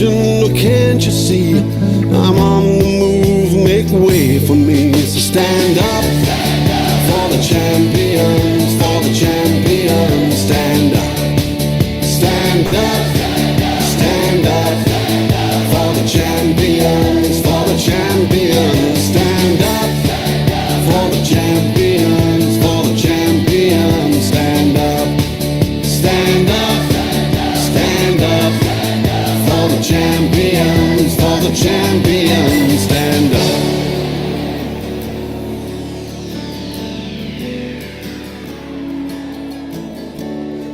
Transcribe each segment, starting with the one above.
vision, or can't you see? I'm on the move, make way for me. So stand up for the champions, for the champions. Stand up, stand up, stand up for the champions, for the champions. Stand up for the champions, for the champions. Stand up, stand up, stand up for the champions, for the champions. Stand up.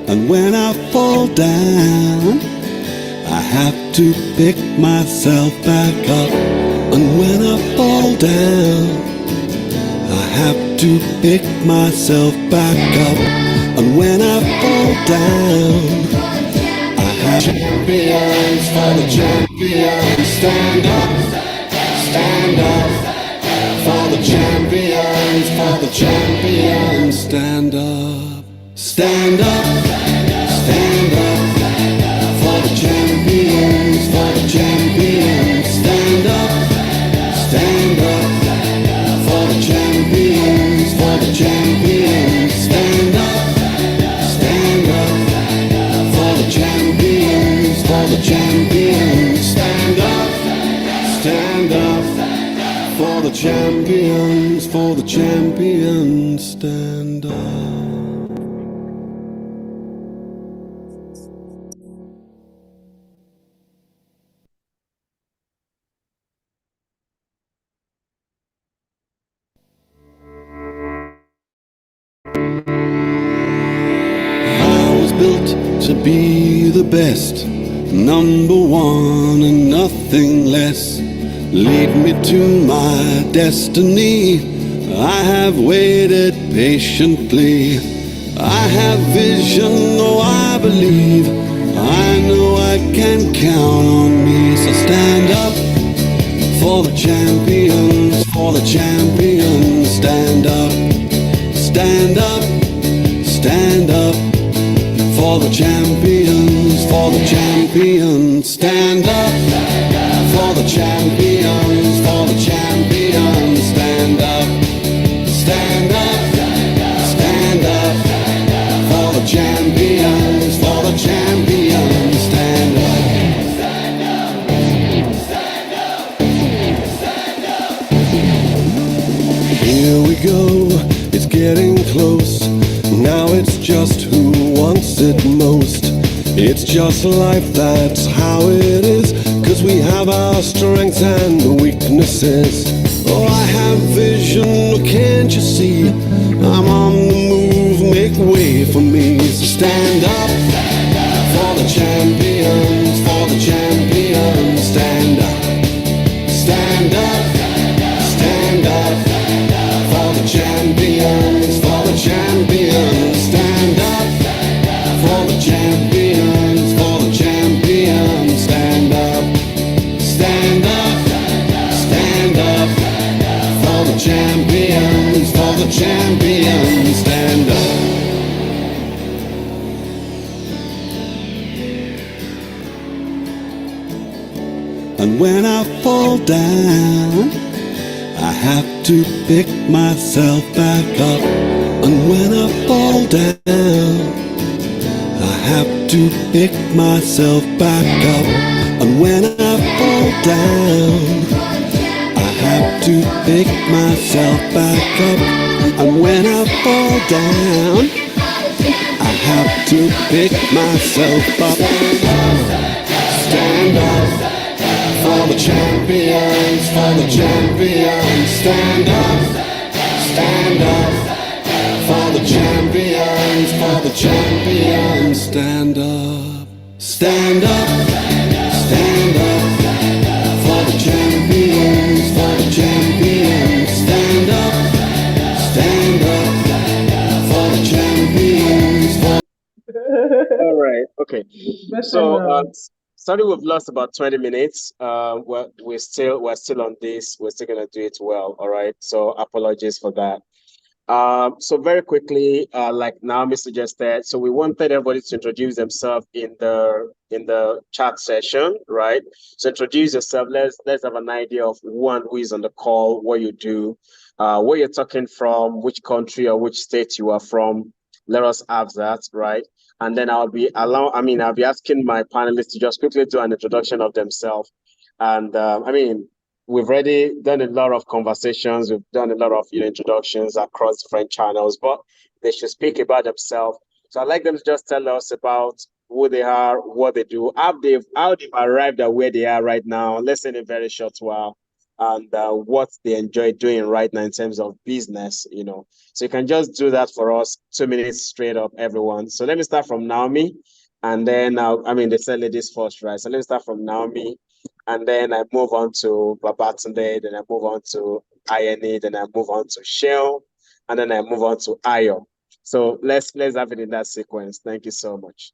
And when I fall down, I have to pick myself back up. And when I fall down, I have to pick myself back up. And when I fall down, I have champions, for the champions. Stand up for the champions, for the champions. Stand up, stand up, stand up for the champions, for the champions. Stand up for the champions, for the champions. Stand up for the champions, for the champions. Stand up for the champions, for the champions. Stand up. Built to be the best, number one and nothing less. Lead me to my destiny. I have waited patiently. I have vision, oh I believe. I know I can count on me. So stand up for the champions, for the champions. Stand up, stand up, stand up for the champions, for the champions. Stand up for the champions, for the champions. Stand up, stand up, stand up for the champions, for the champions. Stand up. Here we go, it's getting close. Now it's just who wants it most. It's just life, that's how it is. 'Cause we have our strengths and weaknesses. Oh, I have vision, oh, can't you see? I'm on the move, make way for me. So stand up for the champions, for the champions. Stand up, stand up, stand up for the champions, for the champions. Stand up for the champions, for the champions. Stand up, stand up, stand up for the champions, for the champions. Stand up. And when I fall down, I have to pick myself back up. And when I fall down, I have to pick myself back up. And when I fall down, I have to pick myself back up. And when I fall down, I have to pick myself up. Stand up for the champions, for the champions. Stand up for the champions, for the champions. Stand up, stand up, stand up for the champions, for the champions. Stand up for the champions. All right, okay. So, sorry, we've lost about 20 minutes. We're still on this. We're still gonna do it well. All right. So apologies for that. So very quickly, like Naomi suggested, so we wanted everybody to introduce themselves in the chat session, right? So introduce yourself. Let's have an idea of who is on the call, what you do, where you're talking from, which country or which state you are from. Let us have that, right? And then I'll be asking my panelists to just quickly do an introduction of themselves. And we've already done a lot of conversations. We've done a lot of introductions across different channels, but they should speak about themselves. So I'd like them to just tell us about who they are, what they do, how they've arrived at where they are right now. Let's say in a very short while, and what they enjoy doing right now in terms of business. So you can just do that for us, 2 minutes straight up, everyone. So let me start from Naomi, and then they said ladies first, right? So let me start from Naomi, and then I move on to Babatunde, then I move on to Ayeni, then I move on to Shell, and then I move on to Ayo. So let's have it in that sequence. Thank you so much.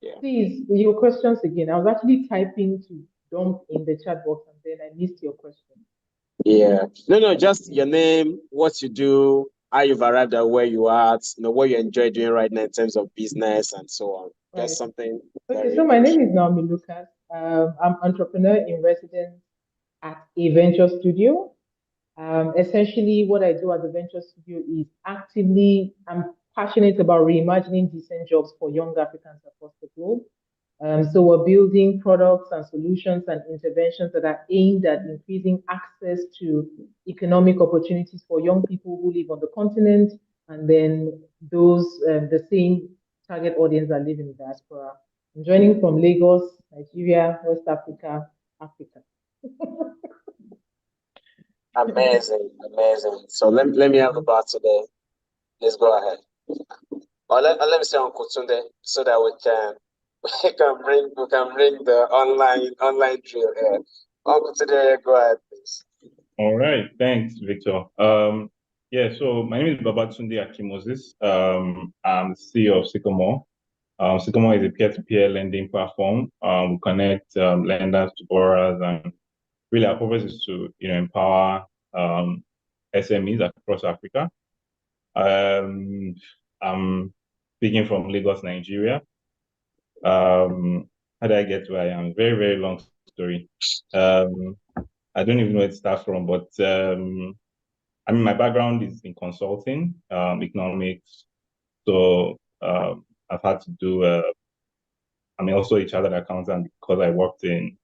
Yeah. Please, your questions again. I was actually typing to dump in the chat box and then I missed your question. Yeah. No, just your name, what you do, how you've arrived at where you are, what you enjoy doing right now in terms of business and so on. Right. Just something. Okay, so my name is Naomi Lucas. I'm entrepreneur in residence at a venture studio. Essentially, what I do at the venture studio is I'm passionate about reimagining decent jobs for young Africans across the globe. So we're building products and solutions and interventions that are aimed at increasing access to economic opportunities for young people who live on the continent, and then those the same target audience that live in the diaspora. I'm joining from Lagos, Nigeria, West Africa, Africa. Amazing. So let me have the bar today. Let's go ahead. Or let me say Uncle Tunde so that we can bring the online drill here. Uncle Tunde, go ahead, please. All right, thanks, Victor. Yeah, so my name is Babatunde Akimoses. I'm the CEO of Sycamore. Sycamore is a peer-to-peer lending platform. We connect lenders to borrowers, and really our purpose is to empower SMEs across Africa. I'm speaking from Lagos, Nigeria. How did I get where I am? Very, very long story. I don't even know where to start from, but my background is in consulting, economics. So I've had to do, I'm also a chartered accountant because I worked in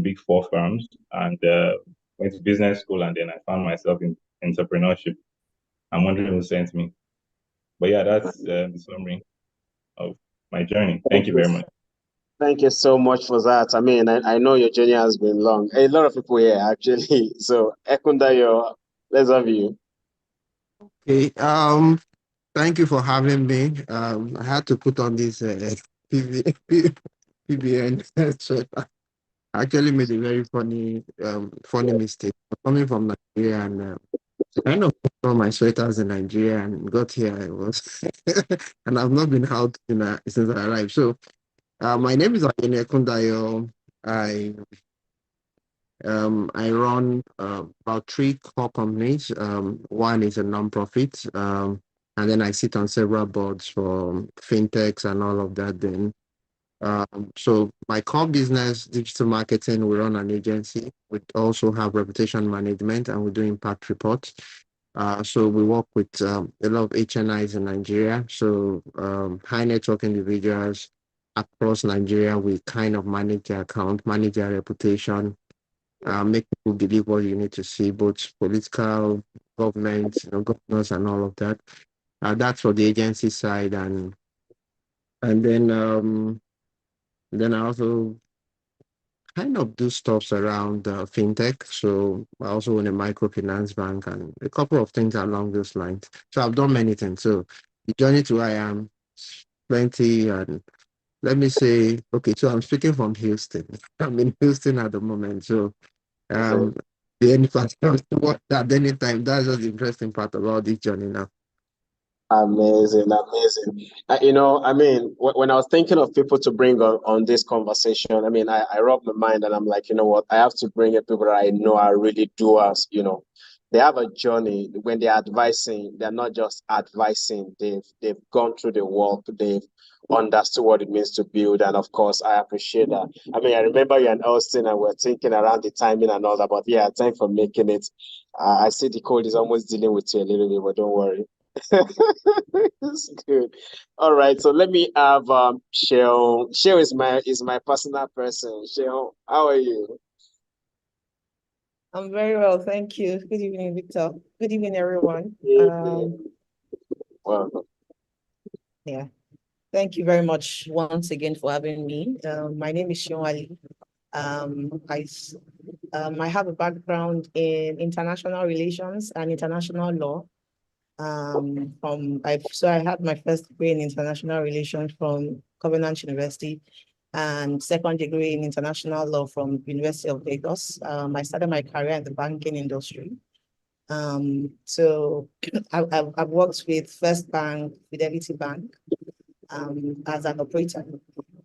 big four firms, and went to business school, and then I found myself in entrepreneurship. I'm wondering who sent me. But yeah, that's the summary of my journey. Thank you very much. Thank you so much for that. I know your journey has been long. A lot of people here actually. So Ekundayo, let's have you. Okay. Thank you for having me. I had to put on this PBN. So I actually made a very funny mistake. Coming from Nigeria, and I kind of put on my sweaters in Nigeria and got here. I was, and I've not been out since I arrived. So, my name is Ayeni Ekundayo. I run about 3 core companies. One is a nonprofit, and then I sit on several boards for fintechs and all of that. Then, so my core business, digital marketing, we run an agency. We also have reputation management, and we do impact reports. So we work with a lot of HNIs in Nigeria. So high net worth individuals across Nigeria, we kind of manage their account, manage their reputation, make people believe what you need to see, both political, government, governors, and all of that. That's for the agency side, and then I also kind of do stuffs around fintech. So I also own a microfinance bank and a couple of things along those lines. So I've done many things. So the journey to where I am, plenty, and let me say, okay, so I'm speaking from Houston. I'm in Houston at the moment. So the any part at any time, that's just the interesting part about this journey now. Amazing. When I was thinking of people to bring on this conversation, I rubbed my mind and I'm like, you know what, I have to bring in people that I know are really doers, they have a journey. When they're advising, they're not just advising. They've gone through the work. They've understood what it means to build. And of course, I appreciate that. I mean, I remember you and Austin, and we're thinking around the timing and all that. But yeah, time for making it. I see the code is almost dealing with you a little bit, but don't worry. It's good. All right, so let me have Sheo. Sheo is my personal person. Sheo, how are you? I'm very well, thank you. Good evening, Victor. Good evening, everyone. Welcome. Yeah, thank you very much once again for having me. My name is Seun Ali. I have a background in international relations and international law. I had my first degree in international relations from Covenant University and second degree in international law from University of Lagos. I started my career in the banking industry. So I've worked with First Bank, Fidelity Bank, as an operator.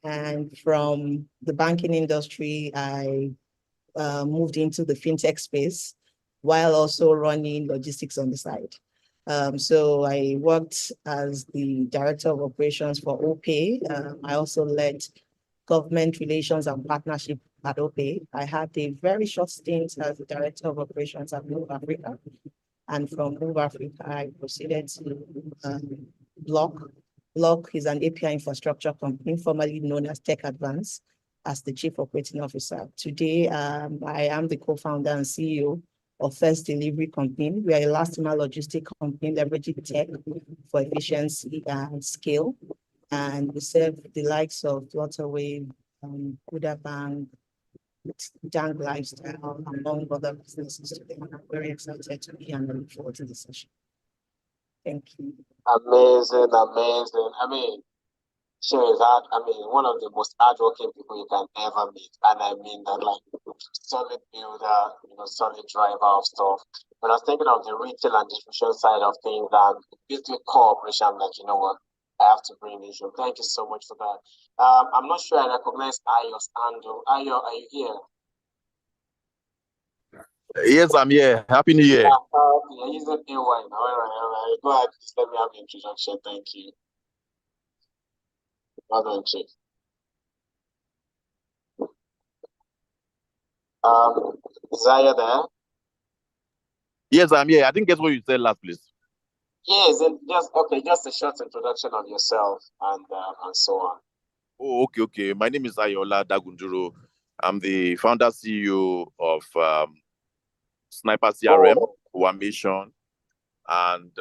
And from the banking industry, I moved into the fintech space while also running logistics on the side. So I worked as the director of operations for OPay. I also led government relations and partnership at OPay. I had a very short stint as the director of operations at Move Africa. And from Move Africa, I proceeded to Block. Block is an API infrastructure company, formerly known as Tech Advance, as the chief operating officer. Today, I am the co-founder and CEO of First Delivery Company. We are a last mile logistic company leveraging tech for efficiency and scale. And we serve the likes of Flutterwave, Kuda Bank, Dang Lifestyle, among other businesses today. I'm very excited to be and look forward to the session. Thank you. Amazing. I mean, Sheo is one of the most hardworking people you can ever meet. And I mean that, like, solid builder, solid driver of stuff. When I was thinking of the retail and distribution side of things and basically cooperation, I'm like, you know what, I have to bring this up. Thank you so much for that. I'm not sure I recognize Ayo's handle. Ayo, are you here? Yes, I'm here. Happy New Year. Yeah, he's a new one. All right. Go ahead, just let me have the introduction. Thank you. Well done, Chief. Zaya there? Yes, I'm here. I didn't get what you said last, please. Yes, and just a short introduction of yourself and so on. Oh, okay. My name is Ayola Dagunjuro. I'm the founder CEO of Sniper CRM, Mission, and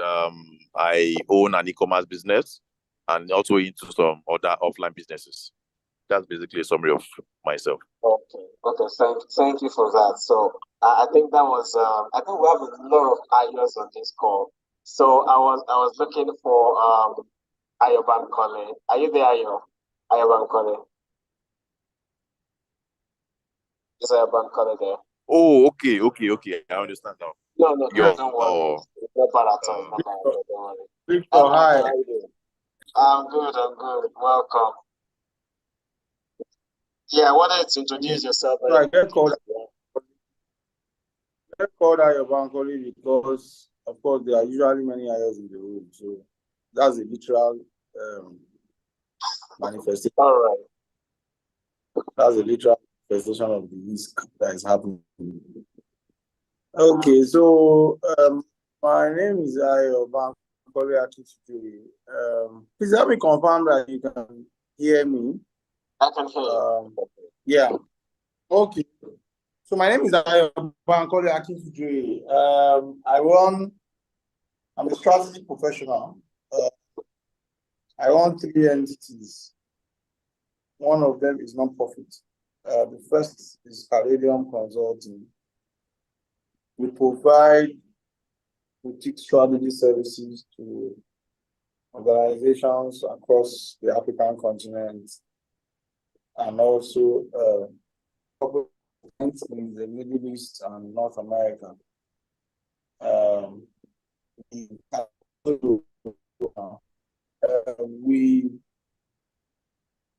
I own an e-commerce business and also into some other offline businesses. That's basically a summary of myself. Okay. Thank you for that. So I think that was I think we have a lot of Ayos on this call. So I was looking for Ayo Bankole. Are you there, Ayo? Ayo Bankole. Is Ayo Bankole there? Oh, okay. I understand now. No, don't worry. It's not bad at all. Don't worry. Victor, hi. How are you doing? I'm good. Welcome. Yeah, I wanted to introduce yourself. So I get called Ayo Bankole because, of course, there are usually many Ayos in the room. So that's a literal manifestation. All right. That's a literal manifestation of the risk that is happening. Okay, so my name is Ayo Bankole Akitujure. Please help me confirm that you can hear me. I can hear you. Yeah. Okay. So my name is Ayo Bankole Akitujure. I'm a strategy professional. I run 3 entities. One of them is non-profit. The first is Palladium Consulting. We provide boutique strategy services to organizations across the African continent and also in the Middle East and North America.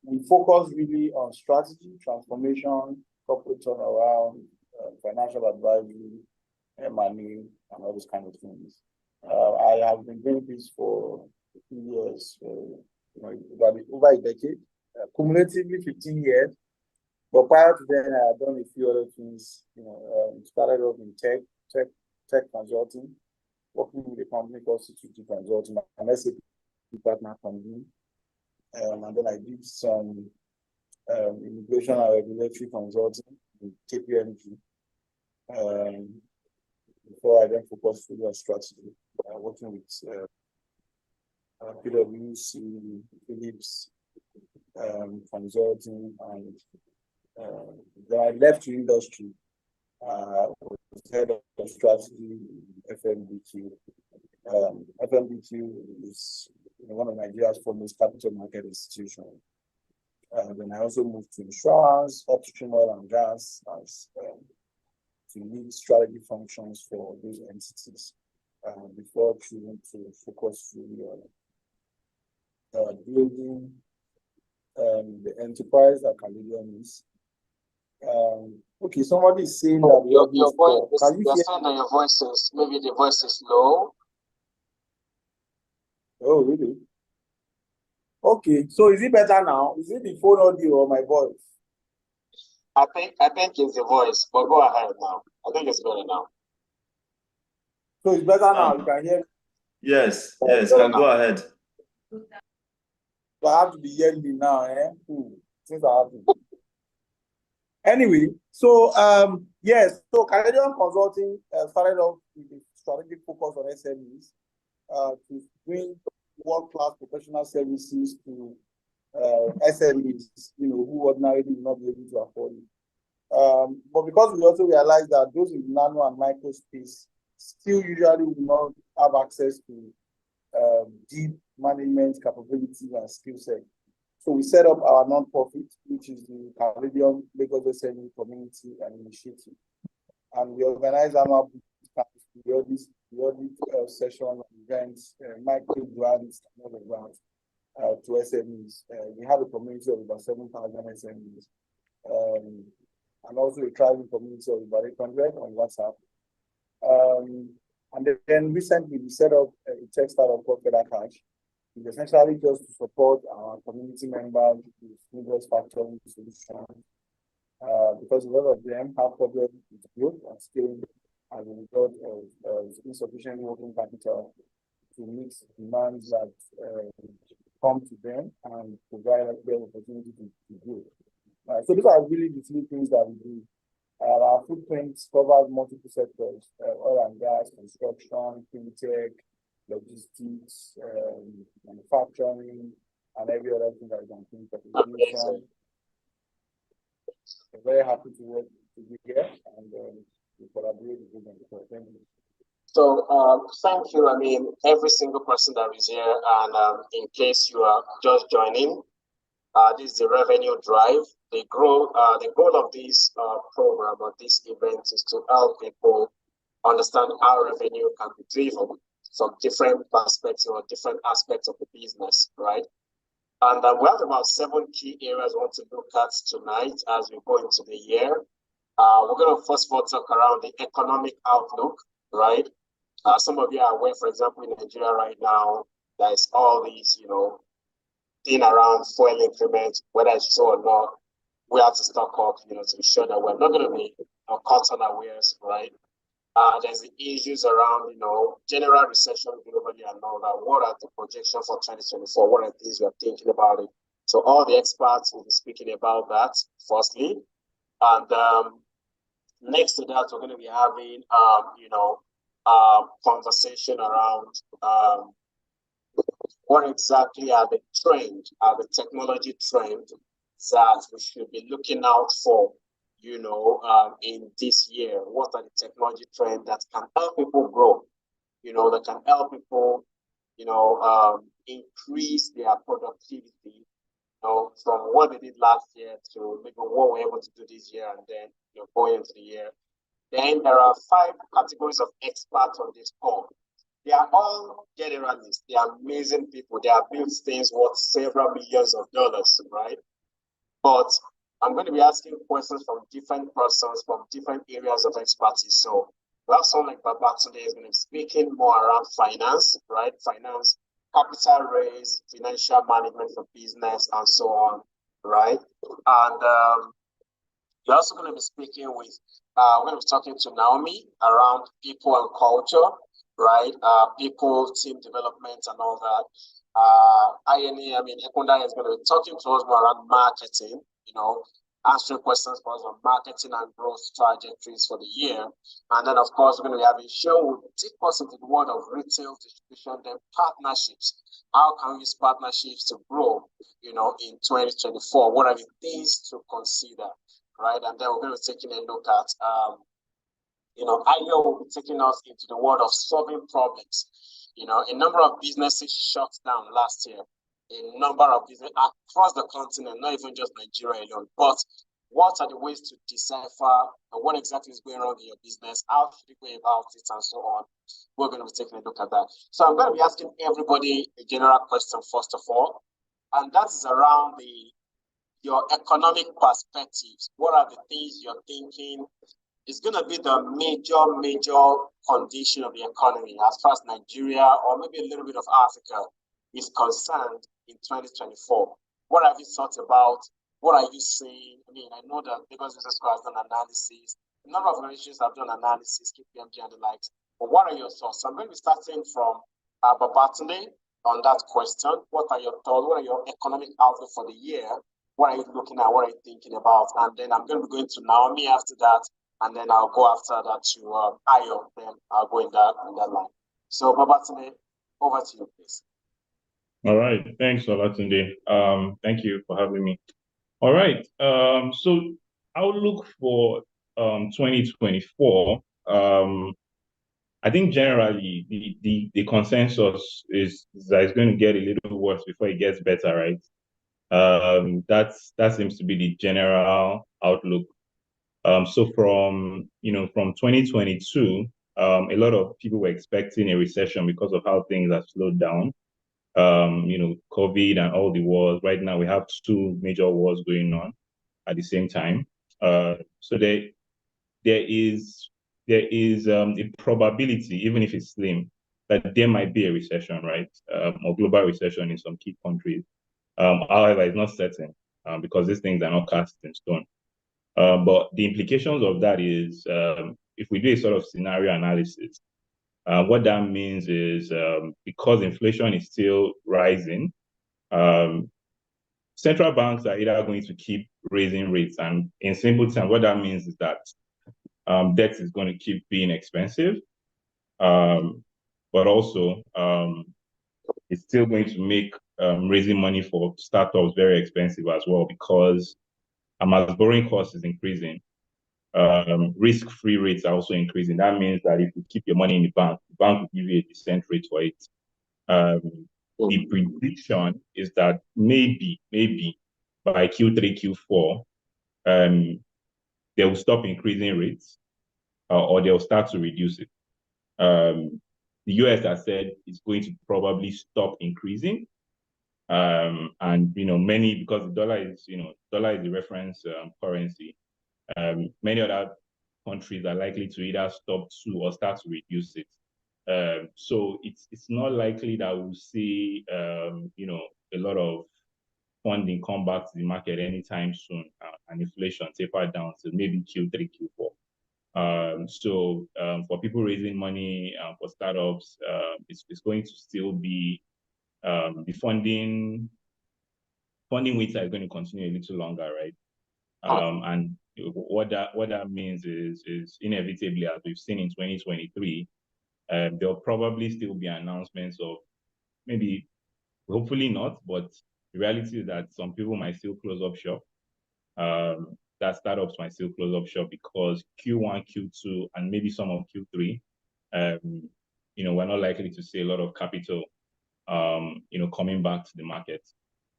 We focus really on strategy, transformation, corporate turnaround, financial advisory, money, and all those kind of things. I have been doing this for a few years, over a decade, cumulatively 15 years. But prior to then, I had done a few other things. Started off in tech consulting, working with a company called C2T Consulting, an SAP partner company. And then I did some immigration and regulatory consulting with KPMG. Before I then focused fully on strategy, working with PwC, Philips, consulting, and then I left the industry. Was head of strategy in FMBQ. FMBQ is one of Nigeria's foremost capital market institutions. Then I also moved to insurance, upstream oil and gas, as to lead strategy functions for those entities before choosing to focus fully on building the enterprise that Caledon is. Okay, somebody is saying that your voice, can you hear? Saying that your voice is, maybe the voice is low. Oh, really? Okay, so is it better now? Is it the phone audio or my voice? I think it's the voice, but go ahead now. I think it's better now. So it's better now. You can hear me? Yes, can go ahead. So I have to be yelling now, eh? Things are happening. Anyway, so yes, so Caledon Consulting started off with a strategic focus on SMEs to bring world-class professional services to SMEs, who ordinarily will not be able to afford it. But because we also realized that those in nano and micro space still usually will not have access to deep management capabilities and skill set. So we set up our non-profit, which is the Caledon Lagos SME Community and Initiative. And we organize annual periodic session events, micro grants, and other grants to SMEs. We have a community of about 7,000 SMEs, and also a thriving community of about 800 on WhatsApp. And then recently we set up a tech startup called FeatherCash. It's essentially just to support our community members with Lagos factoring solutions, because a lot of them have problems with growth and scaling as a result of insufficient working capital to meet demands that come to them and provide them opportunity to grow. So these are really the three things that we do. Our footprint covers multiple sectors: oil and gas, construction, fintech, logistics, manufacturing, and every other thing that you can think of. I'm very happy to be here and to collaborate with them. Thank you. So thank you. I mean, every single person that is here, and in case you are just joining, this is the revenue drive. The goal of this program or this event is to help people understand how revenue can be driven from different perspectives or different aspects of the business, right? And we have about 7 key areas we want to look at tonight as we go into the year. We're going to first of all talk around the economic outlook, right? Some of you are aware, for example, in Nigeria right now, there's all these, thing around fuel increments, whether it's so or not. We have to stock up, to ensure that we're not going to be caught unawares, right? There's the issues around, general recession globally and all that. What are the projections for 2024? What are things we're thinking about it? So all the experts will be speaking about that, firstly. And next to that, we're going to be having, conversation around what exactly are the trends, the technology trends that we should be looking out for, in this year. What are the technology trends that can help people grow, that can help people, increase their productivity, from what they did last year to maybe what we're able to do this year and then, going into the year. Then there are 5 categories of experts on this call. They are all generalists. They are amazing people. They have built things worth several millions of dollars, right? But I'm going to be asking questions from different persons from different areas of expertise. So We have someone like Babatunde is going to be speaking more around finance, right? Finance, capital raise, financial management for business, and so on, right? And you're also going to be speaking with, we're going to be talking to Naomi around people and culture, right? People, team development, and all that. Ekunda is going to be talking to us more around marketing, answering questions for us on marketing and growth trajectories for the year. And then, of course, we're going to be having a show will take us into the world of retail distribution, then partnerships. How can we use partnerships to grow, in 2024? What are the things to consider, right? And then we're going to be taking a look at, Ayo will be taking us into the world of solving problems. A number of businesses shut down last year. A number of businesses across the continent, not even just Nigeria alone. But what are the ways to decipher what exactly is going on in your business? How should you go about it, and so on? We're going to be taking a look at that. So I'm going to be asking everybody a general question first of all, and that is around your economic perspectives. What are the things you're thinking is going to be the major condition of the economy as far as Nigeria or maybe a little bit of Africa is concerned in 2024? What have you thought about? What are you seeing? I know that Lagos Business School has done analysis. A number of organizations have done analysis, KPMG and the likes. But what are your thoughts? So I'm going to be starting from Babatunde on that question. What are your thoughts? What are your economic outlook for the year? What are you looking at? What are you thinking about? And then I'm going to be going to Naomi after that. And then I'll go after that to Ayo. Then I'll go in that line. So Babatunde, over to you, please. All right. Thanks, Babatunde. Thank you for having me. All right. So outlook for 2024. I think generally the consensus is that it's going to get a little worse before it gets better, right? That seems to be the general outlook. So from 2022, a lot of people were expecting a recession because of how things have slowed down. COVID and all the wars. Right now, we have two major wars going on at the same time. So there is a probability, even if it's slim, that there might be a recession, right? Or global recession in some key countries. However, it's not certain because these things are not cast in stone. But the implications of that is, if we do a sort of scenario analysis, what that means is because inflation is still rising, central banks are either going to keep raising rates. And in simple terms, what that means is that debt is going to keep being expensive, but also it's still going to make raising money for startups very expensive as well, because as borrowing cost is increasing, risk-free rates are also increasing. That means that if you keep your money in the bank will give you a decent rate for it. The prediction is that maybe by Q3, Q4, they will stop increasing rates, or they'll start to reduce it. The US has said it's going to probably stop increasing. And many, because the dollar is the reference currency. Many other countries are likely to either stop to or start to reduce it. So it's not likely that we'll see a lot of funding come back to the market anytime soon, and inflation taper down to maybe Q3, Q4. So for people raising money for startups, it's going to still be the funding winter is going to continue a little longer, right? And what that means is inevitably, as we've seen in 2023, there'll probably still be announcements of maybe, hopefully not, but the reality is that some people might still close up shop. That startups might still close up shop because Q1, Q2, and maybe some of Q3, we're not likely to see a lot of capital, coming back to the market.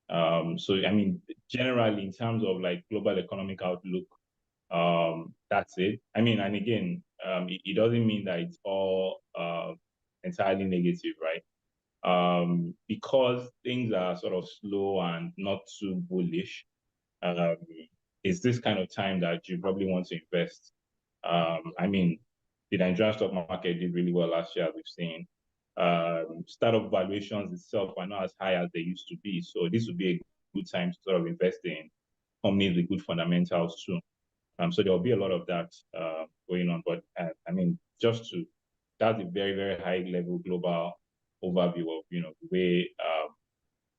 So, generally, in terms of like global economic outlook, that's it. And again, it doesn't mean that it's all entirely negative, right? Because things are sort of slow and not too bullish, it's this kind of time that you probably want to invest. the Nigerian stock market did really well last year, as we've seen. Startup valuations itself are not as high as they used to be. So this would be a good time to sort of invest in companies with good fundamentals too. So there will be a lot of that going on. But I mean, that's a very, very high level global overview of,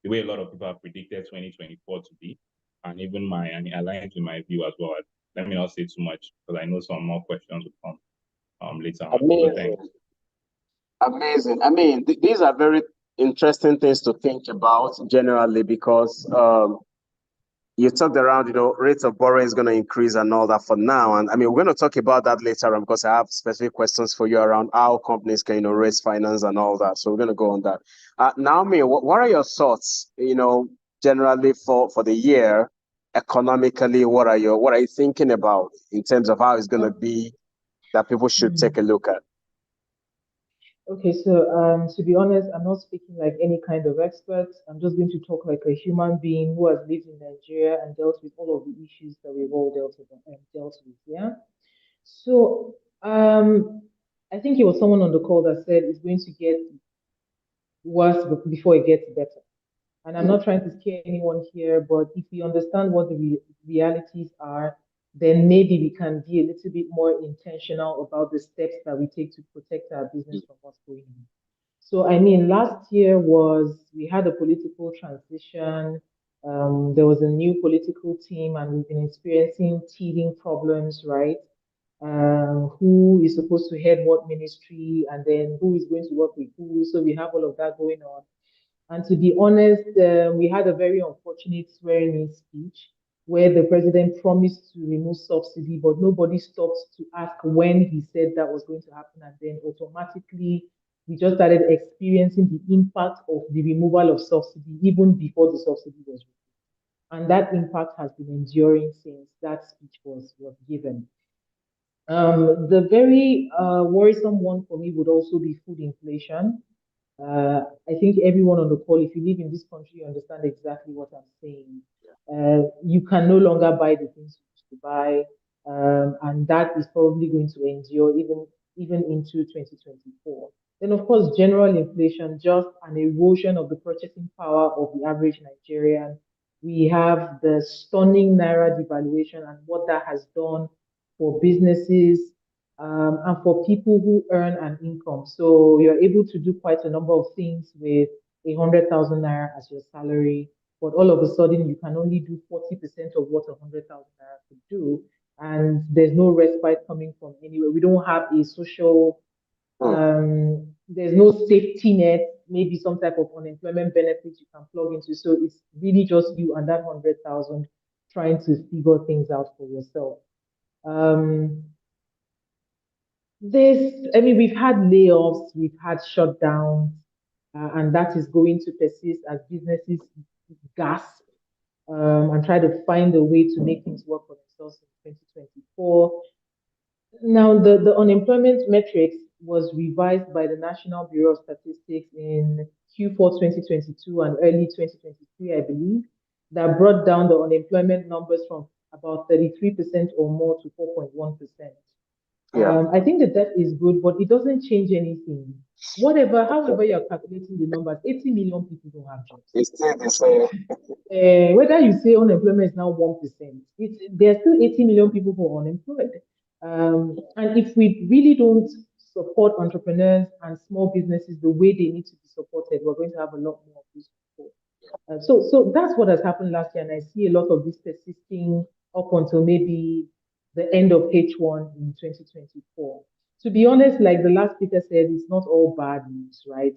the way a lot of people have predicted 2024 to be, and even and aligned to my view as well. Let me not say too much because I know some more questions will come later on. So thanks. Amazing. I mean, these are very interesting things to think about generally because you talked around, rates of borrowing is going to increase and all that for now. And I mean, we're going to talk about that later on because I have specific questions for you around how companies can, raise finance and all that. So we're going to go on that. Naomi, what are your thoughts, generally for the year economically? What are you thinking about in terms of how it's going to be that people should take a look at? Okay, so to be honest, I'm not speaking like any kind of expert. I'm just going to talk like a human being who has lived in Nigeria and dealt with all of the issues that we've all dealt with. Yeah. So I think it was someone on the call that said it's going to get worse before it gets better. And I'm not trying to scare anyone here, but if we understand what the realities are, then maybe we can be a little bit more intentional about the steps that we take to protect our business from what's going on. So, I mean, last year we had a political transition. There was a new political team, and we've been experiencing teething problems, right? Who is supposed to head what ministry, and then who is going to work with who. So we have all of that going on. And to be honest, we had a very unfortunate swearing-in speech where the president promised to remove subsidy, but nobody stopped to ask when he said that was going to happen. And then automatically, we just started experiencing the impact of the removal of subsidy even before the subsidy was removed. And that impact has been enduring since that speech was given. The very worrisome one for me would also be food inflation. I think everyone on the call, if you live in this country, you understand exactly what I'm saying. You can no longer buy the things you used to buy, and that is probably going to endure even into 2024. Then, of course, general inflation, just an erosion of the purchasing power of the average Nigerian. We have the stunning naira devaluation and what that has done for businesses, and for people who earn an income. So you're able to do quite a number of things with 100,000 naira as your salary, but all of a sudden you can only do 40% of what 100,000 naira could do, and there's no respite coming from anywhere. We don't have a social, there's no safety net, maybe some type of unemployment benefits you can plug into. So it's really just you and that 100,000 trying to figure things out for yourself. We've had layoffs, we've had shutdowns, and that is going to persist as businesses gasp and try to find a way to make things work for themselves in 2024. Now, the unemployment metrics was revised by the National Bureau of Statistics in Q4 2022 and early 2023, I believe, that brought down the unemployment numbers from about 33% or more to 4.1%. Yeah. I think that is good, but it doesn't change anything. However you're calculating the numbers, 80 million people don't have jobs. It's still the same. Whether you say unemployment is now 1%, there's still 80 million people who are unemployed. And if we really don't support entrepreneurs and small businesses the way they need to be supported, we're going to have a lot more of these people. So that's what has happened last year, and I see a lot of this persisting up until maybe the end of H1 in 2024. To be honest, like the last speaker said, it's not all bad news, right?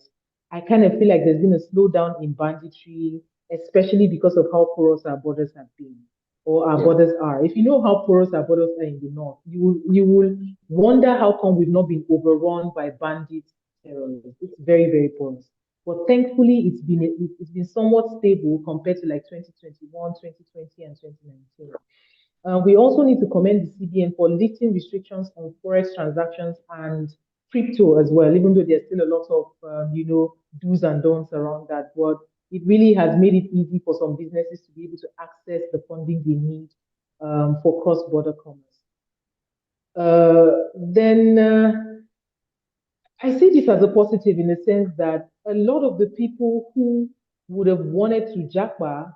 I kind of feel like there's been a slowdown in banditry, especially because of how porous our borders have been, or our borders are. If you know how porous our borders are in the north, you will wonder how come we've not been overrun by bandits, terrorists. It's very, very porous. But thankfully, it's been somewhat stable compared to like 2021, 2020, and 2019. We also need to commend the CBN for lifting restrictions on forex transactions and crypto as well, even though there's still a lot of do's and don'ts around that. But it really has made it easy for some businesses to be able to access the funding they need for cross-border commerce. then I see this as a positive in the sense that a lot of the people who would have wanted to japa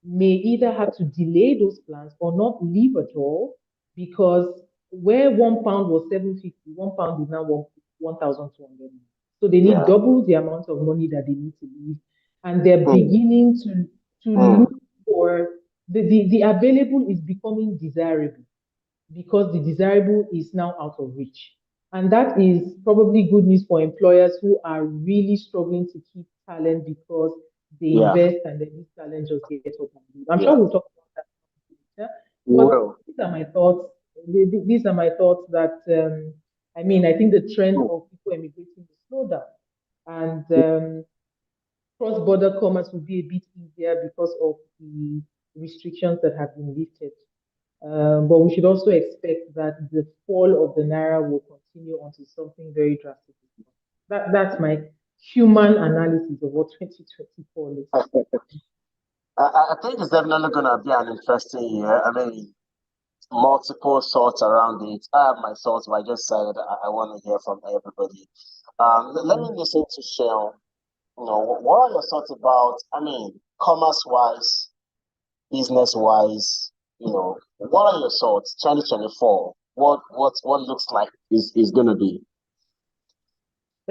may either have to delay those plans or not leave at all because where £1 was 750, £1 is now 1,200. So they need double the amount of money that they need to leave, and they're beginning to look for the available is becoming desirable because the desirable is now out of reach. And that is probably good news for employers who are really struggling to keep talent because they invest and then this talent just gets up and leave. I'm sure we'll talk about that later. But these are my thoughts. These are my thoughts that I mean, I think the trend of people emigrating will slow down. And cross-border commerce will be a bit easier because of the restrictions that have been lifted. But we should also expect that the fall of the naira will continue until something very drastic. That's my human analysis of what 2024 looks like. I think it's definitely going to be an interesting year. I mean, multiple thoughts around it. I have my thoughts, but I just said I want to hear from everybody. Let me listen to Shell. You know, what are your thoughts about, I mean, commerce-wise, business-wise, you know, what are your thoughts, 2024? What looks like is going to be?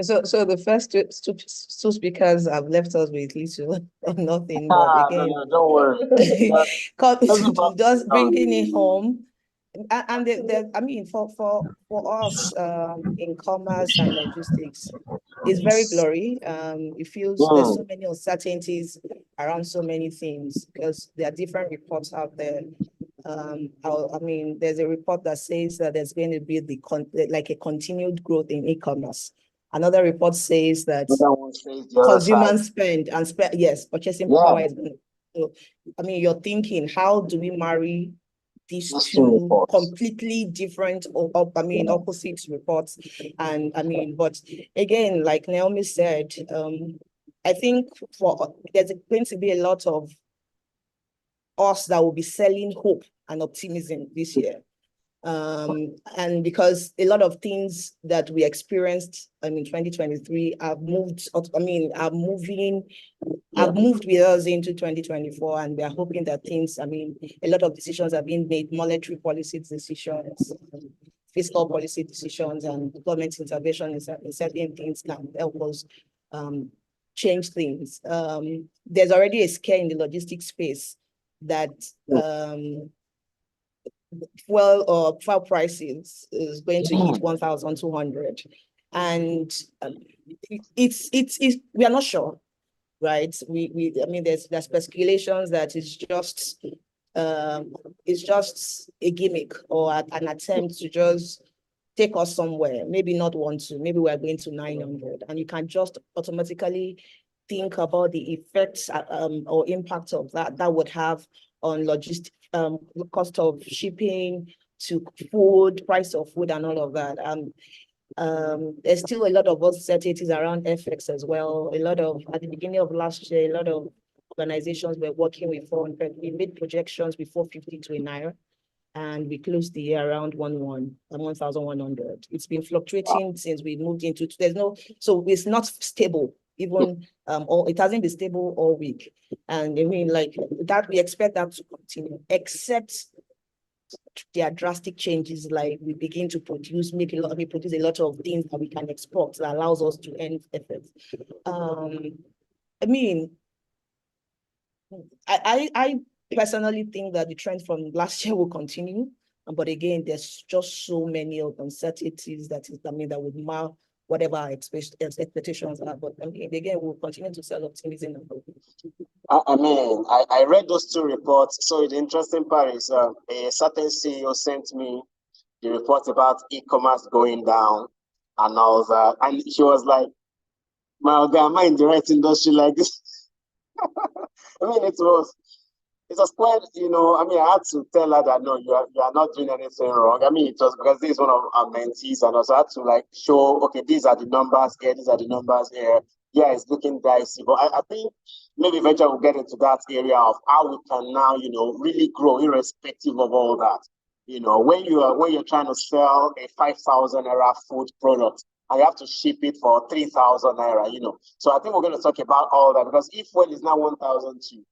So the first two speakers have left us with little or nothing, but again, no, don't worry. just bringing it home. And I mean, for us in commerce and logistics, it's very blurry. It feels there's so many uncertainties around so many things because there are different reports out there. I mean, there's a report that says that there's going to be like a continued growth in e-commerce. Another report says that consumer spend and purchasing power is going to. So, I mean, you're thinking, how do we marry these two completely different, opposite reports? And I mean, but again, like Naomi said, I think there's going to be a lot of us that will be selling hope and optimism this year. And because a lot of things that we experienced in 2023 have moved, have moved with us into 2024, and we are hoping that things, a lot of decisions have been made, monetary policy decisions, fiscal policy decisions, and government intervention in certain things can help us change things. There's already a scare in the logistics space that fuel prices is going to hit 1,200, and it's we are not sure, right? There's speculations that it's just a gimmick or an attempt to just take us somewhere, maybe not 1,200, maybe we're going to 900, and you can just automatically think about the effects or impact of that would have on logistics, cost of shipping to food, price of food, and all of that. There's still a lot of uncertainties around FX as well. At the beginning of last year, a lot of organizations were working with 400. We made projections with 450 to a naira, and we closed the year around 1,100. It's been fluctuating since we moved into. So it's not stable. Even or it hasn't been stable all week, and like that, we expect that to continue, except there are drastic changes, like we begin to produce a lot of things that we can export that allows us to end efforts. I personally think that the trend from last year will continue, but again, there's just so many uncertainties that would mar whatever our expectations are. But again, we'll continue to sell optimism. I read those two reports. So the interesting part is a certain CEO sent me the report about e-commerce going down and all that. And she was like, "My guy, am I in the right industry like this?" It was quite, I had to tell her that, no, you are not doing anything wrong. It was because this is one of our mentees, and also had to show, okay, these are the numbers here, these are the numbers here. Yeah, it's looking dicey, but I think maybe eventually we'll get into that area of how we can now, really grow irrespective of all that. You know, when you're trying to sell a 5,000 naira food product and you have to ship it for 3,000 naira, you know. So I think we're going to talk about all that because if fuel is now 1,002,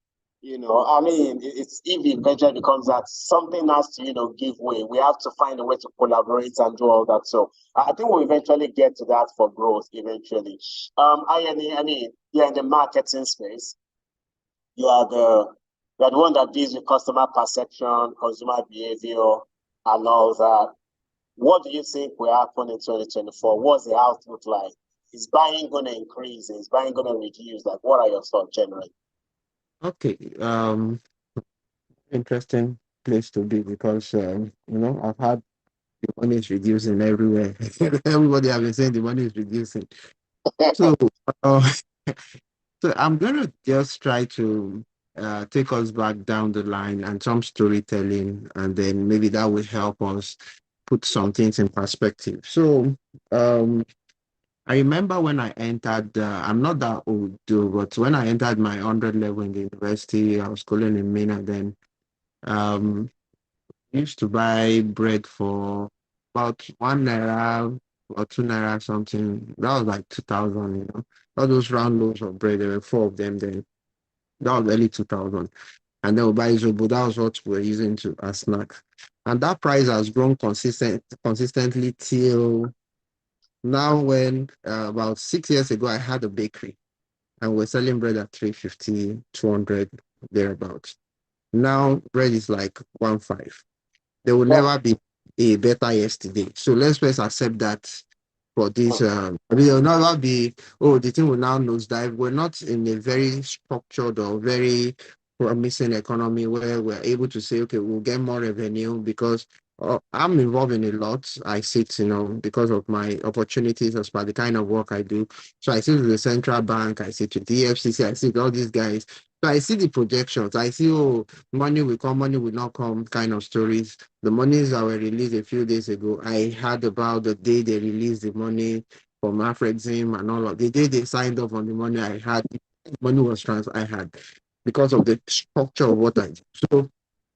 you know, I mean, it's if it eventually becomes that something has to, you know, give way. We have to find a way to collaborate and do all that. So I think we'll eventually get to that for growth eventually. I mean, yeah, in the marketing space, you are the one that deals with customer perception, consumer behavior, and all that. What do you think will happen in 2024? What's the outlook like? Is buying going to increase? Is buying going to reduce? Like, what are your thoughts generally? Okay. Interesting place to be because you know, I've had the money is reducing everywhere. Everybody have been saying the money is reducing. So uh, so I'm gonna just try to take us back down the line and some storytelling, and then maybe that will help us put some things in perspective. So um I remember when I entered, I'm not that old, though, but when I entered my 100 level in the university, I was schooling in Mina then. Um, I used to buy bread for about 1 naira or 2 naira something. That was like 2000, you know. All those round loaves of bread, there were four of them then. That was early 2000. And then we buy Zobo. That was what we were using to as snack. And that price has grown consistently till now when about 6 years ago, I had a bakery and we're selling bread at 350, 200, thereabouts. Now bread is like 1.5. There will never be a better yesterday. So let's first accept that for this. I mean, there will never be, oh, the thing will now nosedive. We're not in a very structured or very promising economy where we're able to say, okay, we'll get more revenue because I'm involved in a lot. I sit, you know, because of my opportunities as per the kind of work I do. So I sit with the central bank, I sit with the EFCC, I sit with all these guys. So I see the projections. I see, oh, money will come, money will not come kind of stories. The monies that were released a few days ago, I heard about the day they released the money from Afrexim and all of the day they signed off on the money I had, money was transferred, I had because of the structure of what I do. So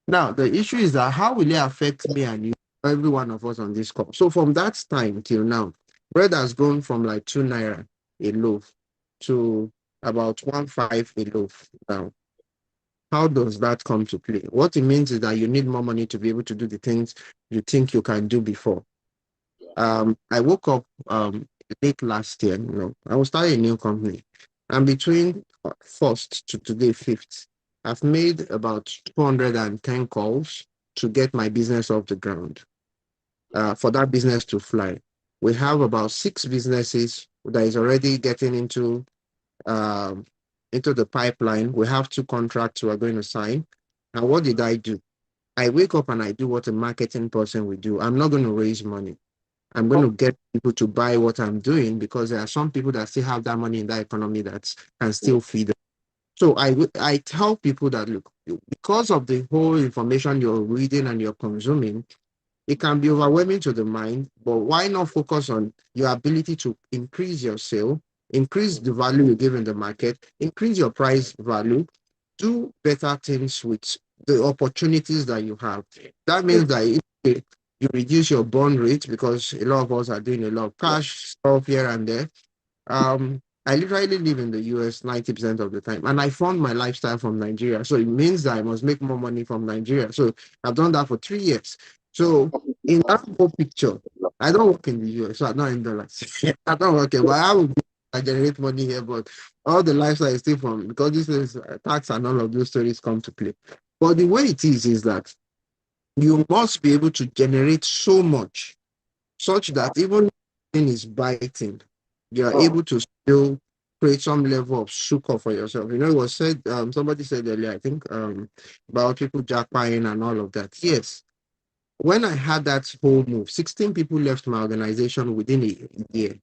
now the issue is that how will it affect me and you, every one of us on this call? So from that time till now, bread has grown from like 2 naira a loaf to about 1.5 a loaf now. How does that come to play? What it means is that you need more money to be able to do the things you think you can do before. I woke up late last year, you know, I was starting a new company. And between first to today, fifth, I've made about 210 calls to get my business off the ground, for that business to fly. We have about 6 businesses that is already getting um, into the pipeline. We have 2 contracts we're going to sign. And what did I do? I wake up and I do what a marketing person would do. I'm not going to raise money. I'm going to get people to buy what I'm doing because there are some people that still have that money in that economy that can still feed them. So I tell people that, look, because of the whole information you're reading and you're consuming, it can be overwhelming to the mind, but why not focus on your ability to increase your sale, increase the value you give in the market, increase your price value, do better things with the opportunities that you have. That means that if you reduce your burn rate because a lot of us are doing a lot of cash stuff here and there. I literally live in the US 90% of the time, and I found my lifestyle from Nigeria. So it means that I must make more money from Nigeria. So I've done that for 3 years. So in that whole picture, I don't work in the US, so I'm not in dollars. I don't work here, but I generate money here, but all the lifestyle is still from because this is tax and all of those stories come to play. But the way it is that you must be able to generate so much such that even when it's biting, you are able to still create some level of succor for yourself. You know, it was said, somebody said earlier, I think, about people jackpotting and all of that. Yes, when I had that whole move, 16 people left my organization within a year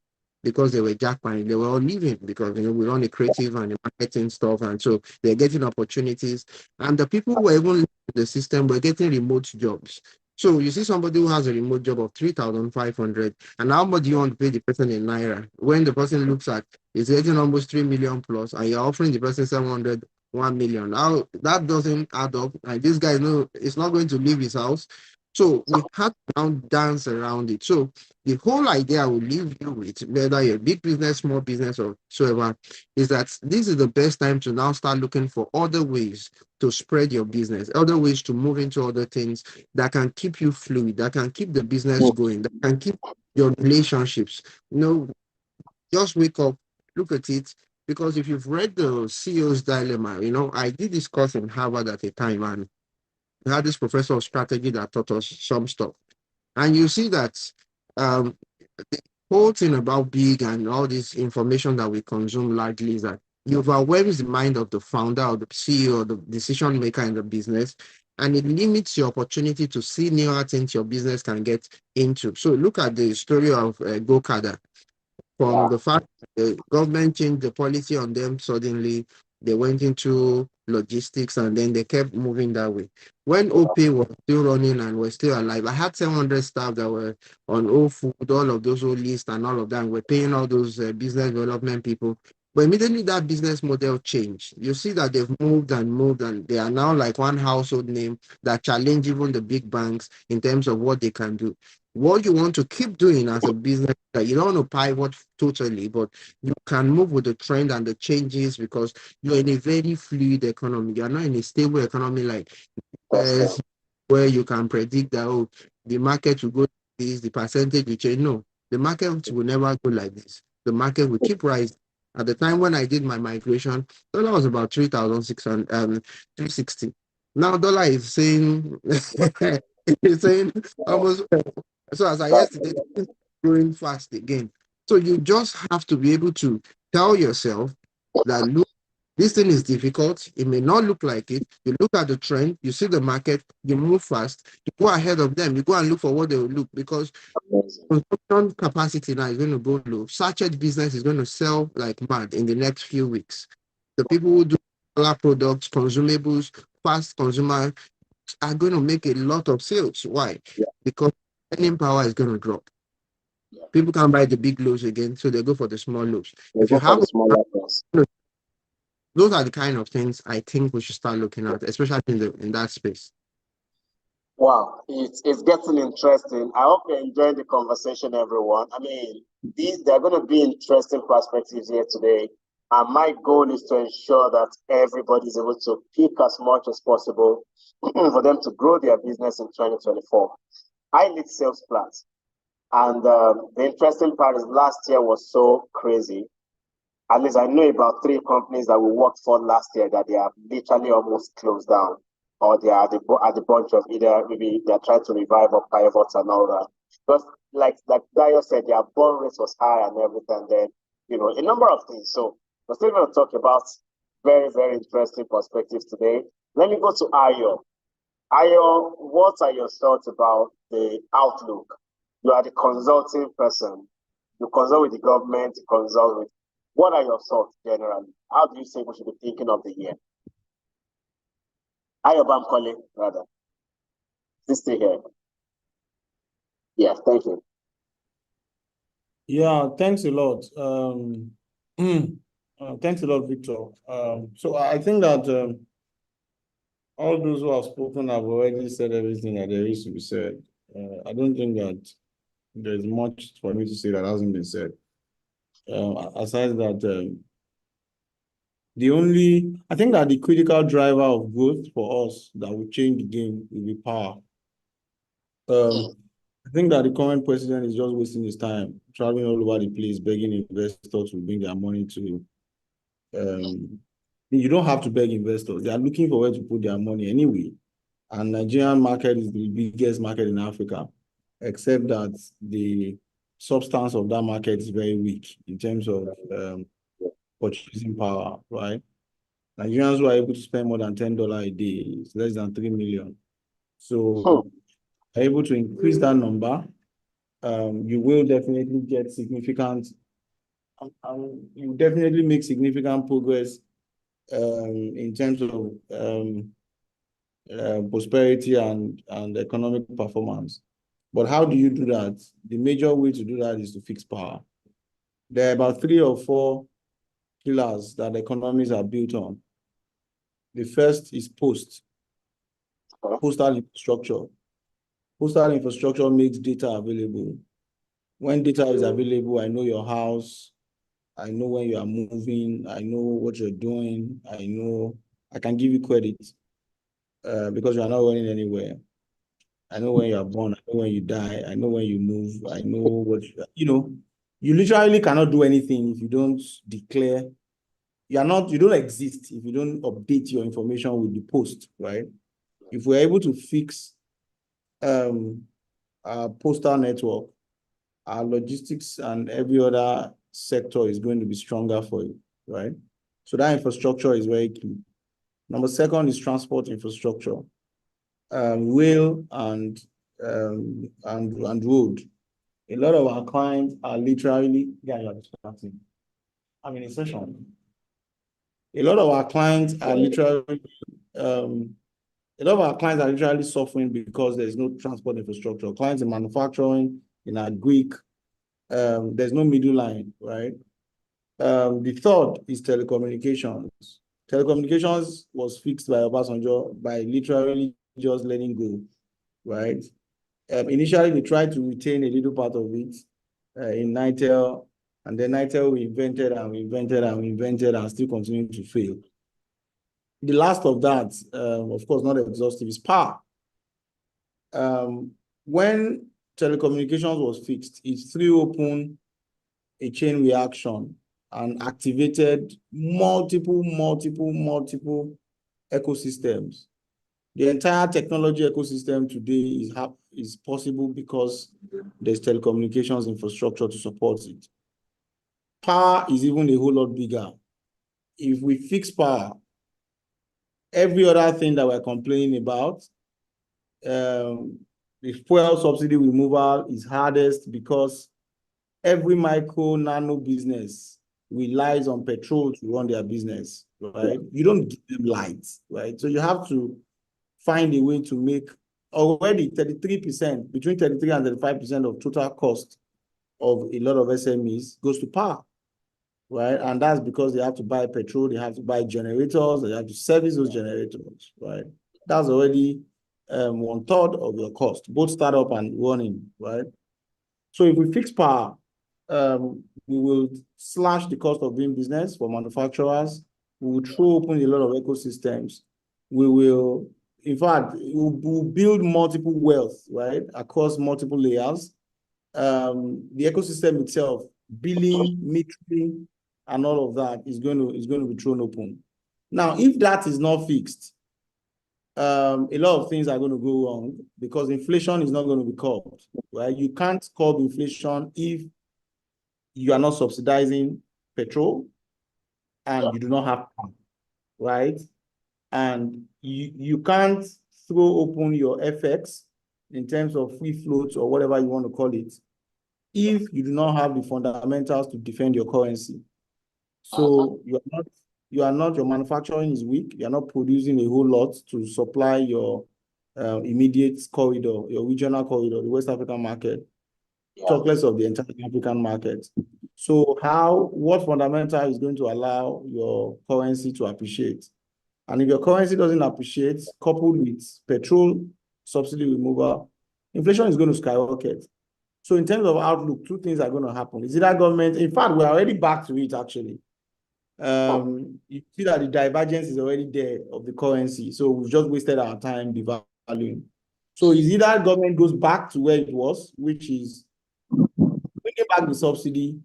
because they were jackpotting. They were all leaving because, you know, we run a creative and a marketing stuff. And so they're getting opportunities. And the people who were even in the system were getting remote jobs. So you see somebody who has a remote job of 3,500, and how much do you want to pay the person in Naira? When the person looks at, is getting almost 3 million plus, and you're offering the person 700, 1 million. Now that doesn't add up. And this guy, no, it's not going to leave his house. So we had to now dance around it. So the whole idea I will leave you with, whether you're a big business, small business, or whatsoever, is that this is the best time to now start looking for other ways to spread your business, other ways to move into other things that can keep you fluid, that can keep the business going, that can keep your relationships. Just wake up, look at it. Because if you've read the CEO's Dilemma, I did this course in Harvard at a time, and we had this professor of strategy that taught us some stuff. And you see that the whole thing about big and all this information that we consume largely is that it overwhelms the mind of the founder or the CEO or the decision maker in the business, and it limits your opportunity to see newer things your business can get into. So look at the story of GoCada. From the fact the government changed the policy on them suddenly, they went into logistics and then they kept moving that way. When OP was still running and was still alive, I had 700 staff that were on food, all of those old lists and all of that. And we're paying all those business development people. But immediately that business model changed. You see that they've moved and they are now like one household name that challenge even the big banks in terms of what they can do. What you want to keep doing as a business, that you don't want to pivot totally, but you can move with the trend and the changes because you're in a very fluid economy. You're not in a stable economy like US, where you can predict that the market will go like this, the percentage will change. No, the market will never go like this. The market will keep rising. At the time when I did my migration, dollar was about 3,600, 360. Now dollar is saying it's saying almost. So as I yesterday, it's growing fast again. So you just have to be able to tell yourself that look, this thing is difficult. It may not look like it. You look at the trend, you see the market, you move fast, you go ahead of them, you go and look for what they will look because consumption capacity now is going to go low. Sachet business is going to sell like mad in the next few weeks. The people who do products, consumables, fast consumer are going to make a lot of sales. Why? Because earning power is going to drop. People can't buy the big loaves again, so they go for the small loaves. If you have those are the kind of things I think we should start looking at, especially in that space. Wow, it's getting interesting. I hope you're enjoying the conversation, everyone. I mean, there are going to be interesting perspectives here today. And my goal is to ensure that everybody is able to pick as much as possible for them to grow their business in 2024. I lead sales plans. And the interesting part is last year was so crazy. At least I know about 3 companies that we worked for last year that they are literally almost closed down, or they are at the bunch of either maybe they're trying to revive or pivots and all that. Because like Dio said, their burn rate was high and everything. Then a number of things. So we're still going to talk about very, very interesting perspectives today. Let me go to Ayo. Ayo, what are your thoughts about the outlook? You are the consulting person. You consult with the government, you consult with. What are your thoughts generally? How do you think we should be thinking of the year? Ayo Bankole, rather. Please stay here. Yeah, thank you. Yeah, thanks a lot. Thanks a lot, Victor. So I think that all those who have spoken have already said everything that there is to be said. I don't think that there's much for me to say that hasn't been said. Aside that, I think that the critical driver of growth for us that will change the game will be power. I think that the current president is just wasting his time traveling all over the place, begging investors to bring their money to. You don't have to beg investors. They are looking for where to put their money anyway. And Nigerian market is the biggest market in Africa, except that the substance of that market is very weak in terms of purchasing power, right? Nigerians who are able to spend more than $10 a day is less than 3 million. So able to increase that number, you will definitely get significant, you definitely make significant progress in terms of prosperity and economic performance. But how do you do that? The major way to do that is to fix power. There are about 3 or 4 pillars that economies are built on. The first is postal infrastructure. Postal infrastructure makes data available. When data is available, I know your house, I know when you are moving, I know what you're doing, I can give you credit because you are not running anywhere. I know when you are born, I know when you die, I know when you move, I know what you literally cannot do anything if you don't declare. You don't exist if you don't update your information with the post, right? If we're able to fix our postal network, our logistics and every other sector is going to be stronger for you, right? So that infrastructure is very key. Number second is transport infrastructure, rail and road. A lot of our clients are literally, I'm in a session. A lot of our clients are literally, suffering because there's no transport infrastructure. Clients in manufacturing, in agri, there's no middle line, right? The third is telecommunications. Telecommunications was fixed by Obasanjo by literally just letting go, right? Initially, we tried to retain a little part of it in NITEL, and then NITEL we invented and still continue to fail. The last of that, of course, not exhaustive, is power. When telecommunications was fixed, it threw open a chain reaction and activated multiple ecosystems. The entire technology ecosystem today is possible because there's telecommunications infrastructure to support it. Power is even a whole lot bigger. If we fix power, every other thing that we're complaining about, the fuel subsidy removal is hardest because every micro, nano business relies on petrol to run their business, right? You don't give them lights, right? So you have to find a way to make already 33%, between 33 and 35% of total cost of a lot of SMEs goes to power, right? And that's because they have to buy petrol, they have to buy generators, they have to service those generators, right? That's already 1/3 of your cost, both startup and running, right? So if we fix power, we will slash the cost of doing business for manufacturers. We will throw open a lot of ecosystems. We will, in fact, we'll build multiple wealth, right, across multiple layers. The ecosystem itself, billing, metering, and all of that is going to be thrown open. Now, if that is not fixed, a lot of things are going to go wrong because inflation is not going to be curbed, right? You can't curb inflation if you are not subsidizing petrol and you do not have power, right? And you can't throw open your FX in terms of free floats or whatever you want to call it if you do not have the fundamentals to defend your currency. So your manufacturing is weak. You're not producing a whole lot to supply your immediate corridor, your regional corridor, the West African market, talk less of the entire African market. So what fundamental is going to allow your currency to appreciate? And if your currency doesn't appreciate, coupled with petrol subsidy removal, inflation is going to skyrocket. So in terms of outlook, two things are going to happen. Is either government, in fact, we're already back to it actually. You see that the divergence is already there of the currency. So we've just wasted our time devaluing. So is either government goes back to where it was, which is bringing back the subsidy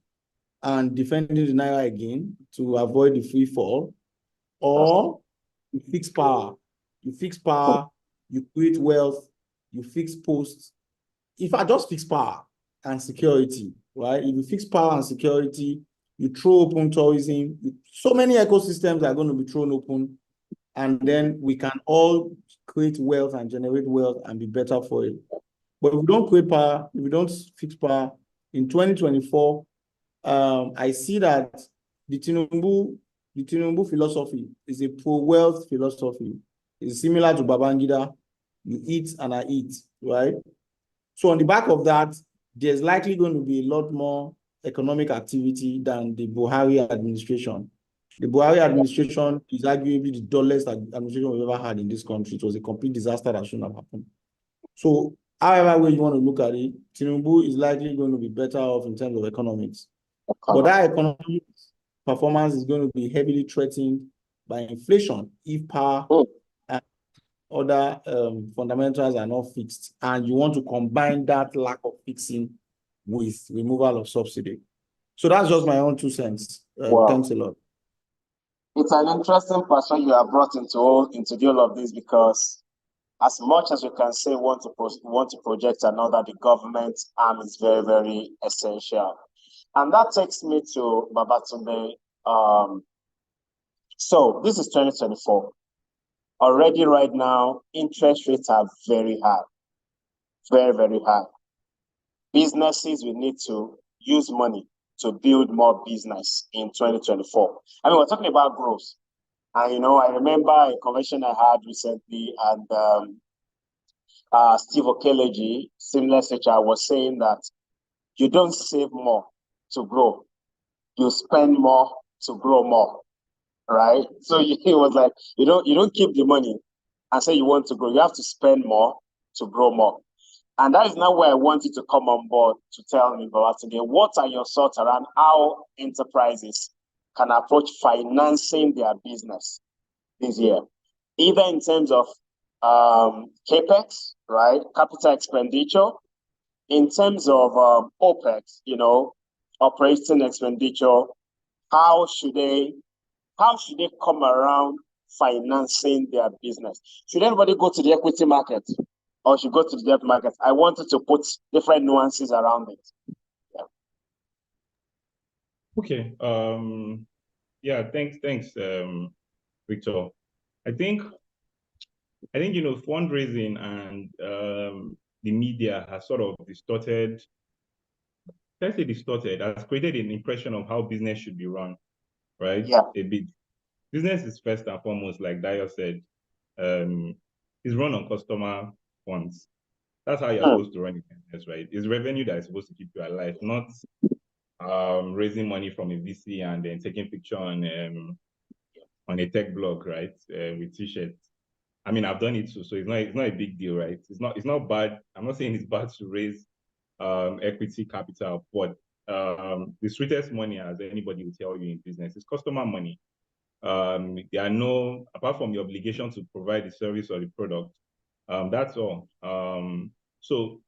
and defending the Naira again to avoid the free fall, or you fix power. You fix power, you create wealth, you fix posts. If I just fix power and security, right? If you fix power and security, you throw open tourism, so many ecosystems are going to be thrown open, and then we can all create wealth and generate wealth and be better for it. But if we don't create power, if we don't fix power, in 2024, I see that the Tinubu philosophy is a pro-wealth philosophy. It's similar to Babangida. You eat and I eat, right? So on the back of that, there's likely going to be a lot more economic activity than the Buhari administration. The Buhari administration is arguably the dullest administration we've ever had in this country. It was a complete disaster that shouldn't have happened. So however way you want to look at it, Tinubu is likely going to be better off in terms of economics. But that economic performance is going to be heavily threatened by inflation if power and other fundamentals are not fixed. And you want to combine that lack of fixing with removal of subsidy. So that's just my own 2 cents. Wow. Thanks a lot. It's an interesting person you have brought into all of this, because as much as you can say want to project another, the government arm is very, very essential. And that takes me to Babatunde. So this is 2024. Already right now, interest rates are very high. Very, very high. Businesses will need to use money to build more business in 2024. I mean, we're talking about growth. And, I remember a convention I had recently, and Steve Okeleji, similar HR, was saying that you don't save more to grow. You spend more to grow more, right? So he was like, you don't keep the money and say you want to grow. You have to spend more to grow more. And that is now where I want you to come on board to tell me, Babatunde, what are your thoughts around how enterprises can approach financing their business this year, either in terms of CapEx, right, capital expenditure, in terms of OpEx, operating expenditure. How should they come around financing their business? Should everybody go to the equity market, or should go to the debt market? I wanted to put different nuances around it. Yeah. Okay. Yeah. Thanks, Victor. I think fundraising and the media has sort of distorted, has created an impression of how business should be run, right? Yeah. A bit. Business is first and foremost, like Dio said, is run on customer funds. That's how you're supposed to run a business, right? It's revenue that is supposed to keep you alive, not raising money from a VC and then taking picture on a tech blog, right? With t-shirts. I mean, I've done it too, so it's not a big deal, right? It's not bad. I'm not saying it's bad to raise equity capital, but the sweetest money, as anybody will tell you in business, is customer money. There are no, apart from the obligation to provide the service or the product, that's all. So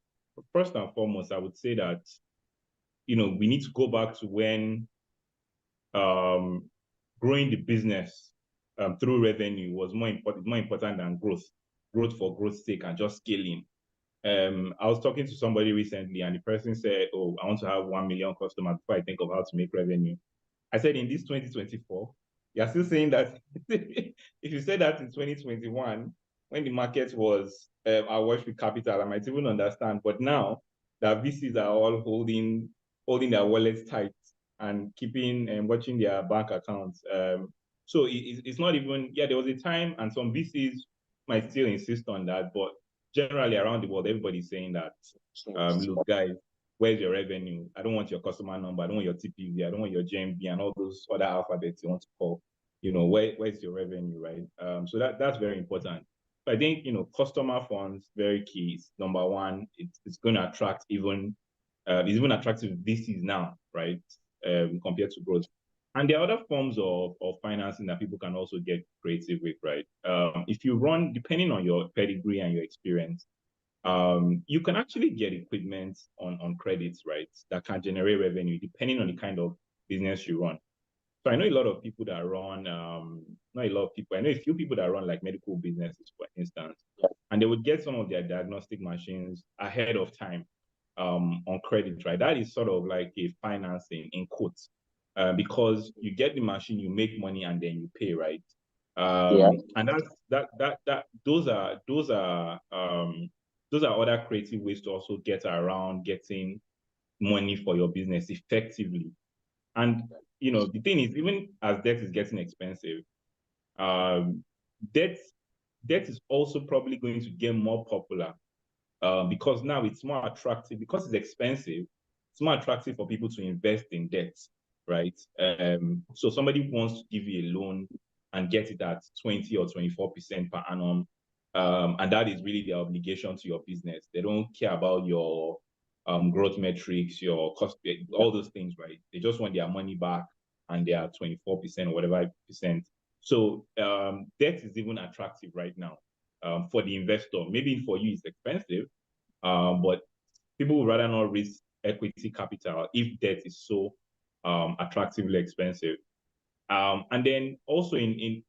first and foremost, I would say that, we need to go back to when growing the business through revenue was more important than growth for growth's sake and just scaling. I was talking to somebody recently, and the person said, "Oh, I want to have 1 million customers before I think of how to make revenue." I said, in this 2024, you're still saying that. If you said that in 2021, when the market was awash with capital, I might even understand. But now that VCs are all holding their wallets tight and keeping and watching their bank accounts, so it's not even. Yeah, there was a time, and some VCs might still insist on that, but generally around the world, everybody's saying that, look, guys, where's your revenue? I don't want your customer number. I don't want your TPV. I don't want your GMV and all those other alphabets you want to call. Where's your revenue, right? So that's very important. But I think, customer funds, very key. Number one, it's going to attract it's even attractive VCs now, right? Compared to growth. And there are other forms of financing that people can also get creative with, right? If you run, depending on your pedigree and your experience, you can actually get equipment on credits, right? That can generate revenue depending on the kind of business you run. So I know a lot of people that run, not a lot of people, I know a few people that run like medical businesses, for instance, and they would get some of their diagnostic machines ahead of time on credit, right? That is sort of like a financing in quotes, because you get the machine, you make money, and then you pay, right? And those are other creative ways to also get around getting money for your business effectively. And the thing is, even as debt is getting expensive, debt is also probably going to get more popular, because now it's more attractive. Because it's expensive, it's more attractive for people to invest in debt, right? So somebody wants to give you a loan and get it at 20 or 24% per annum. And that is really their obligation to your business. They don't care about your growth metrics, your cost, all those things, right? They just want their money back, and they are 24% or whatever percent. So debt is even attractive right now for the investor. Maybe for you it's expensive, but people would rather not risk equity capital if debt is so attractively expensive. And then also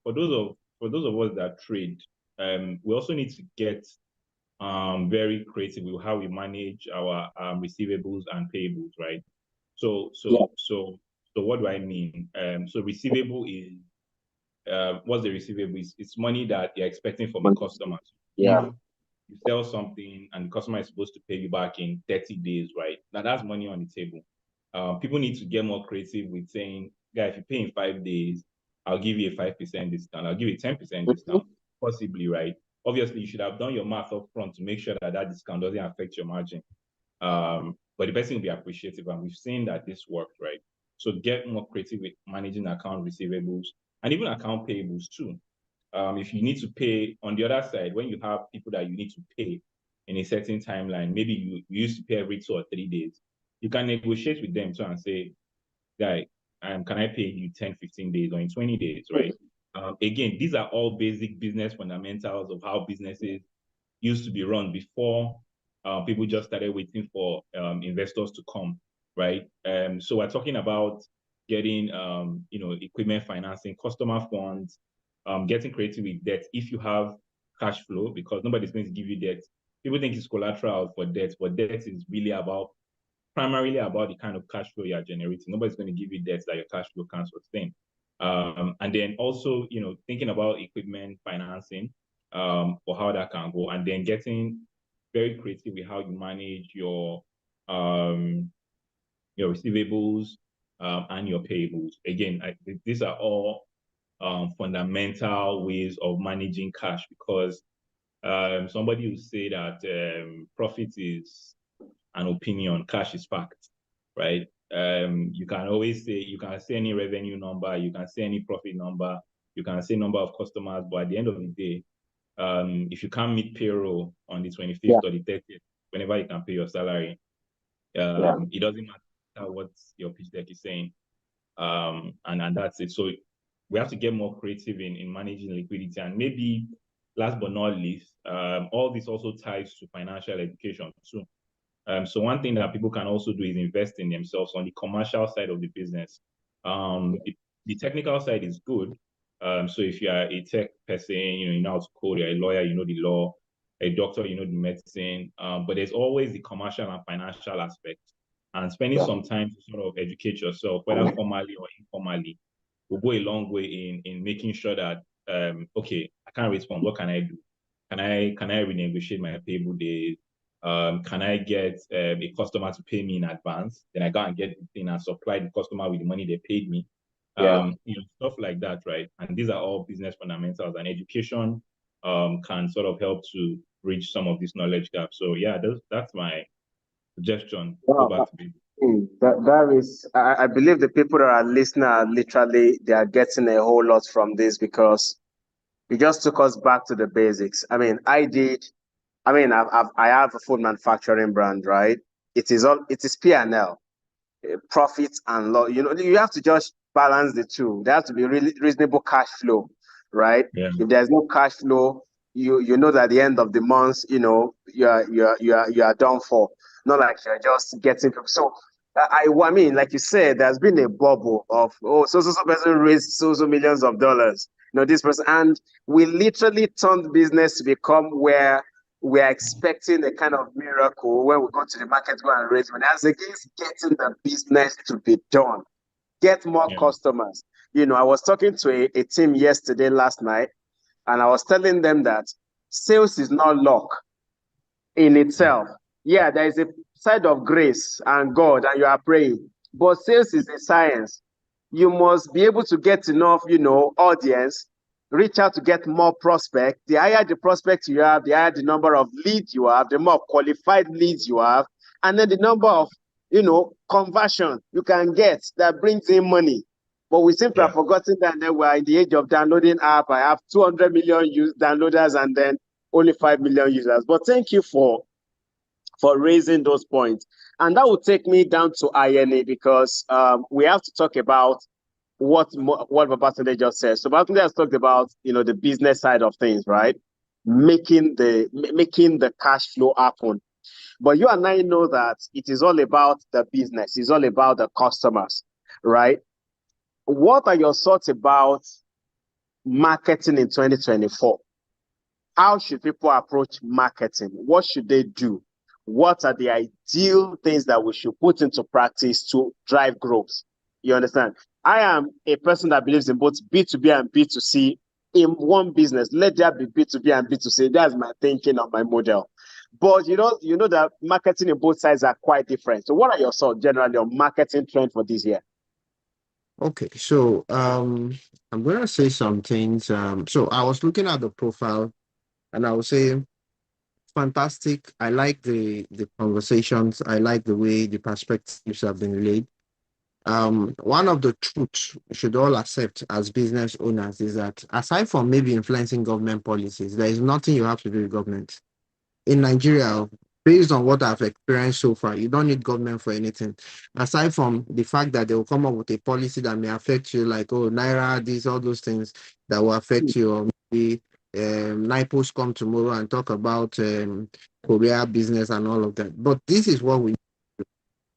for those of us that trade, we also need to get very creative with how we manage our receivables and payables, right? So what do I mean? So receivable is what's the receivable? It's money that you're expecting from a customer. Yeah. If you sell something and the customer is supposed to pay you back in 30 days, right? Now that's money on the table. People need to get more creative with saying, guy, if you pay in 5 days, I'll give you a 5% discount. I'll give you a 10% discount, possibly, right? Obviously, you should have done your math up front to make sure that that discount doesn't affect your margin. But the person will be appreciative, and we've seen that this worked, right? So get more creative with managing account receivables and even account payables too. If you need to pay on the other side, when you have people that you need to pay in a certain timeline, maybe you used to pay every 2 or 3 days, you can negotiate with them too and say, guy, can I pay you 10, 15 days or in 20 days, right? Again, these are all basic business fundamentals of how businesses used to be run before people just started waiting for investors to come, right? So we're talking about getting, equipment financing, customer funds, getting creative with debt if you have cash flow, because nobody's going to give you debt. People think it's collateral for debt, but debt is really primarily about the kind of cash flow you are generating. Nobody's going to give you debt that your cash flow can't sustain. And then also, thinking about equipment financing for how that can go, and then getting very creative with how you manage your receivables and your payables. Again, these are all fundamental ways of managing cash, because somebody will say that profit is an opinion, cash is fact, right? You can always say, you can say any revenue number, you can say any profit number, you can say number of customers, but at the end of the day, if you can't meet payroll on the 25th or the 30th, whenever you can pay your salary, it doesn't matter what your pitch deck is saying, and that's it. So we have to get more creative in managing liquidity. And maybe last but not least, all this also ties to financial education too. So one thing that people can also do is invest in themselves on the commercial side of the business. The technical side is good. So if you are a tech person, you know how to code, you're a lawyer, you know the law, a doctor, you know the medicine. But there's always the commercial and financial aspect. And spending some time to sort of educate yourself, whether formally or informally, will go a long way in making sure that okay, I can't respond. What can I do? Can I renegotiate my payable days? Can I get a customer to pay me in advance? Then I go and get the thing and supply the customer with the money they paid me. Stuff like that, right? And these are all business fundamentals, and education can sort of help to bridge some of this knowledge gap. So yeah, that's my suggestion. Go back to business. That is, I believe the people that are listening are literally, they are getting a whole lot from this, because it just took us back to the basics. I mean, I have a food manufacturing brand, right? It is P&L, profit and loss. You have to just balance the two. There has to be really reasonable cash flow, right? Yeah. If there's no cash flow, you know that at the end of the month, you are done for. Not like you're just getting people. So I mean, like you said, there's been a bubble of so person raised so millions of dollars. This person, and we literally turned business to become where we are expecting a kind of miracle when we go to the market, go and raise money. As against getting the business to be done, get more customers. I was talking to a team last night, and I was telling them that sales is not luck in itself. Yeah, there is a side of grace and God, and you are praying, but sales is a science. You must be able to get enough, audience, reach out to get more prospect. The higher the prospect you have, the higher the number of leads you have, the more qualified leads you have, and then the number of, conversion you can get that brings in money. But we simply have forgotten that we're in the age of downloading app. I have 200 million downloaders, and then only 5 million users. But thank you for raising those points. And that will take me down to INA because we have to talk about what Babatunde just said. So Babatunde has talked about, the business side of things, right? Making the cash flow happen. But you and I know that it is all about the business. It's all about the customers, right? What are your thoughts about marketing in 2024? How should people approach marketing? What should they do? What are the ideal things that we should put into practice to drive growth? You understand? I am a person that believes in both B2B and B2C in one business. Let there be B2B and B2C. That's my thinking of my model. But you know that marketing in both sides are quite different. So what are your thoughts generally on marketing trend for this year? Okay, so I'm gonna say some things. So I was looking at the profile, and I would say fantastic. I like the conversations. I like the way the perspectives have been laid. One of the truths we should all accept as business owners is that aside from maybe influencing government policies, there is nothing you have to do with government. In Nigeria, based on what I've experienced so far, you don't need government for anything. Aside from the fact that they will come up with a policy that may affect you, like, oh, Naira, these, all those things that will affect you, or maybe NIPOs come tomorrow and talk about Korea business and all of that. But this is what we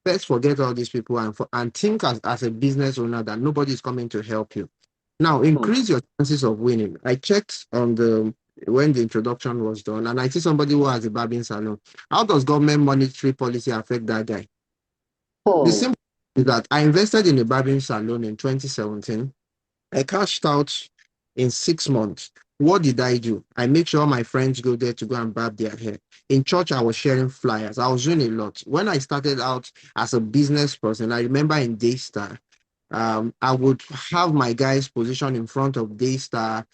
let's forget all these people and think as a business owner that nobody is coming to help you. Now, increase your chances of winning. I checked on when the introduction was done, and I see somebody who has a barbing salon. How does government monetary policy affect that guy? The simple is that I invested in a barbing salon in 2017. I cashed out in 6 months. What did I do? I make sure my friends go there to go and barb their hair. In church, I was sharing flyers. I was doing a lot. When I started out as a business person, I remember in Daystar, I would have my guys positioned in front of Daystar,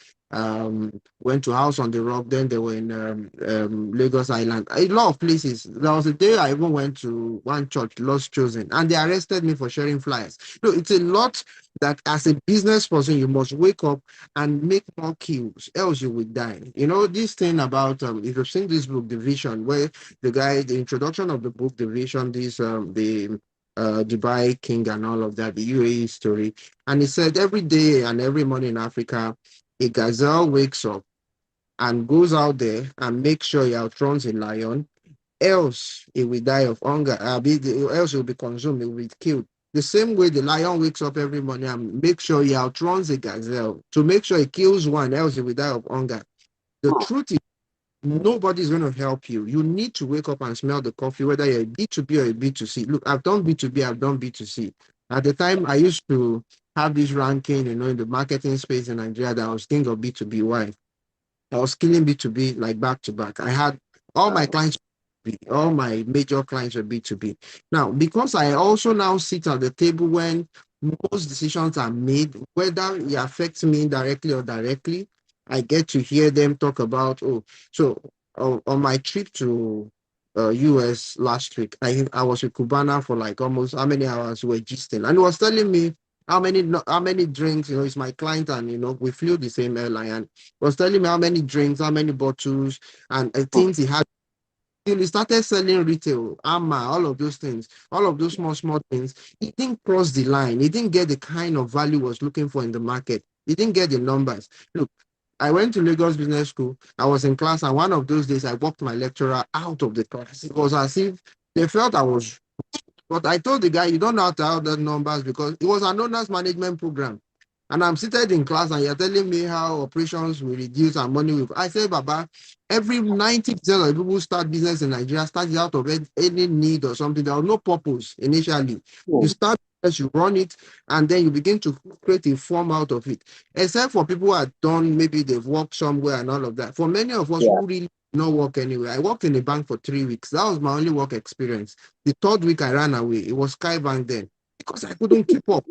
went to House on the Rock, then they were in Lagos Island, a lot of places. There was a day I even went to one church, Lost Chosen, and they arrested me for sharing flyers. No, it's a lot that as a business person, you must wake up and make more kills, else you will die. This thing about, if you've seen this book, The Vision, where the introduction of the book, The Vision, the Dubai King and all of that, the UAE story. And he said every day and every morning in Africa, a gazelle wakes up and goes out there and makes sure he outruns a lion, else he will die of hunger, else he will be consumed, he will be killed. The same way the lion wakes up every morning and makes sure he outruns a gazelle to make sure he kills one, else he will die of hunger. The truth is, nobody's going to help you. You need to wake up and smell the coffee, whether you're a B2B or a B2C. Look, I've done B2B, I've done B2C. At the time, I used to have this ranking, in the marketing space in Nigeria that I was king of B2B. Why? I was killing B2B like back to back. I had all my clients, all my major clients were B2B. Now, because I also now sit at the table when most decisions are made, whether it affects me indirectly or directly, I get to hear them talk about, on my trip to US last week, I was with Cubana for like almost how many hours we were gisting, and he was telling me how many drinks, he's my client, and we flew the same airline, and he was telling me how many drinks, how many bottles, and things he had. He started selling retail, Amma, all of those things, all of those small things. He didn't cross the line. He didn't get the kind of value he was looking for in the market. He didn't get the numbers. Look, I went to Lagos Business School. I was in class, and one of those days, I walked my lecturer out of the class. It was as if they felt I was. But I told the guy, you don't know how to have the numbers, because it was an owner's management program. And I'm seated in class, and you're telling me how operations will reduce and money will. I say, Baba, every 90% of the people who start business in Nigeria started out of any need or something. There was no purpose initially. You start business, you run it, and then you begin to create a form out of it. Except for people who are done, maybe they've worked somewhere and all of that. For many of us who really not work anywhere, I worked in a bank for 3 weeks. That was my only work experience. The third week I ran away. It was Skybank then, because I couldn't keep up.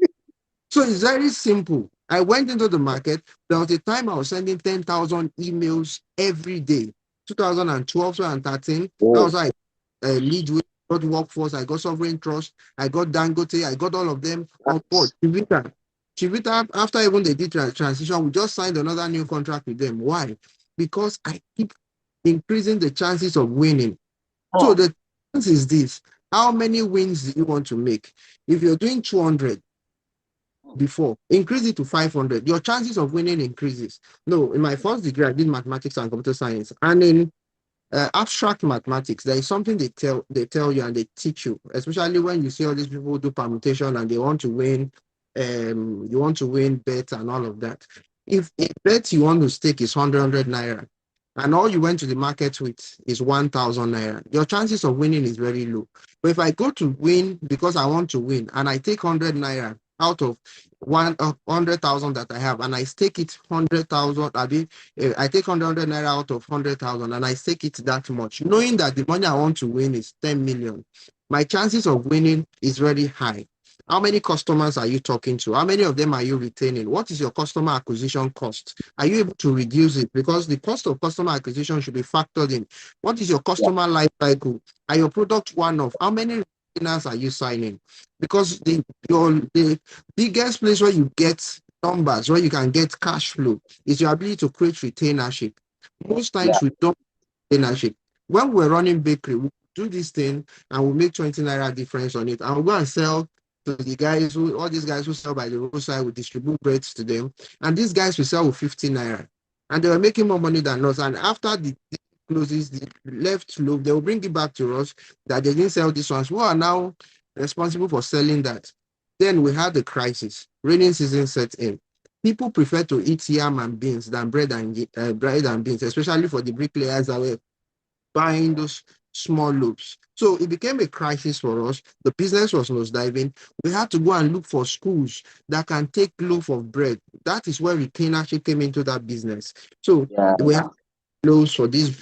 So it's very simple. I went into the market. There was a time I was sending 10,000 emails every day. 2012, 2013. That was like lead with, got Workforce, I got Sovereign Trust, I got Dangote, I got all of them on board. Chivita, after even they did transition, we just signed another new contract with them. Why? Because I keep increasing the chances of winning. So the chance is this: how many wins do you want to make? If you're doing 200 before, increase it to 500. Your chances of winning increases. No, in my first degree, I did mathematics and computer science, and in abstract mathematics, there is something they tell you and they teach you, especially when you see all these people do permutation and they want to win. You want to win bets and all of that. If a bet you want to stake is 100 naira, and all you went to the market with is 1,000 naira, your chances of winning is very low. But if I go to win because I want to win, and I take 100 naira out of 100,000 that I have, and I stake it 100,000, I take 100 naira out of 100,000 and I stake it that much, knowing that the money I want to win is 10 million, my chances of winning is very high. How many customers are you talking to? How many of them are you retaining? What is your customer acquisition cost? Are you able to reduce it? Because the cost of customer acquisition should be factored in. What is your customer life cycle? Are your products one-off? How many retainers are you signing? Because the biggest place where you get numbers, where you can get cash flow, is your ability to create retainership. Most times we don't retainership. When we're running bakery, we do this thing and we make 20 naira difference on it, and we go and sell to the guys all these guys who sell by the roadside, we distribute breads to them, and these guys will sell with 50 naira, and they were making more money than us. And after the closes, the left loaf, they will bring it back to us that they didn't sell this ones. Who are now responsible for selling that? Then we had the crisis. Raining season set in. People prefer to eat yam and beans than bread and beans, especially for the bricklayers that were buying those small loaves. So it became a crisis for us. The business was nosediving. We had to go and look for schools that can take loaf of bread. That is where retainership came into that business. So we have loaves for this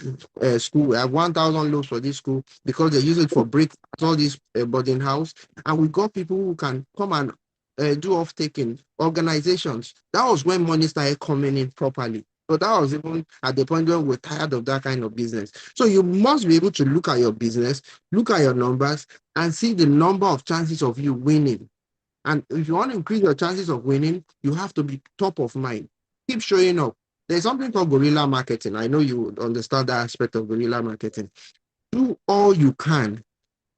school. We have 1,000 loaves for this school because they use it for break, all this boarding house. And we got people who can come and do off-taking organizations. That was when money started coming in properly. So that was even at the point when we're tired of that kind of business. So you must be able to look at your business, look at your numbers, and see the number of chances of you winning. And if you want to increase your chances of winning, you have to be top of mind. Keep showing up. There's something called guerrilla marketing. I know you would understand that aspect of guerrilla marketing. Do all you can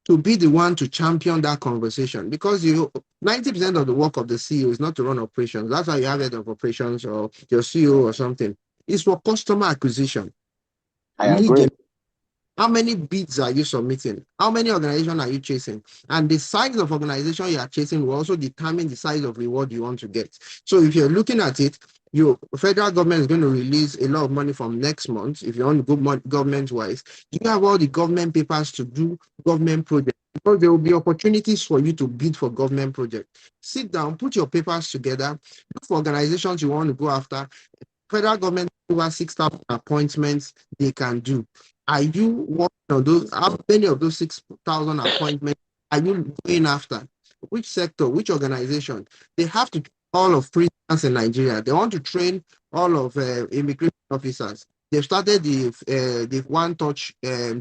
to be the one to champion that conversation, because 90% of the work of the CEO is not to run operations. That's why you have head of operations or your CEO or something. It's for customer acquisition. I agree. How many bids are you submitting? How many organizations are you chasing? And the size of organization you are chasing will also determine the size of reward you want to get. So if you're looking at it, your federal government is going to release a lot of money from next month. If you want to go government-wise, you have all the government papers to do government projects, because there will be opportunities for you to bid for government projects. Sit down, put your papers together, look for organizations you want to go after. Federal government over 6,000 appointments they can do. Are you working on those? How many of those 6,000 appointments are you going after? Which sector, which organization? They have to all of prisoners in Nigeria. They want to train all of immigration officers. They've started the one-touch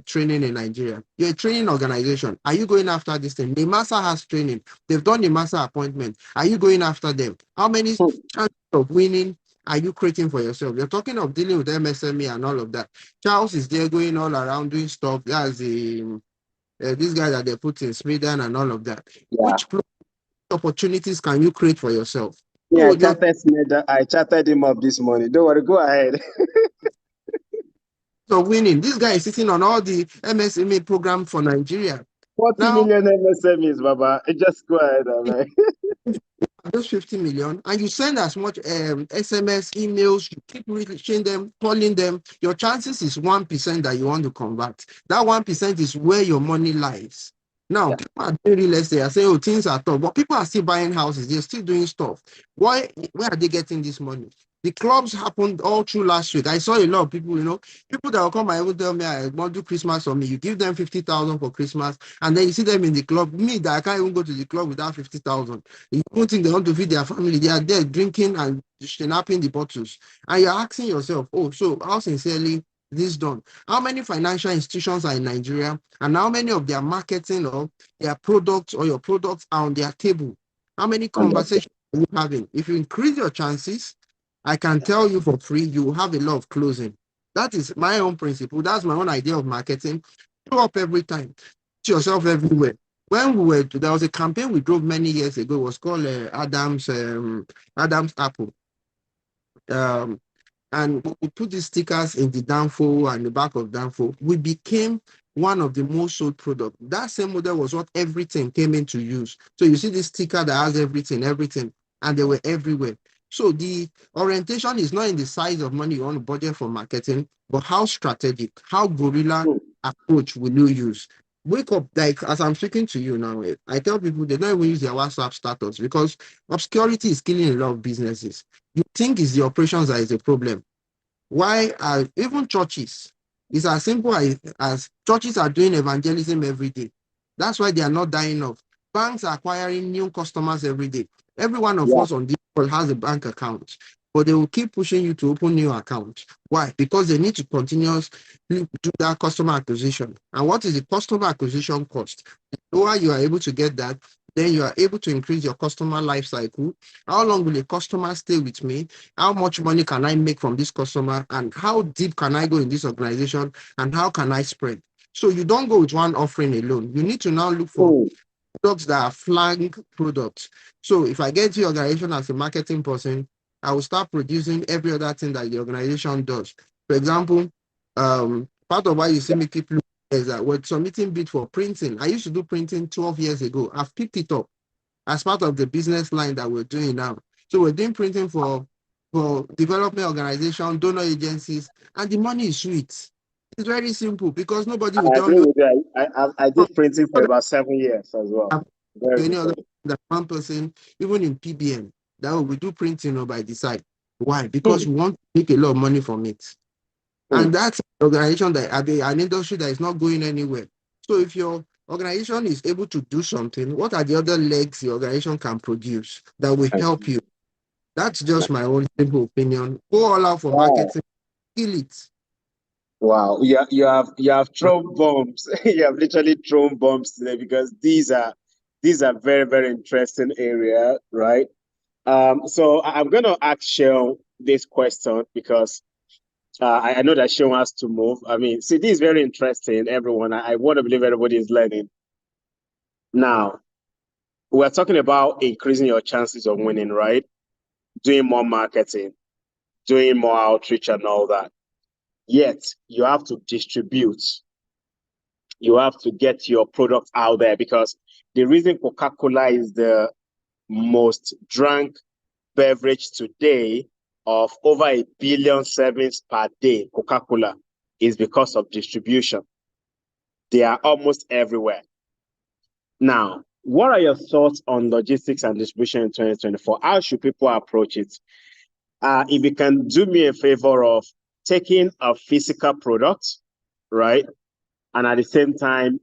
training in Nigeria. You're a training organization. Are you going after this thing? NIMASA has training. They've done NIMASA appointment. Are you going after them? How many chances of winning are you creating for yourself? You're talking of dealing with MSME and all of that. Charles is there going all around doing stuff. That's this guy that they put in Sweden and all of that. Which opportunities can you create for yourself? Yeah, I chatted him up this morning. Don't worry, go ahead. So winning. This guy is sitting on all the MSME program for Nigeria. 40 million MSMEs, Baba. Just go ahead, man. Just 50 million, and you send as much SMS, emails, you keep reaching them, calling them, your chances is 1% that you want to convert. That 1% is where your money lies. Now, people are doing real estate, are saying, oh, things are tough, but people are still buying houses, they're still doing stuff. Where are they getting this money? The clubs happened all through last week. I saw a lot of people, people that will come and will tell me, I want to do Christmas for me. You give them 50,000 for Christmas, and then you see them in the club. Me, that I can't even go to the club without 50,000. You don't think they want to feed their family. They are there drinking and snapping the bottles. And you're asking yourself, oh, so how sincerely this done? How many financial institutions are in Nigeria, and how many of their marketing or their products or your products are on their table? How many conversations are you having? If you increase your chances, I can tell you for free, you will have a lot of closing. That is my own principle. That's my own idea of marketing. Show up every time. Put yourself everywhere. When there was a campaign we drove many years ago. It was called Adam's Apple. And we put these stickers in the Danfo and the back of Danfo. We became one of the most sold products. That same model was what everything came into use. So you see this sticker that has everything, and they were everywhere. So the orientation is not in the size of money you want to budget for marketing, but how strategic, how guerrilla approach will you use? Wake up, like as I'm speaking to you now, I tell people they don't even use their WhatsApp status because obscurity is killing a lot of businesses. You think it's the operations that is a problem. Why are even churches? It's as simple as churches are doing evangelism every day. That's why they are not dying off. Banks are acquiring new customers every day. Every one of us on this call has a bank account, but they will keep pushing you to open new accounts. Why? Because they need to continuously do that customer acquisition. And what is the customer acquisition cost? The lower you are able to get that, then you are able to increase your customer life cycle. How long will a customer stay with me? How much money can I make from this customer? And how deep can I go in this organization? And how can I spread? So you don't go with one offering alone. You need to now look for products that are flank products. So if I get to your organization as a marketing person, I will start producing every other thing that the organization does. For example, part of why you see me keep looking is that we're submitting bid for printing. I used to do printing 12 years ago. I've picked it up as part of the business line that we're doing now. So we're doing printing for development organization, donor agencies, and the money is sweet. It's very simple because nobody will tell you. I did printing for about 7 years as well. Any other than one person, even in PBN, that we do printing by the side. Why? Because we want to make a lot of money from it. And that's an organization an industry that is not going anywhere. So if your organization is able to do something, what are the other legs the organization can produce that will help you? That's just my own simple opinion. Go all out for marketing, kill it. Wow, you have thrown bombs. You have literally thrown bombs today because these are very, very interesting area, right? So I'm gonna ask Sean this question because I know that Sean has to move. I mean, see, this is very interesting, everyone. I want to believe everybody is learning. Now, we're talking about increasing your chances of winning, right? Doing more marketing, doing more outreach and all that. Yet, you have to distribute. You have to get your product out there because the reason Coca-Cola is the most drunk beverage today of over 1 billion servings per day, Coca-Cola, is because of distribution. They are almost everywhere. Now, what are your thoughts on logistics and distribution in 2024? How should people approach it? If you can do me a favor of taking a physical product, right? And at the same time,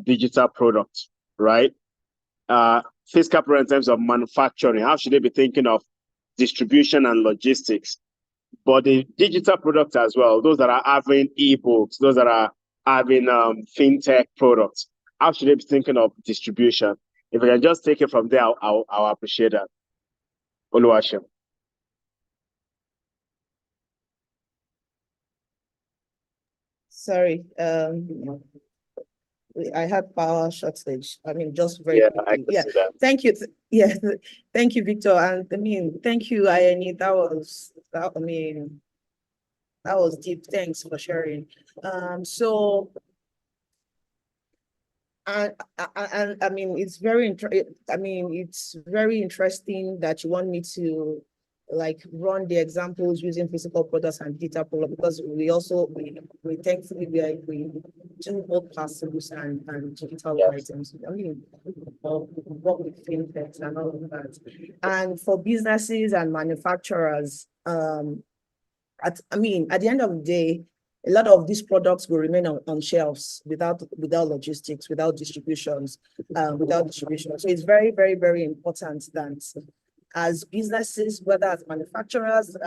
digital product, right? Physical product in terms of manufacturing, how should they be thinking of distribution and logistics? But the digital products as well, those that are having ebooks, those that are having fintech products, how should they be thinking of distribution? If I can just take it from there, I'll appreciate that. Oluwaseun. Sorry, I had power shortage. I mean, just very quickly. Yeah, thank you. Yeah, thank you, Victor. And I mean, thank you, Ayeni. That was deep. Thanks for sharing. And I mean, it's very interesting that you want me to run the examples using physical products and digital products, because we thankfully we do both passives and digital items. I mean, work with fintechs and all of that. And for businesses and manufacturers, at the end of the day, a lot of these products will remain on shelves without logistics, without distribution. So it's very, very, very important that as businesses, whether as manufacturers,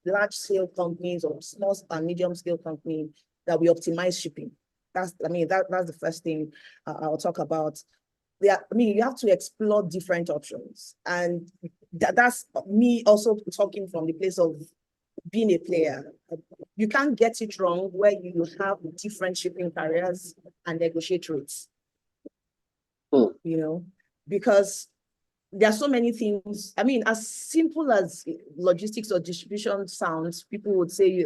large scale companies or small and medium scale companies, that we optimize shipping. That's the first thing I'll talk about. You have to explore different options, and that's me also talking from the place of being a player. You can't get it wrong where you have different shipping carriers and negotiate rates. You know, because there are so many things. I mean, as simple as logistics or distribution sounds, people would say,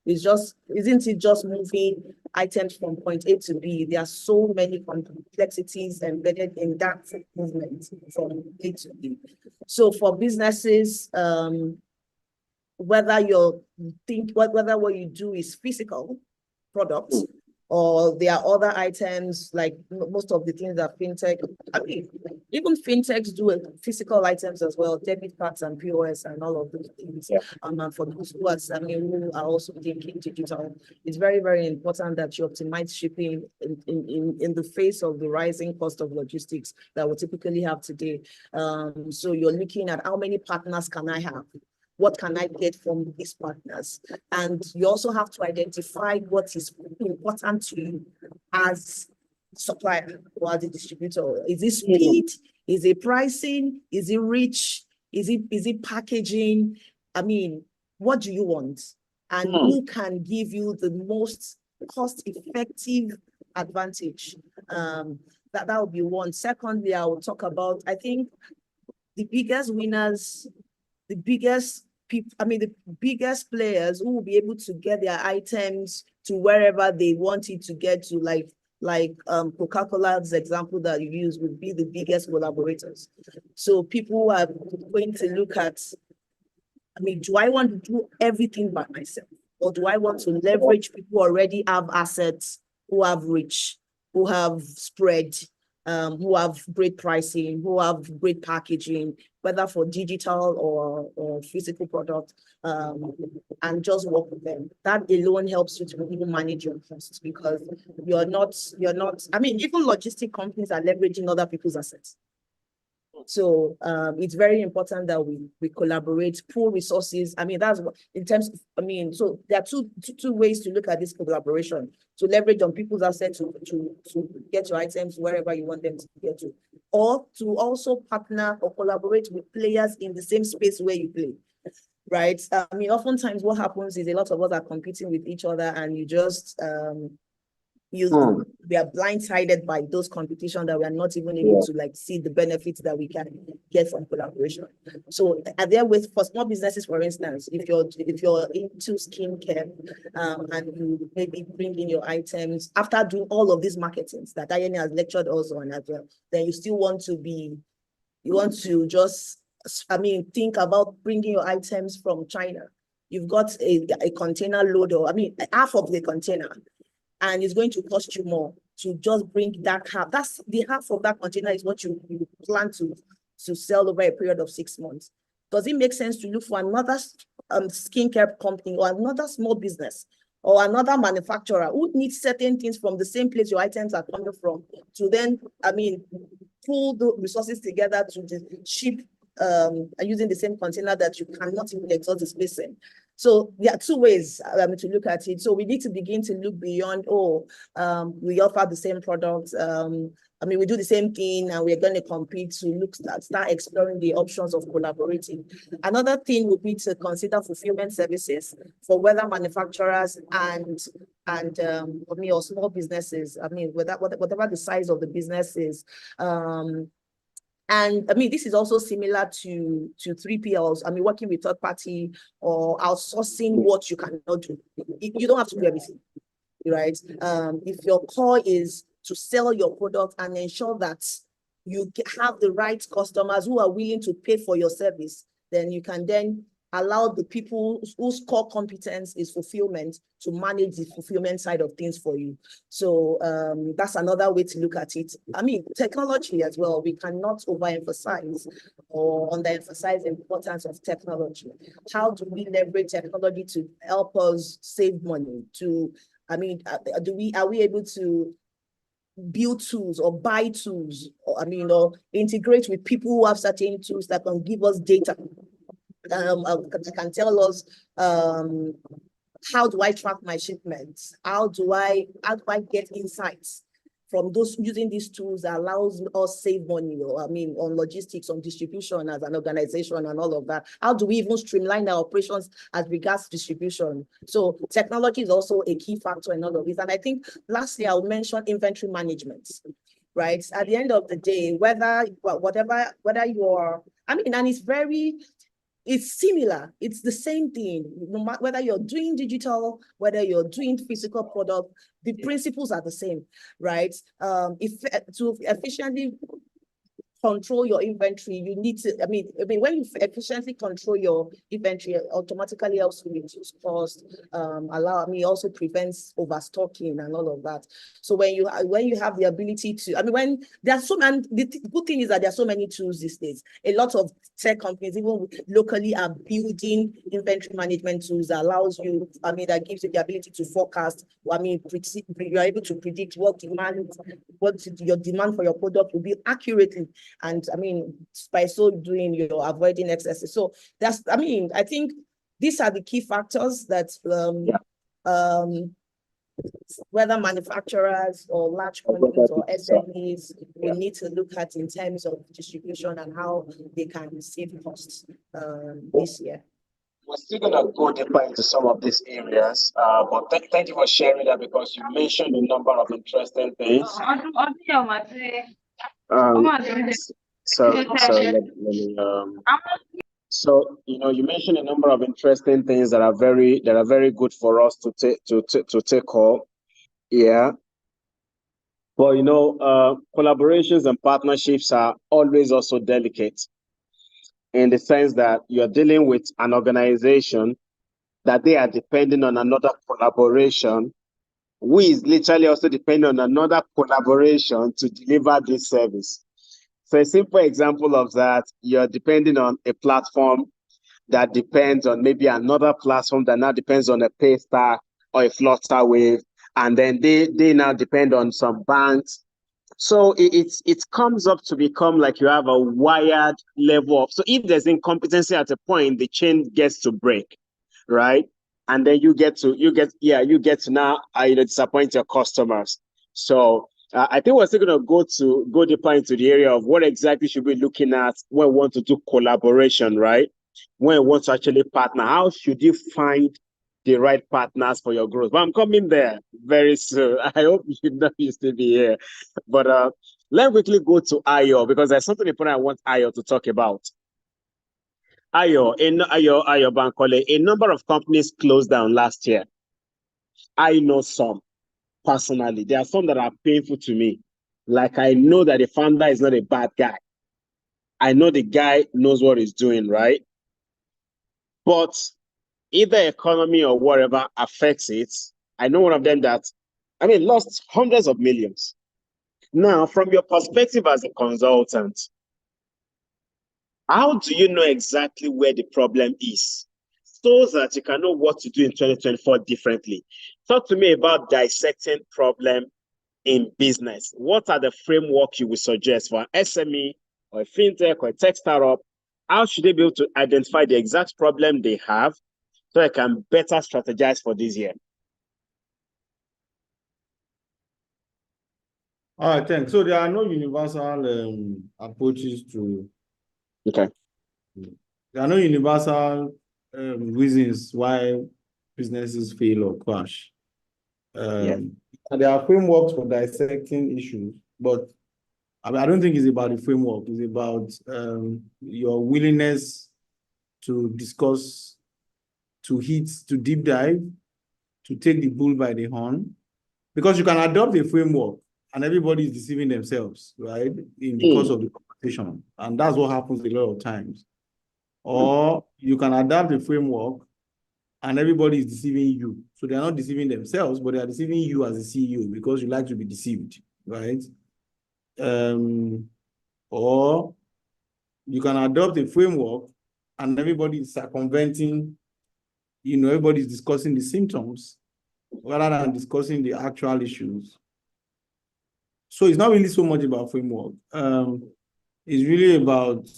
isn't it just moving items from point A to B? There are so many complexities embedded in that movement from A to B. So for businesses, whether what you do is physical products, or there are other items like most of the things that fintech, I mean, even fintechs do physical items as well, debit cards and POS and all of those things. And for those who are also thinking digital, it's very, very important that you optimize shipping in the face of the rising cost of logistics that we typically have today. So you're looking at how many partners can I have? What can I get from these partners? And you also have to identify what is important to you as supplier or as a distributor. Is it speed? Is it pricing? Is it reach? Is it packaging? I mean, what do you want? And who can give you the most cost-effective advantage? That would be one. Secondly, I will talk about, I think, the biggest winners, the biggest players who will be able to get their items to wherever they want it to get to, like Coca-Cola's example that you use, would be the biggest collaborators. So people are going to look at, I mean, do I want to do everything by myself? Or do I want to leverage people who already have assets, who have reach, who have spread, who have great pricing, who have great packaging, whether for digital or physical product, and just work with them. That alone helps you to even manage your costs, because you're not, I mean, even logistic companies are leveraging other people's assets. So it's very important that we collaborate, pool resources. I mean, that's what, in terms of, I mean, so there are two ways to look at this collaboration: to leverage on people's assets to get your items wherever you want them to get to, or to also partner or collaborate with players in the same space where you play. Right? I mean, oftentimes what happens is a lot of us are competing with each other, and you just we are blindsided by those competition that we are not even able to like see the benefits that we can get from collaboration. So are there ways for small businesses, for instance, if you're into skincare, and you maybe bring in your items after doing all of these marketings that Ayeni has lectured also on as well, then you still want to just, I mean, think about bringing your items from China. You've got a container load, or I mean, half of the container, and it's going to cost you more to just bring that half. That's the half of that container is what you plan to sell over a period of 6 months. Does it make sense to look for another skincare company or another small business or another manufacturer who needs certain things from the same place your items are coming from, to then, I mean, pull the resources together to ship using the same container that you cannot even exhaust the space in? So there are two ways to look at it. So we need to begin to look beyond, we offer the same products. I mean, we do the same thing and we're going to compete, to start exploring the options of collaborating. Another thing would be to consider fulfillment services for whether manufacturers and or small businesses. I mean, whatever the size of the business is. And I mean, this is also similar to 3PLs. I mean, working with third party or outsourcing what you cannot do. You don't have to do everything, right? If your core is to sell your product and ensure that you have the right customers who are willing to pay for your service, then you can then allow the people whose core competence is fulfillment to manage the fulfillment side of things for you. So that's another way to look at it. I mean, technology as well, we cannot overemphasize or underemphasize the importance of technology. How do we leverage technology to help us save money? Are we able to build tools or buy tools, or integrate with people who have certain tools that can give us data? Can tell us how do I track my shipments? How do I get insights from those using these tools that allows us save money, on logistics, on distribution as an organization and all of that? How do we even streamline our operations as regards distribution? So technology is also a key factor in all of this. And I think lastly, I'll mention inventory management, right? At the end of the day, whether you're, and it's similar. It's the same thing. No matter whether you're doing digital, whether you're doing physical product, the principles are the same, right? To efficiently control your inventory, you need to, when you efficiently control your inventory, it automatically helps to reduce cost, also prevents overstocking and all of that. So when you have the ability to, when there are so many, the good thing is that there are so many tools these days. A lot of tech companies, even locally, are building inventory management tools that allows you, that gives you the ability to forecast, you're able to predict what your demand for your product will be accurately. And by so doing, you're avoiding excesses. So that's, I think these are the key factors that whether manufacturers or large companies or SMEs will need to look at in terms of distribution and how they can save costs this year. We're still going to go deeper into some of these areas, but thank you for sharing that, because you mentioned a number of interesting things. So you mentioned a number of interesting things that are very good for us to take all. Yeah. But collaborations and partnerships are always also delicate, in the sense that you're dealing with an organization that they are depending on another collaboration, who is literally also depending on another collaboration to deliver this service. So a simple example of that, you're depending on a platform that depends on maybe another platform that now depends on a Paystar or a Flutterwave, and then they now depend on some banks. So it comes up to become like you have a wired level of, so if there's incompetency at a point, the chain gets to break, right? And then you get to now disappoint your customers. So I think we're still going to go deeper into the area of what exactly should we be looking at when we want to do collaboration, right? When we want to actually partner, how should you find the right partners for your growth? But I'm coming there very soon. I hope you know you still be here. But let's quickly go to Ayo, because there's something important I want Ayo to talk about. Ayo Bankole, a number of companies closed down last year. I know some personally. There are some that are painful to me. Like, I know that the founder is not a bad guy. I know the guy knows what he's doing, right? But either economy or whatever affects it. I know one of them that, lost hundreds of millions. Now, from your perspective as a consultant, how do you know exactly where the problem is, so that you can know what to do in 2024 differently? Talk to me about dissecting problem in business. What are the framework you would suggest for an SME or a fintech or a tech startup? How should they be able to identify the exact problem they have so they can better strategize for this year? All right, thanks. So there are no universal approaches to. Okay. There are no universal reasons why businesses fail or crash. And there are frameworks for dissecting issues, but I don't think it's about the framework. It's about your willingness to discuss, to deep dive, to take the bull by the horn, because you can adopt a framework and everybody is deceiving themselves, right? In the course of the conversation. And that's what happens a lot of times. Or you can adapt a framework and everybody is deceiving you. So they're not deceiving themselves, but they are deceiving you as a CEO because you like to be deceived, right? Or you can adopt a framework and everybody is circumventing, everybody's discussing the symptoms rather than discussing the actual issues. So it's not really so much about framework. It's really about,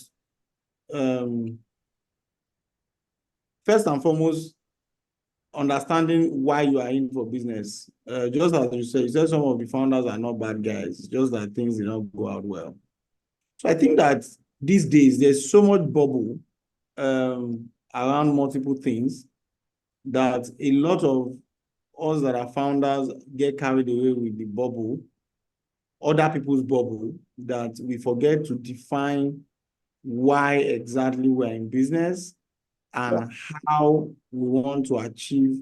first and foremost, understanding why you are in for business. Just as you said some of the founders are not bad guys, just that things did not go out well. So I think that these days there's so much bubble around multiple things that a lot of us that are founders get carried away with the bubble, other people's bubble, that we forget to define why exactly we're in business and how we want to achieve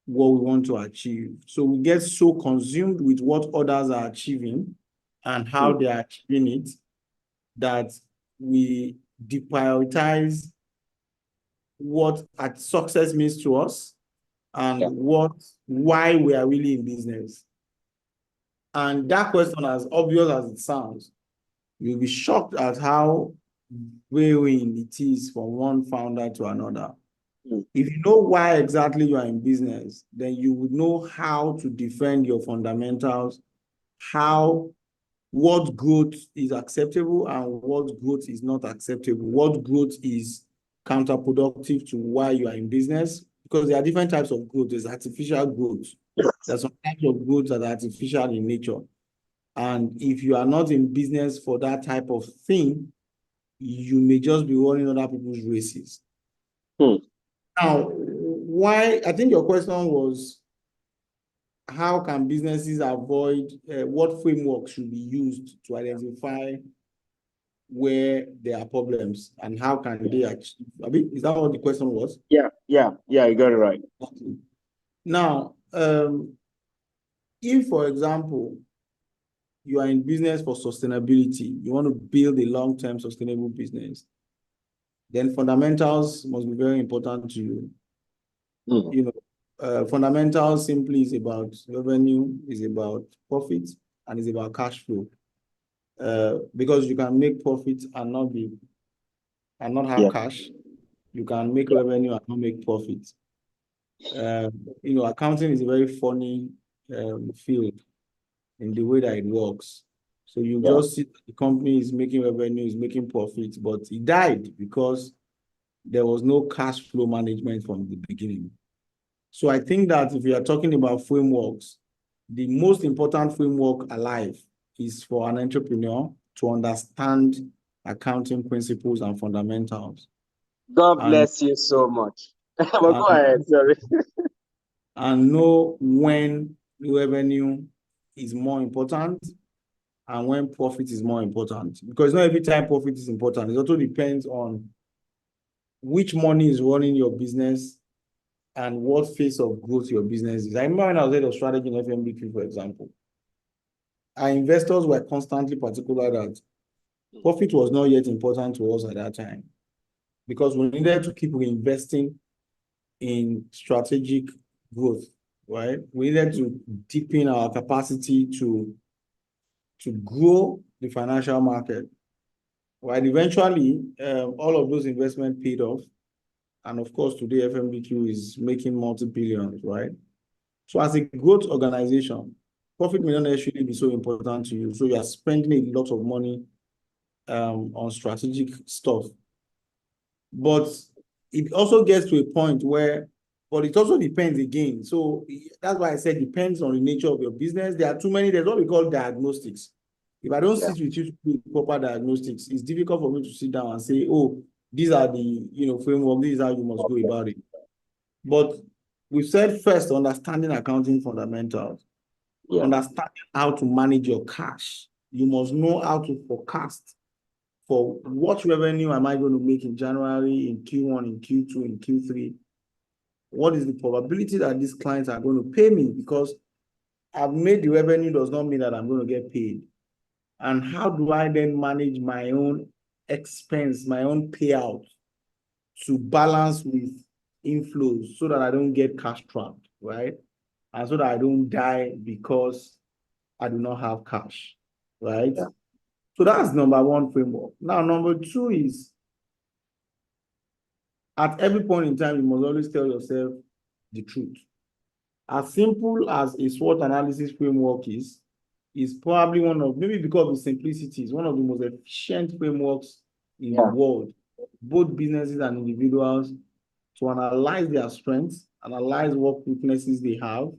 what we want to achieve. So we get so consumed with what others are achieving and how they are achieving it that we deprioritize what success means to us and why we are really in business. And that question, as obvious as it sounds, you'll be shocked at how varying it is from one founder to another. If you know why exactly you are in business, then you would know how to defend your fundamentals, what growth is acceptable and what growth is not acceptable, what growth is counterproductive to why you are in business, because there are different types of growth. There's artificial growth. There's some types of growth that are artificial in nature. And if you are not in business for that type of thing, you may just be running other people's races. Now, why, I think your question was, how can businesses avoid, what framework should be used to identify where there are problems and how can they achieve? I mean, is that what the question was? Yeah, you got it right. Now, if, for example, you are in business for sustainability, you want to build a long-term sustainable business, then fundamentals must be very important to you. You know, fundamentals simply is about revenue, is about profit, and is about cash flow. Because you can make profit and not have cash. You can make revenue and not make profit. You know, accounting is a very funny field in the way that it works. So you just see the company is making revenue, is making profits, but it died because there was no cash flow management from the beginning. So I think that if we are talking about frameworks, the most important framework alive is for an entrepreneur to understand accounting principles and fundamentals. God bless you so much. But go ahead, sorry. And know when revenue is more important and when profit is more important. Because not every time profit is important. It also depends on which money is running your business and what phase of growth your business is. I remember when I was head of strategy in FMBQ, for example, our investors were constantly particular that profit was not yet important to us at that time because we needed to keep reinvesting in strategic growth, right? We needed to deepen our capacity to grow the financial market. Right? Eventually, all of those investments paid off. And of course, today FMBQ is making multi-billions, right? So as a growth organization, profit may not necessarily be so important to you. So you are spending a lot of money on strategic stuff. But it also gets to a point where, but it also depends again. So that's why I said depends on the nature of your business. There are too many, there's what we call diagnostics. If I don't sit with you to do proper diagnostics, it's difficult for me to sit down and say, oh, these are the framework, this is how you must go about it. But we said first, understanding accounting fundamentals, understanding how to manage your cash. You must know how to forecast for what revenue am I going to make in January, in Q1, in Q2, in Q3. What is the probability that these clients are going to pay me? Because I've made the revenue does not mean that I'm going to get paid. And how do I then manage my own expense, my own payout to balance with inflows so that I don't get cash trapped, right? And so that I don't die because I do not have cash, right? Yeah. So that's number one framework. Now, number two is at every point in time, you must always tell yourself the truth. As simple as a SWOT analysis framework is probably one of, maybe because of the simplicity, is one of the most efficient frameworks in the world, both businesses and individuals, to analyze their strengths analyze what weaknesses they have,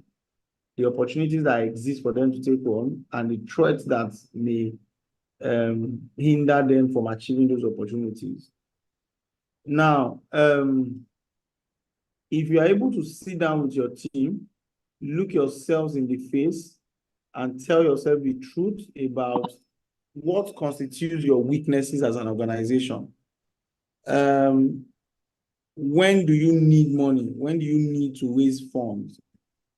the opportunities that exist for them to take on, and the threats that may hinder them from achieving those opportunities. Now, if you are able to sit down with your team, look yourselves in the face, and tell yourself the truth about what constitutes your weaknesses as an organization. When do you need money? When do you need to raise funds?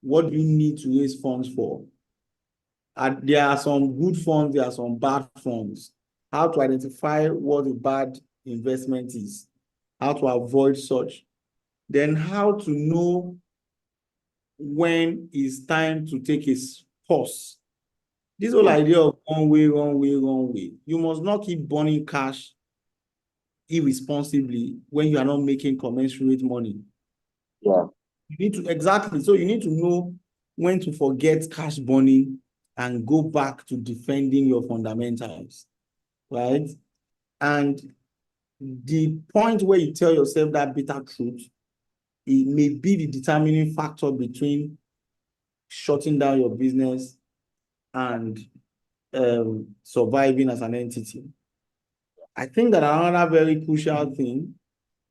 What do you need to raise funds for? There are some good funds, there are some bad funds. How to identify what a bad investment is, how to avoid such, then how to know when it's time to take a pause. This whole idea of one way, wrong way, wrong way. You must not keep burning cash irresponsibly when you are not making commensurate money. Yeah. You need to, exactly. So you need to know when to forget cash burning and go back to defending your fundamentals, right? And the point where you tell yourself that bitter truth, it may be the determining factor between shutting down your business and surviving as an entity. I think that another very crucial thing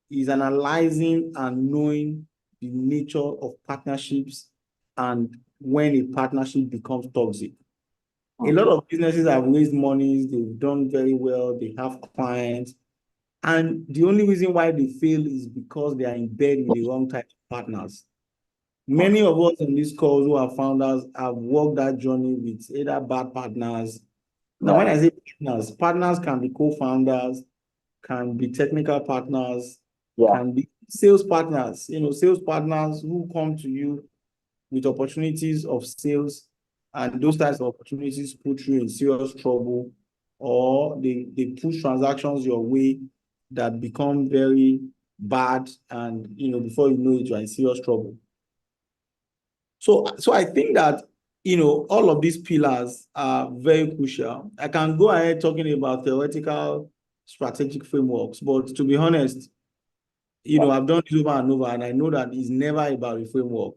is analyzing and knowing the nature of partnerships and when a partnership becomes toxic. A lot of businesses have raised money, they've done very well, they have clients, and the only reason why they fail is because they are in bed with the wrong type of partners. Many of us in this calls who are founders have walked that journey with either bad partners. Now, when I say partners, partners can be co-founders, can be technical partners, can be sales partners, sales partners who come to you with opportunities of sales, and those types of opportunities put you in serious trouble, or they push transactions your way that become very bad, and before you know it, you're in serious trouble. So I think that all of these pillars are very crucial. I can go ahead talking about theoretical strategic frameworks, but to be honest, I've done this over and over, and I know that it's never about a framework.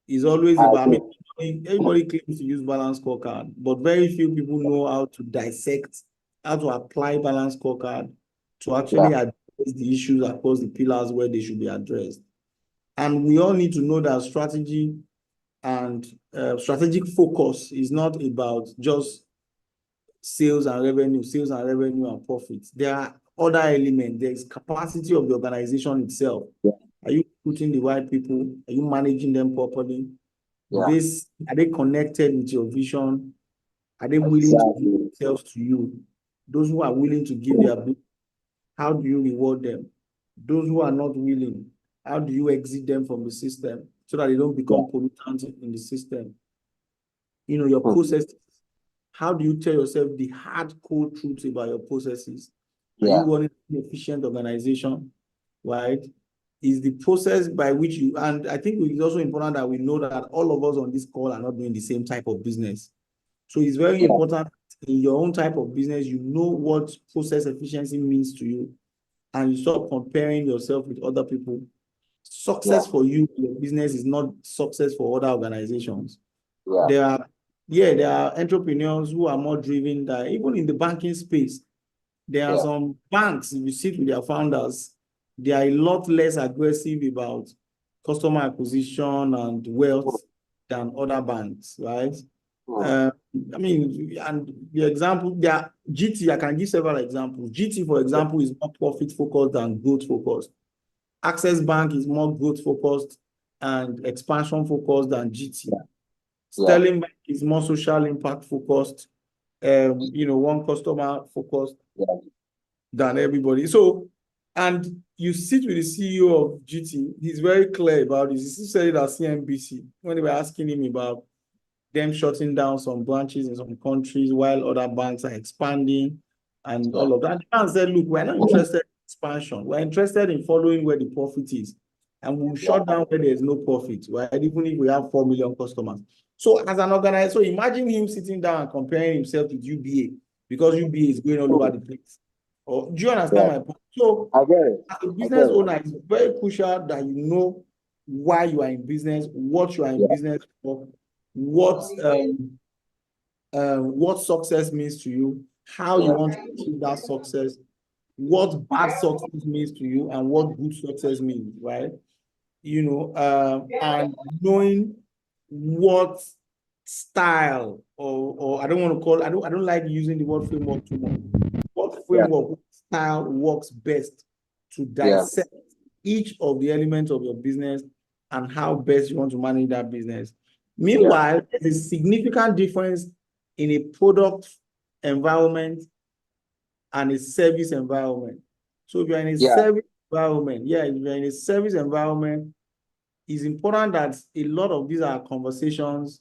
It's always about, everybody claims to use balanced scorecard, but very few people know how to dissect, how to apply balanced scorecard to actually address the issues across the pillars where they should be addressed. And we all need to know that strategy and strategic focus is not about just sales and revenue and profits. There are other elements. There is capacity of the organization itself. Are you putting the right people? Are you managing them properly? Are they connected with your vision? Are they willing to give themselves to you? Those who are willing to give their business, how do you reward them? Those who are not willing, how do you exit them from the system so that they don't become pollutants in the system? Your processes. How do you tell yourself the hard cold truths about your processes? Are you running an efficient organization, right? Is the process by which you, and I think it's also important that we know that all of us on this call are not doing the same type of business. So it's very important in your own type of business, you know what process efficiency means to you, and you stop comparing yourself with other people. Success for you, your business, is not success for other organizations. There are entrepreneurs who are more driven, that even in the banking space, there are some banks, if you sit with their founders, they are a lot less aggressive about customer acquisition and wealth than other banks, right? And the example, GT, I can give several examples. GT, for example, is more profit-focused than growth-focused. Access Bank is more growth-focused and expansion-focused than GT. Sterling Bank is more social impact-focused, one customer-focused than everybody. So, and you sit with the CEO of GT, he's very clear about this. He said it at CNBC when they were asking him about them shutting down some branches in some countries while other banks are expanding and all of that. The man said, look, we're not interested in expansion. We're interested in following where the profit is. And we'll shut down where there's no profit, right? Even if we have 4 million customers. So as an organizer, so imagine him sitting down and comparing himself with UBA, because UBA is going all over the place. Do you understand my point? So as a business owner, it's very crucial that you know why you are in business, what you are in business for, what success means to you, how you want to achieve that success, what bad success means to you, and what good success means, right? And knowing what style or I don't like using the word framework too much. What framework, what style works best to dissect each of the elements of your business and how best you want to manage that business. Meanwhile, there's a significant difference in a product environment and a service environment. So if you're in a service environment, if you're in a service environment, it's important that a lot of these are conversations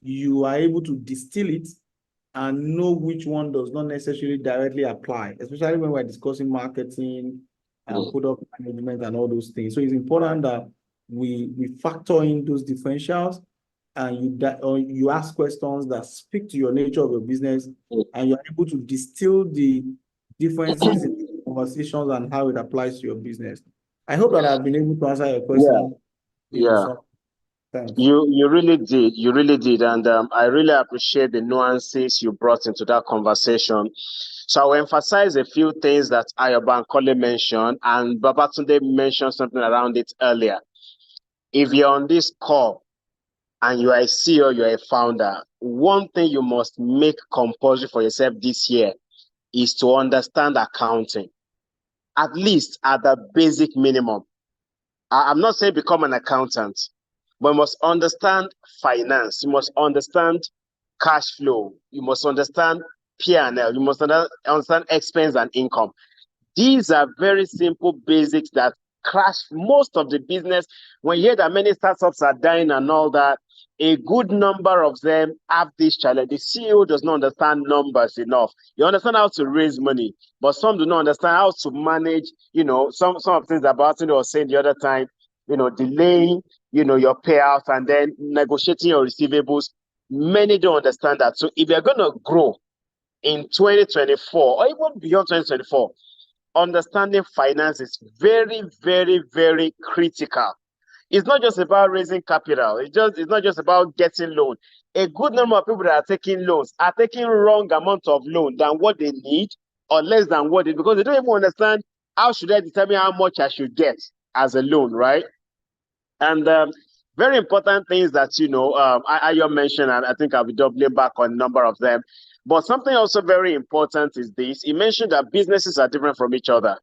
you are able to distill it and know which one does not necessarily directly apply, especially when we're discussing marketing and product management and all those things. So it's important that we factor in those differentials and you ask questions that speak to your nature of your business, and you're able to distill the differences in conversations and how it applies to your business. I hope that I've been able to answer your question. Thanks. You really did, and I really appreciate the nuances you brought into that conversation. So I'll emphasize a few things that Ayo Bankole mentioned, and Babatunde mentioned something around it earlier. If you're on this call and you are a CEO, you're a founder, one thing you must make compulsory for yourself this year is to understand accounting, at least at the basic minimum. I'm not saying become an accountant, but you must understand finance. You must understand cash flow. You must understand P&L. You must understand expense and income. These are very simple basics that crash most of the business. When you hear that many startups are dying and all that, a good number of them have this challenge. The CEO does not understand numbers enough. You understand how to raise money, but some do not understand how to manage, some of the things that Barton was saying the other time, delaying, your payouts and then negotiating your receivables. Many don't understand that. So if you're going to grow in 2024 or even beyond 2024, understanding finance is very, very, very critical. It's not just about raising capital. It's not just about getting loan. A good number of people that are taking loans are taking wrong amount of loan than what they need or less than what they, because they don't even understand how should I determine how much I should get as a loan, right? And very important things that, I mentioned, and I think I'll be doubling back on a number of them. But something also very important is this. He mentioned that businesses are different from each other.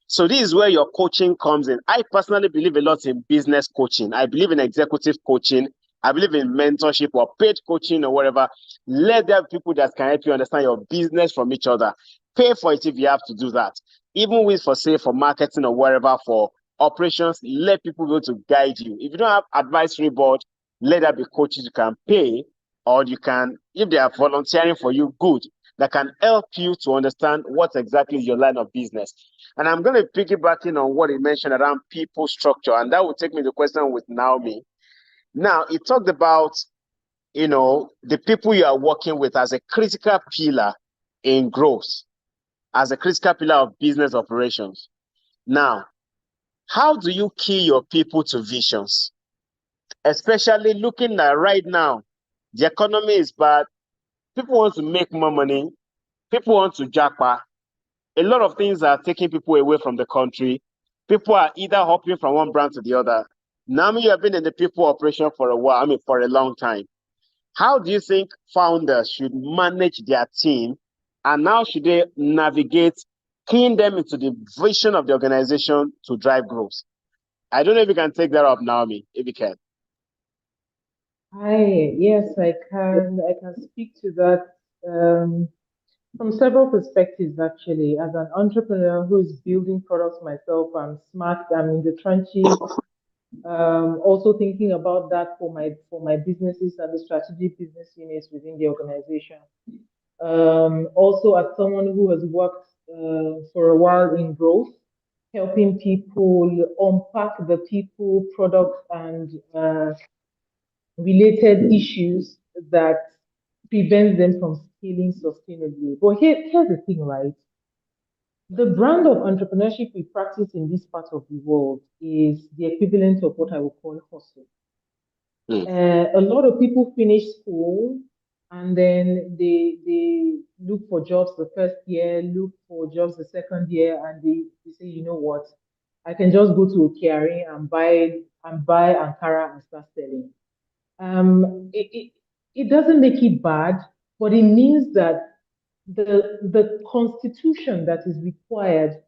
So this is where your coaching comes in. I personally believe a lot in business coaching. I believe in executive coaching. I believe in mentorship or paid coaching or whatever. Let there be people that can help you understand your business from each other. Pay for it if you have to do that. Even with, for marketing or wherever, for operations, let people be able to guide you. If you don't have advisory board, let there be coaches you can pay, or you can, if they are volunteering for you, good, that can help you to understand what exactly is your line of business. And I'm going to piggyback in on what he mentioned around people structure, and that will take me to the question with Naomi. Now, he talked about, the people you are working with as a critical pillar in growth, as a critical pillar of business operations. Now, how do you key your people to visions? Especially looking at right now, the economy is bad. People want to make more money. People want to jackpot. A lot of things are taking people away from the country. People are either hopping from one brand to the other. Now, you have been in the people operation for a while, for a long time. How do you think founders should manage their team, and how should they navigate, keying them into the vision of the organization to drive growth? I don't know if you can take that up, Naomi, if you can. Yes, I can. I can speak to that from several perspectives, actually. As an entrepreneur who is building products myself, I'm in the trenches. Also thinking about that for my businesses and the strategic business units within the organization. Also, as someone who has worked for a while in growth, helping people unpack the people, products, and related issues that prevent them from scaling sustainably. But here's the thing, right? The brand of entrepreneurship we practice in this part of the world is the equivalent of what I would call hustle. A lot of people finish school and then they look for jobs the first year, look for jobs the second year, and they say, you know what, I can just go to Okeari and buy Ankara and start selling. It doesn't make it bad, but it means that the constitution that is required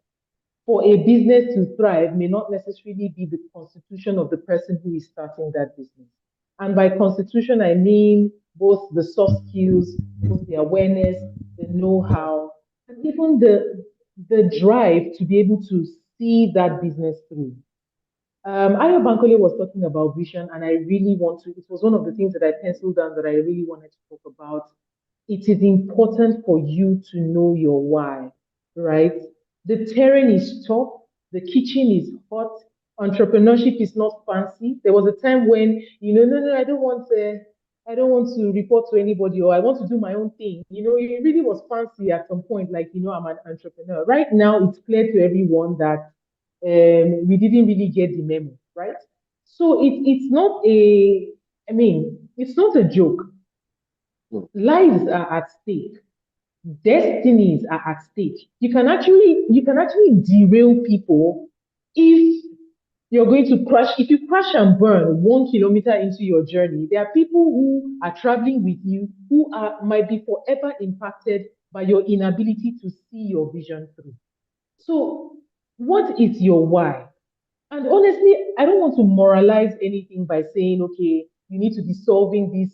for a business to thrive may not necessarily be the constitution of the person who is starting that business. And by constitution, I mean both the soft skills, both the awareness, the know-how, and even the drive to be able to see that business through. Ayo Bankole was talking about vision, and I really want to, it was one of the things that I penciled down that I really wanted to talk about. It is important for you to know your why, right? The terrain is tough, the kitchen is hot, entrepreneurship is not fancy. There was a time when, no, I don't want to report to anybody, or I want to do my own thing. It really was fancy at some point, like, I'm an entrepreneur. Right now, it's clear to everyone that we didn't really get the memo, right? So it's not it's not a joke. Lives are at stake. Destinies are at stake. You can actually derail people if you're going to crash. If you crash and burn 1 kilometer into your journey, there are people who are traveling with you who might be forever impacted by your inability to see your vision through. So, what is your why? And honestly, I don't want to moralize anything by saying, okay, you need to be solving this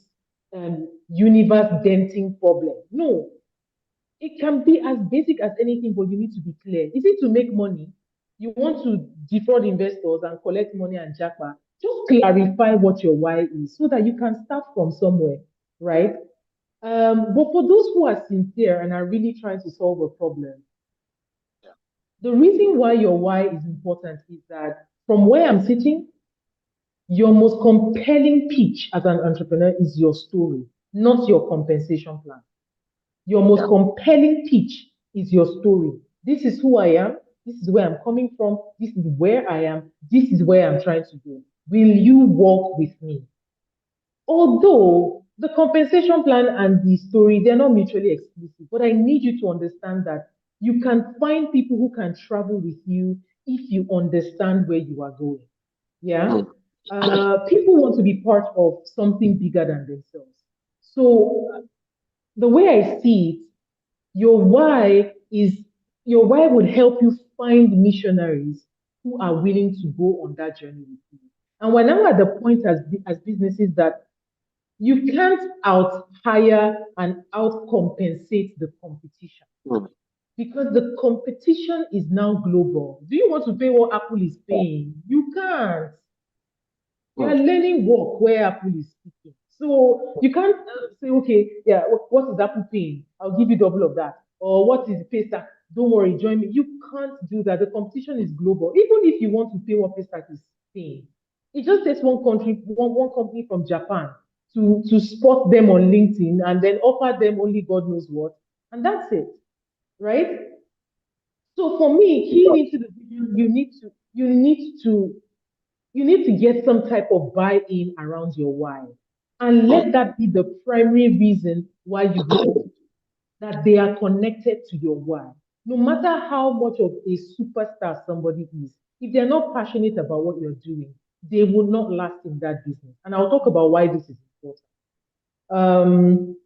universe denting problem. No, it can be as basic as anything, but you need to be clear. Is it to make money? You want to defraud investors and collect money and jackpot? Just clarify what your why is so that you can start from somewhere, right? But for those who are sincere and are really trying to solve a problem, the reason why your why is important is that from where I'm sitting, your most compelling pitch as an entrepreneur is your story, not your compensation plan. Your most compelling pitch is your story. This is who I am. This is where I'm coming from. This is where I am. This is where I'm trying to go. Will you walk with me? Although the compensation plan and the story, they're not mutually exclusive, but I need you to understand that you can find people who can travel with you if you understand where you are going. Yeah. People want to be part of something bigger than themselves. So the way I see it, your why would help you find missionaries who are willing to go on that journey with you. And we're now at the point as businesses that you can't out hire and out compensate the competition. Because the competition is now global. Do you want to pay what Apple is paying? You can't. You are learning work where Apple is speaking. So you can't say, okay, yeah, what is Apple paying? I'll give you double of that. Or what is the Paystack? Don't worry, join me. You can't do that. The competition is global. Even if you want to pay what Paystack is paying, it just takes one company from Japan to spot them on LinkedIn and then offer them only God knows what. And that's it, right? So for me, keying into the vision, you need to get some type of buy-in around your why. And let that be the primary reason why you do it, that they are connected to your why. No matter how much of a superstar somebody is, if they're not passionate about what you're doing, they will not last in that business. And I'll talk about why this is important.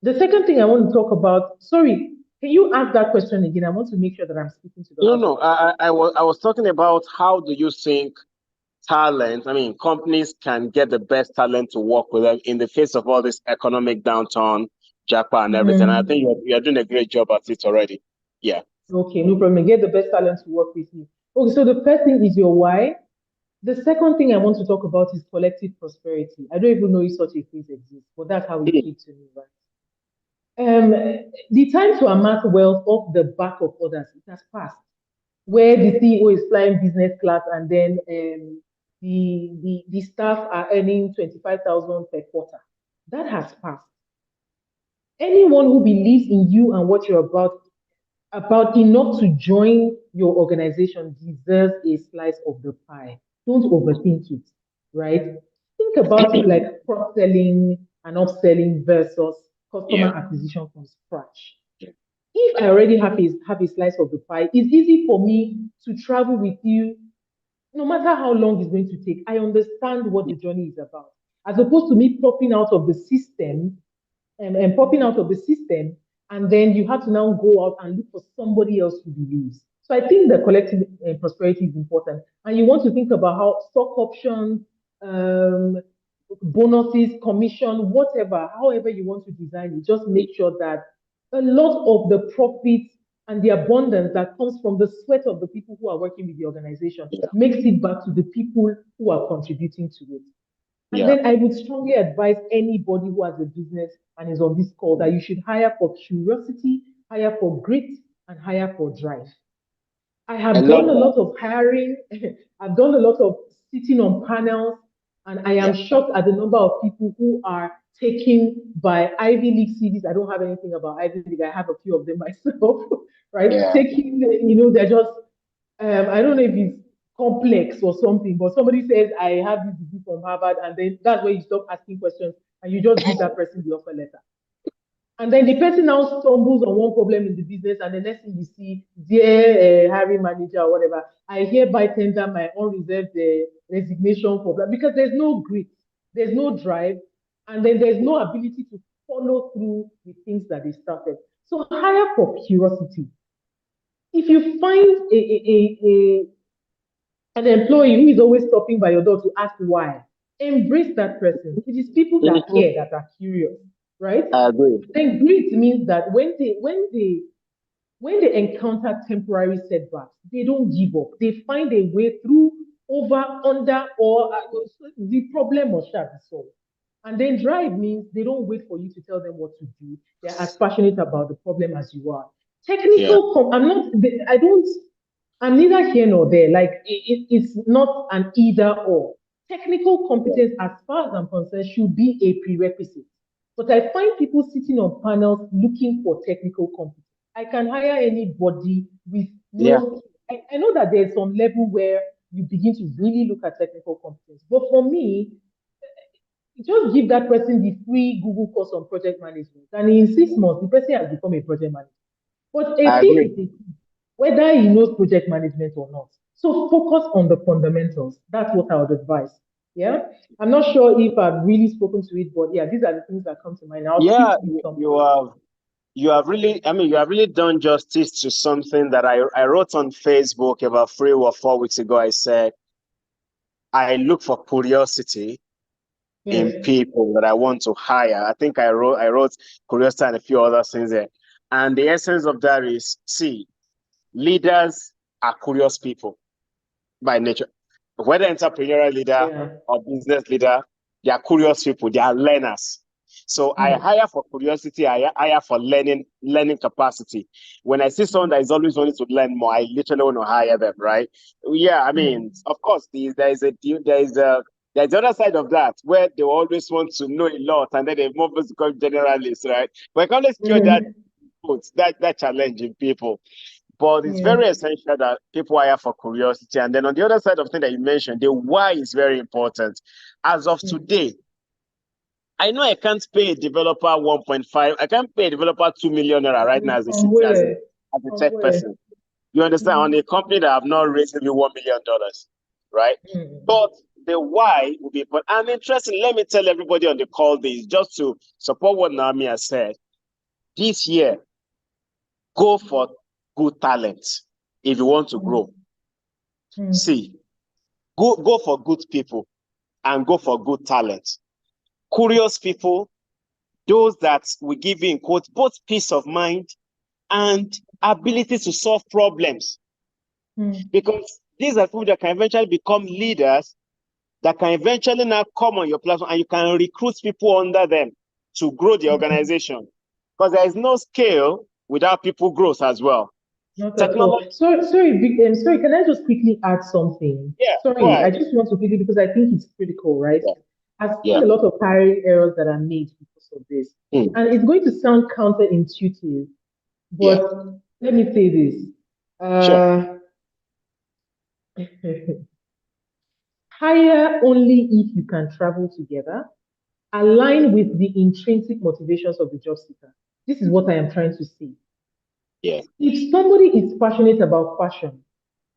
The second thing I want to talk about, sorry, can you ask that question again? I want to make sure that I'm speaking to the No. I was talking about how do you think talent, companies can get the best talent to work with them in the face of all this economic downturn, Japan and everything. I think you're doing a great job at it already. Yeah. Okay, no problem. Get the best talent to work with you. Okay, so the first thing is your why. The second thing I want to talk about is collective prosperity. I don't even know if such a phrase exists, but that's how it came to me, right? The time to amass wealth off the back of others, it has passed. Where the CEO is flying business class and then the staff are earning 25,000 per quarter. That has passed. Anyone who believes in you and what you're about about enough to join your organization deserves a slice of the pie. Don't overthink it, right? Think about it like cross-selling and upselling versus customer acquisition from scratch. If I already have a slice of the pie, it's easy for me to travel with you no matter how long it's going to take. I understand what the journey is about, as opposed to me popping out of the system and popping out of the system, and then you have to now go out and look for somebody else who believes. So I think the collective prosperity is important, and you want to think about how stock options, um, bonuses, commission, whatever, however you want to design it, just make sure that a lot of the profits and the abundance that comes from the sweat of the people who are working with the organization makes it back to the people who are contributing to it. And then I would strongly advise anybody who has a business and is on this call that you should hire for curiosity, hire for grit, and hire for drive. I have done a lot of hiring. I've done a lot of sitting on panels, and I am shocked at the number of people who are taken by Ivy League CVs. I don't have anything about Ivy League. I have a few of them myself, right? Taking, they're just, I don't know if it's complex or something, but somebody says, I have this degree from Harvard, and then that's where you stop asking questions and you just give that person the offer letter. And then the person now stumbles on one problem in the business, and the next thing you see, dear hiring manager or whatever, I hereby tender my unreserved resignation for that, because there's no grit, there's no drive, and then there's no ability to follow through with things that they started. So hire for curiosity. If you find an employee who is always stopping by your door to ask why, embrace that person. It is people that care, that are curious, right? I agree. Then grit means that when they encounter temporary setbacks, they don't give up. They find a way through, over, under, or the problem must shall be solved. And then drive means they don't wait for you to tell them what to do. They're as passionate about the problem as you are. Technical, I'm neither here nor there. Like it's not an either or. Technical competence, as far as I'm concerned, should be a prerequisite. But I find people sitting on panels looking for technical competence. I can hire anybody with no. I know that there's some level where you begin to really look at technical competence. But for me, just give that person the free Google course on project management, and in 6 months, the person has become a project manager. But a thief is a thief, whether he knows project management or not. So focus on the fundamentals. That's what I would advise. Yeah, I'm not sure if I've really spoken to it, but yeah, these are the things that come to mind. You have really done justice to something that I wrote on Facebook about 3 or 4 weeks ago. I said, I look for curiosity in people that I want to hire. I think I wrote curiosity and a few other things there. And the essence of that is, leaders are curious people by nature. Whether entrepreneurial leader or business leader, they are curious people. They are learners. So I hire for curiosity. I hire for learning capacity. When I see someone that is always wanting to learn more, I literally want to hire them, right? Yeah, I mean, of course, there is the other side of that where they always want to know a lot, and then they move to become generalists, right? But I can always feel that challenge in people. But it's very essential that people hire for curiosity. And then on the other side of things that you mentioned, the why is very important. As of today, I know I can't pay a developer 1.5. I can't pay a developer 2 million naira right now as a tech person. You understand? On a company that have not raised maybe $1 million, right? But the why will be. But I'm interested. Let me tell everybody on the call this, just to support what Naomi has said. This year, go for good talent if you want to grow. Go for good people and go for good talent. Curious people, those that will give you, in quotes, both peace of mind and ability to solve problems. Because these are people that can eventually become leaders, that can eventually now come on your platform, and you can recruit people under them to grow the organization. Because there is no scale without people growth as well. Technology. Sorry, can I just quickly add something? Sorry, I just want to quickly, because I think it's critical, right? I've seen a lot of hiring errors that are made because of this. And it's going to sound counterintuitive, but Let me say this. Sure. Hire only if you can travel together, align with the intrinsic motivations of the job seeker. This is what I am trying to say. Yeah. If somebody is passionate about fashion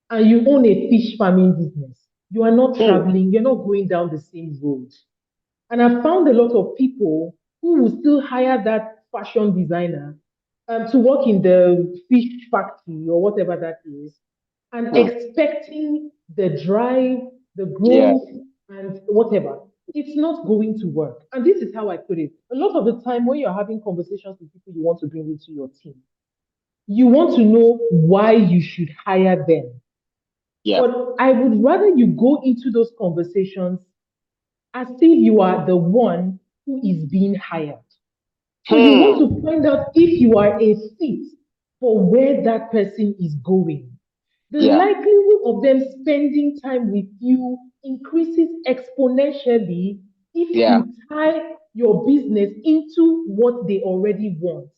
and you own a fish farming business, you are not traveling, you're not going down the same road. And I've found a lot of people who will still hire that fashion designer to work in the fish factory or whatever that is, and expecting the drive, the Yeah. growth, and whatever. It's not going to work. And this is how I put it. A lot of the time, when you're having conversations with people you want to bring into your team, you want to know why you should hire them. Yeah. But I would rather you go into those conversations as if you are the one who is being hired. So you want to find out if you are a fit for where that person is going. The Yeah. likelihood of them spending time with you increases exponentially if Yeah. you tie your business into what they already want.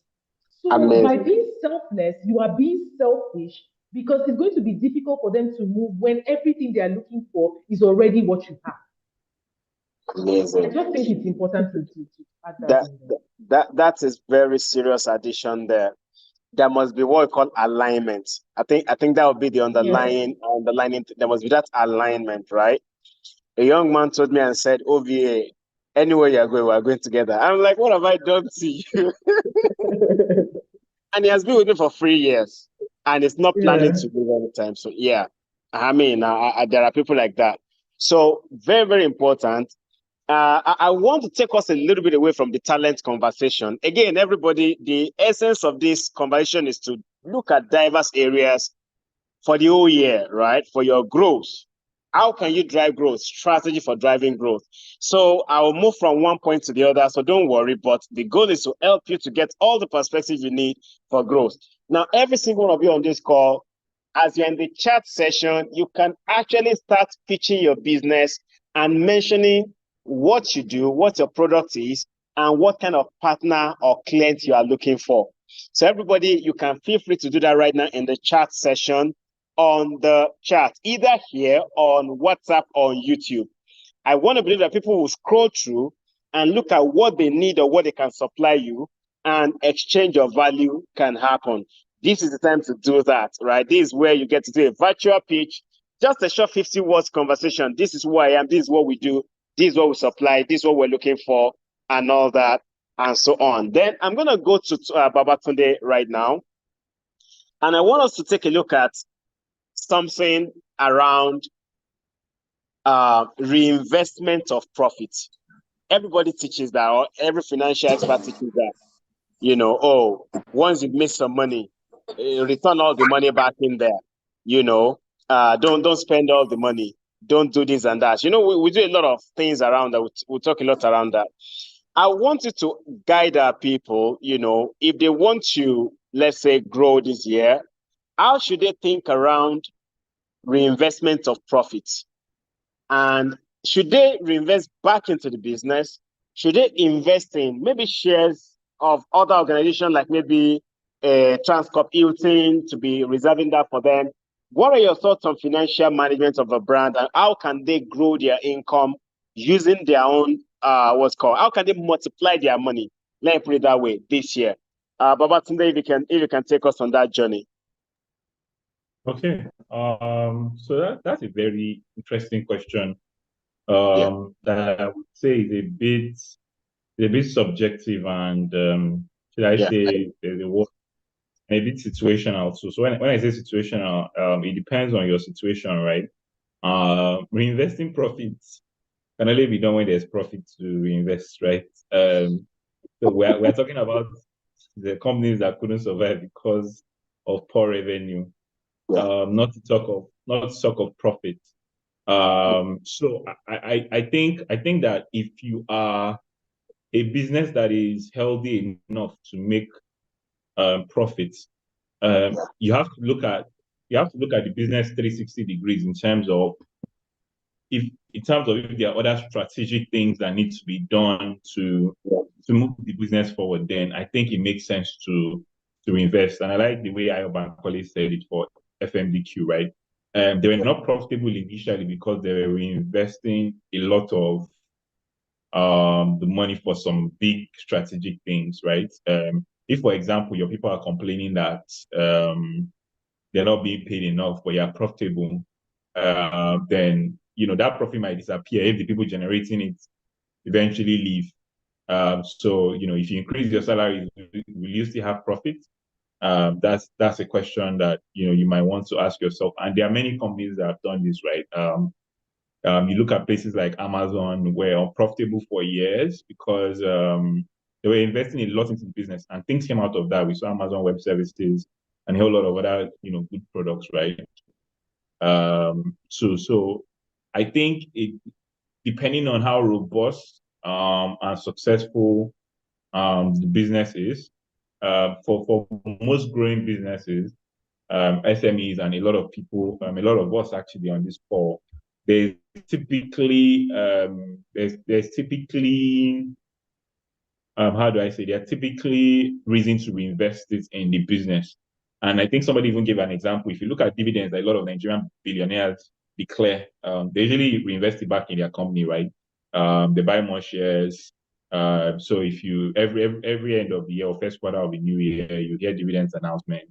So by Amazing. being selfless, you are being selfish because it's going to be difficult for them to move when everything they are looking for is already what you have. I Amazing. just think it's important to add that That in there. that is very serious addition there. There must be what we call alignment. I think that would be the Yes. underlining. There must be that alignment, right? A young man told me and said, OVA, anywhere you're going, we're going together. I'm like, what have I done to you? And he has been with me for 3 years and is not planning Yeah. to leave anytime. So yeah, I mean, there are people like that. So very, very important. I want to take us a little bit away from the talent conversation. Again, everybody, the essence of this conversation is to look at diverse areas for the whole year, right? For your growth. How can you drive growth? Strategy for driving growth. So I will move from one point to the other. So don't worry, but the goal is to help you to get all the perspective you need for growth. Now, every single one of you on this call, as you're in the chat session, you can actually start pitching your business and mentioning what you do, what your product is, and what kind of partner or client you are looking for. So everybody, you can feel free to do that right now in the chat session on the chat, either here on WhatsApp or on YouTube. I want to believe that people will scroll through and look at what they need or what they can supply you, and exchange of value can happen. This is the time to do that, right? This is where you get to do a virtual pitch, just a short 50 words conversation. This is who I am. This is what we do. This is what we supply. This is what we're looking for, and all that, and so on. Then I'm going to go to Babatunde right now. And I want us to take a look at something around reinvestment of profits. Everybody teaches that, or every financial expert teaches that. Once you've made some money, return all the money back in there. Don't spend all the money. Don't do this and that. We do a lot of things around that. We'll talk a lot around that. I want you to guide our people, if they want to, let's say, grow this year, how should they think around reinvestment of profits? And should they reinvest back into the business? Should they invest in maybe shares of other organizations, like maybe Transcorp Hilton, to be reserving that for them? What are your thoughts on financial management of a brand, and how can they grow their income using their own, how can they multiply their money? Let me put it that way this year. Babatunde, if you can take us on that journey. Okay. So that's a very interesting question. Yeah. That I would say is a bit subjective, and should I say a bit situational too. So when I say situational, it depends on your situation, right? Reinvesting profits can only be done when there's profit to reinvest, right? So we're talking about the companies that couldn't survive because of poor revenue. Not to talk of profit. So I think that if you are a business that is healthy enough to make profits, you have to look at the business 360 degrees in terms of if there are other strategic things that need to be done to move the business forward. Then I think it makes sense to invest. And I like the way Ayo Bankole said it for FMDQ, right? They were not profitable initially because they were reinvesting a lot of the money for some big strategic things, right? If, for example, your people are complaining that they're not being paid enough, but you're profitable, then that profit might disappear if the people generating it eventually leave. So if you increase your salary, will you still have profit? That's a question that you might want to ask yourself. And there are many companies that have done this, right? You look at places like Amazon were unprofitable for years because they were investing a lot into the business, and things came out of that. We saw Amazon Web Services and a whole lot of other good products, right? So I think it, depending on how robust and successful the business is, for most growing businesses, SMEs, and a lot of people, a lot of us actually on this call, there's typically how do I say, there are typically reasons to reinvest it in the business. And I think somebody even gave an example. If you look at dividends, a lot of Nigerian billionaires declare, they usually reinvest it back in their company, right? They buy more shares. So if you every end of the year or first quarter of the new year, you get dividends announcement,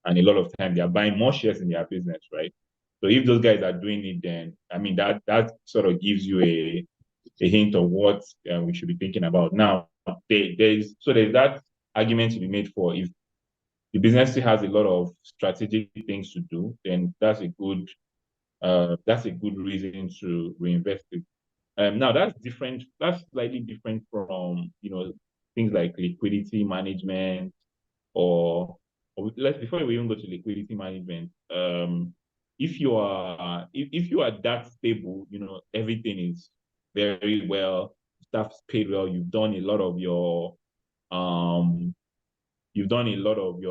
and a lot of time they are buying more shares in their business, right? So if those guys are doing it, then I mean that sort of gives you a hint of what we should be thinking about. Now, there's that argument to be made for, if the business still has a lot of strategic things to do, then that's a good reason to reinvest it. Now that's different. That's slightly different from things like liquidity management, or before we even go to liquidity management. If you are that stable, everything is very well, staff's paid well, you've done a lot of your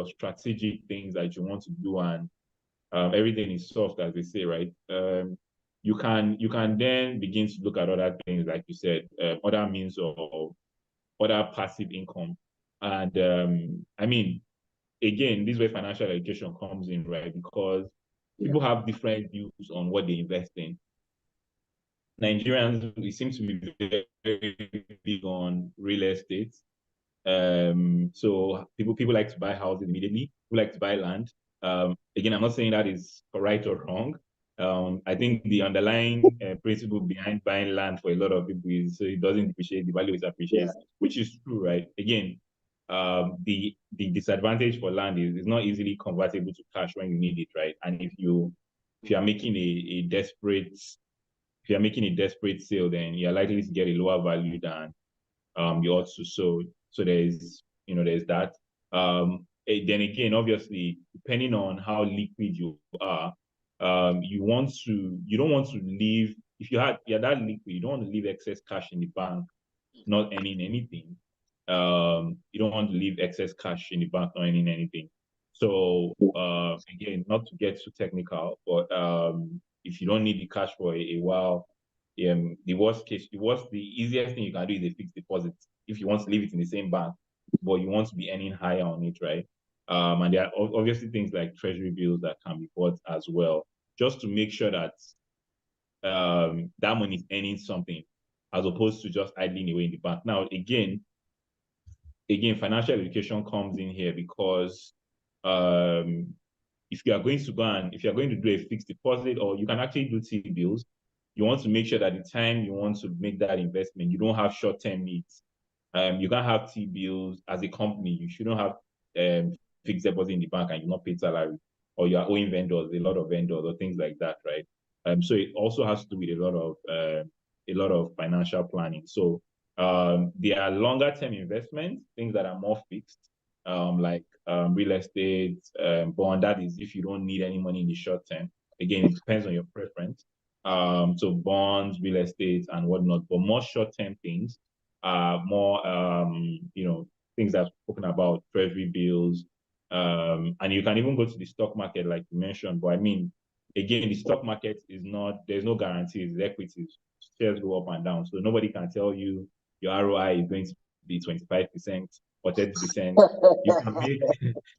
strategic things that you want to do, and everything is soft, as they say, right? You can then begin to look at other things, like you said, other means of other passive income. And I mean, again, this is where financial education comes in, right? Because people have different views on what they invest in. Nigerians, we seem to be very, very big on real estate. So people like to buy houses immediately. People like to buy land. Again, I'm not saying that is right or wrong. I think the underlying principle behind buying land for a lot of people is so it doesn't depreciate, the value is appreciated, which is true, right? Again, the disadvantage for land is it's not easily convertible to cash when you need it, right? And if you are making a desperate sale, then you're likely to get a lower value than you ought to. So there's that. Then again, obviously, depending on how liquid you are, you don't want to leave, if you're that liquid, you don't want to leave excess cash in the bank not earning anything. You don't want to leave excess cash in the bank not earning anything. So again, not to get too technical, but if you don't need the cash for a while, the easiest thing you can do is a fixed deposit if you want to leave it in the same bank, but you want to be earning higher on it, right? And there are obviously things like treasury bills that can be bought as well, just to make sure that that money is earning something, as opposed to just idling away in the bank. Now, again, financial education comes in here, because if you're going to do a fixed deposit, or you can actually do T-bills, you want to make sure that the time you want to make that investment, you don't have short-term needs. You can't have T-bills as a company. You shouldn't have fixed deposit in the bank and you're not paid salary, or you are owing vendors, a lot of vendors, or things like that, right? So it also has to do with a lot of financial planning. So there are longer term investments, things that are more fixed, like real estate, bond. That is if you don't need any money in the short term. Again, it depends on your preference. So bonds, real estate, and whatnot. But more short term things are more things I've spoken about, treasury bills, and you can even go to the stock market, like you mentioned. But I mean, again, the stock market there's no guarantees. The equities, shares go up and down, so nobody can tell you your ROI is going to be 25% or 30%.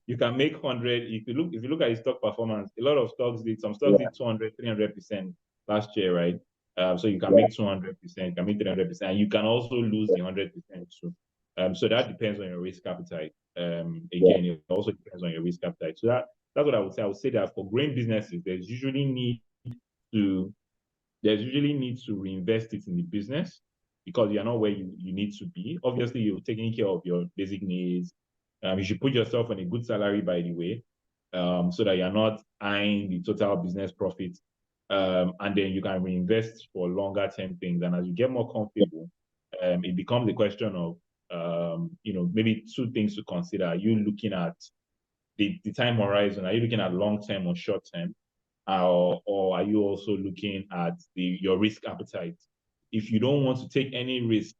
You can make 100. If you look at the stock performance, a lot of stocks did 200, 300% last year, right? So you can make 200%, you can make 300%, and you can also lose the 100% too. So that depends on your risk appetite. Again, it also depends on your risk appetite. So that's what I would say. I would say that for growing businesses, there's usually need to reinvest it in the business because you're not where you need to be. Obviously, you're taking care of your basic needs. You should put yourself on a good salary, by the way, so that you're not eyeing the total business profit. And then you can reinvest for longer term things. And as you get more comfortable, it becomes a question of, maybe two things to consider. Are you looking at the time horizon? Are you looking at long term or short term? Or are you also looking at your risk appetite? If you don't want to take any risk,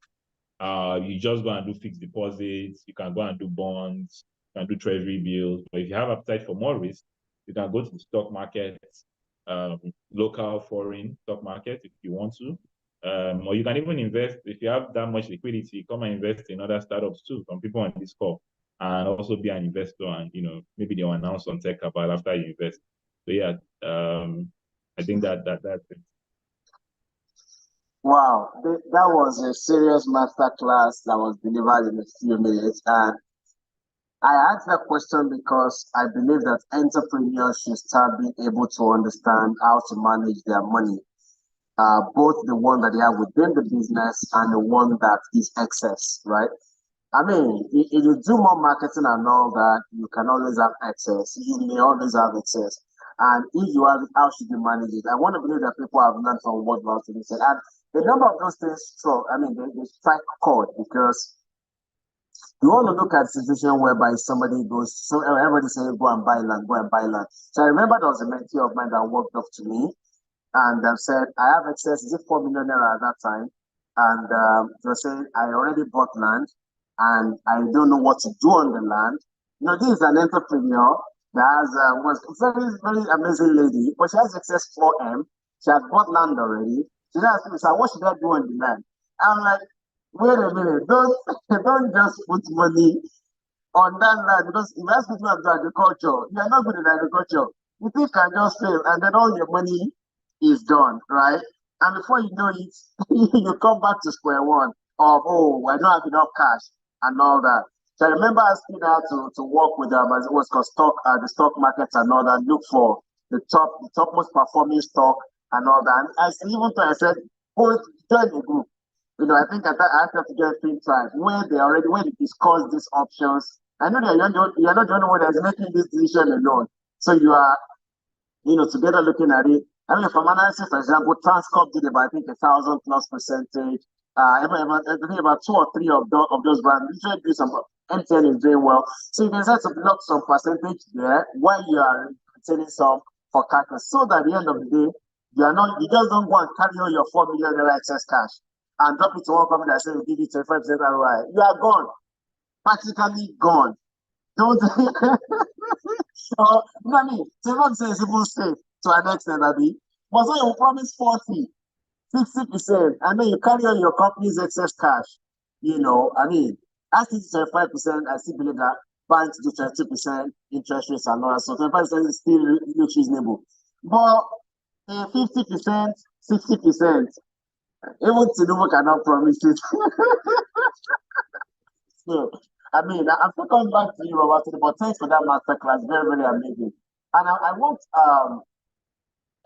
you just go and do fixed deposits, you can go and do bonds, you can do treasury bills. But if you have appetite for more risk, you can go to the stock market, local, foreign stock market if you want to. Or you can even invest, if you have that much liquidity, come and invest in other startups too, from people on this call, and also be an investor. And maybe they'll announce on Tech Cabal after you invest. So yeah, I think that's it. Wow, that was a serious masterclass that was delivered in a few minutes. And I asked that question because I believe that entrepreneurs should start being able to understand how to manage their money, both the one that they have within the business and the one that is excess, right? I mean, if you do more marketing and all that, you can always have excess. You may always have excess. And if you have it, how should you manage it? I want to believe that people have learned from what Valtteri said. And the number of those things struck, they strike chord because you want to look at a situation whereby somebody goes, so everybody saying, go and buy land, go and buy land. So I remember there was a mentee of mine that walked up to me and said, I have excess, is it 4 million naira at that time? And they were saying, I already bought land and I don't know what to do on the land. This is an entrepreneur that was a very, very amazing lady, but she has excess 4M. She has bought land already. She asked me, so what should I do on the land? I'm like, wait a minute, don't just put money on that land because if you ask people to do agriculture, you're not good at agriculture. You think can just fail and then all your money is done, right? And before you know it, you come back to square one of, I don't have enough cash and all that. So I remember asking her to work with them as it was called the stock markets and all that, look for the topmost performing stock and all that. And I said, join the group. I think I asked her to join FinTribe where they discuss these options. I know that you're not the only one that's making this decision alone. So you are, together looking at it. From analysis, for example, Transcorp did about, 1,000+%. I think about 2 or 3 of those brands usually do some. MTN is doing well. So you can start to block some percentage there while you are retaining some for cash. So that at the end of the day, you just don't go and carry on your 4 million naira excess cash and drop it to one company that says will give you 25% ROI. You are gone. Practically gone. Don't so not say it's even safe to an extent, Abi. But so you promise 40, 60%, and then you carry on your company's excess cash. I think 25%, I still believe that banks do 22% interest rates and all that. So 25% is still reasonable. But 50%, 60%, even Tinubu cannot promise it. So, I'm still coming back to you, Robert, but thanks for that masterclass. Very, very amazing. And I want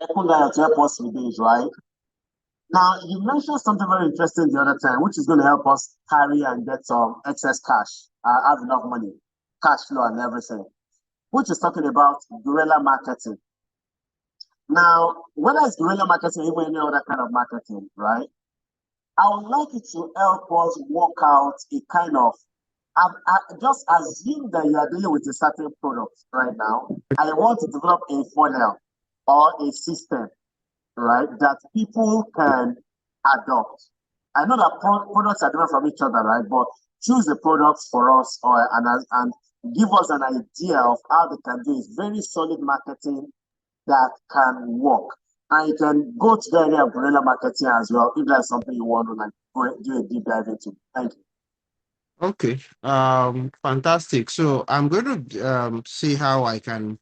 Ekundayo to help us with this, right? Now, you mentioned something very interesting the other time, which is going to help us carry and get some excess cash, have enough money, cash flow and everything, which is talking about guerrilla marketing. Now, whether it's guerrilla marketing or even any other kind of marketing, right? I would like you to help us work out a kind of, just assume that you are dealing with a certain product right now. I want to develop a funnel or a system, right, that people can adopt. I know that products are different from each other, right? But choose the products for us and give us an idea of how they can do it. Very solid marketing that can work. And you can go to the area of guerrilla marketing as well if that's something you want to go do a deep dive into. Thank you. Okay. Fantastic. So I'm going to see how I can.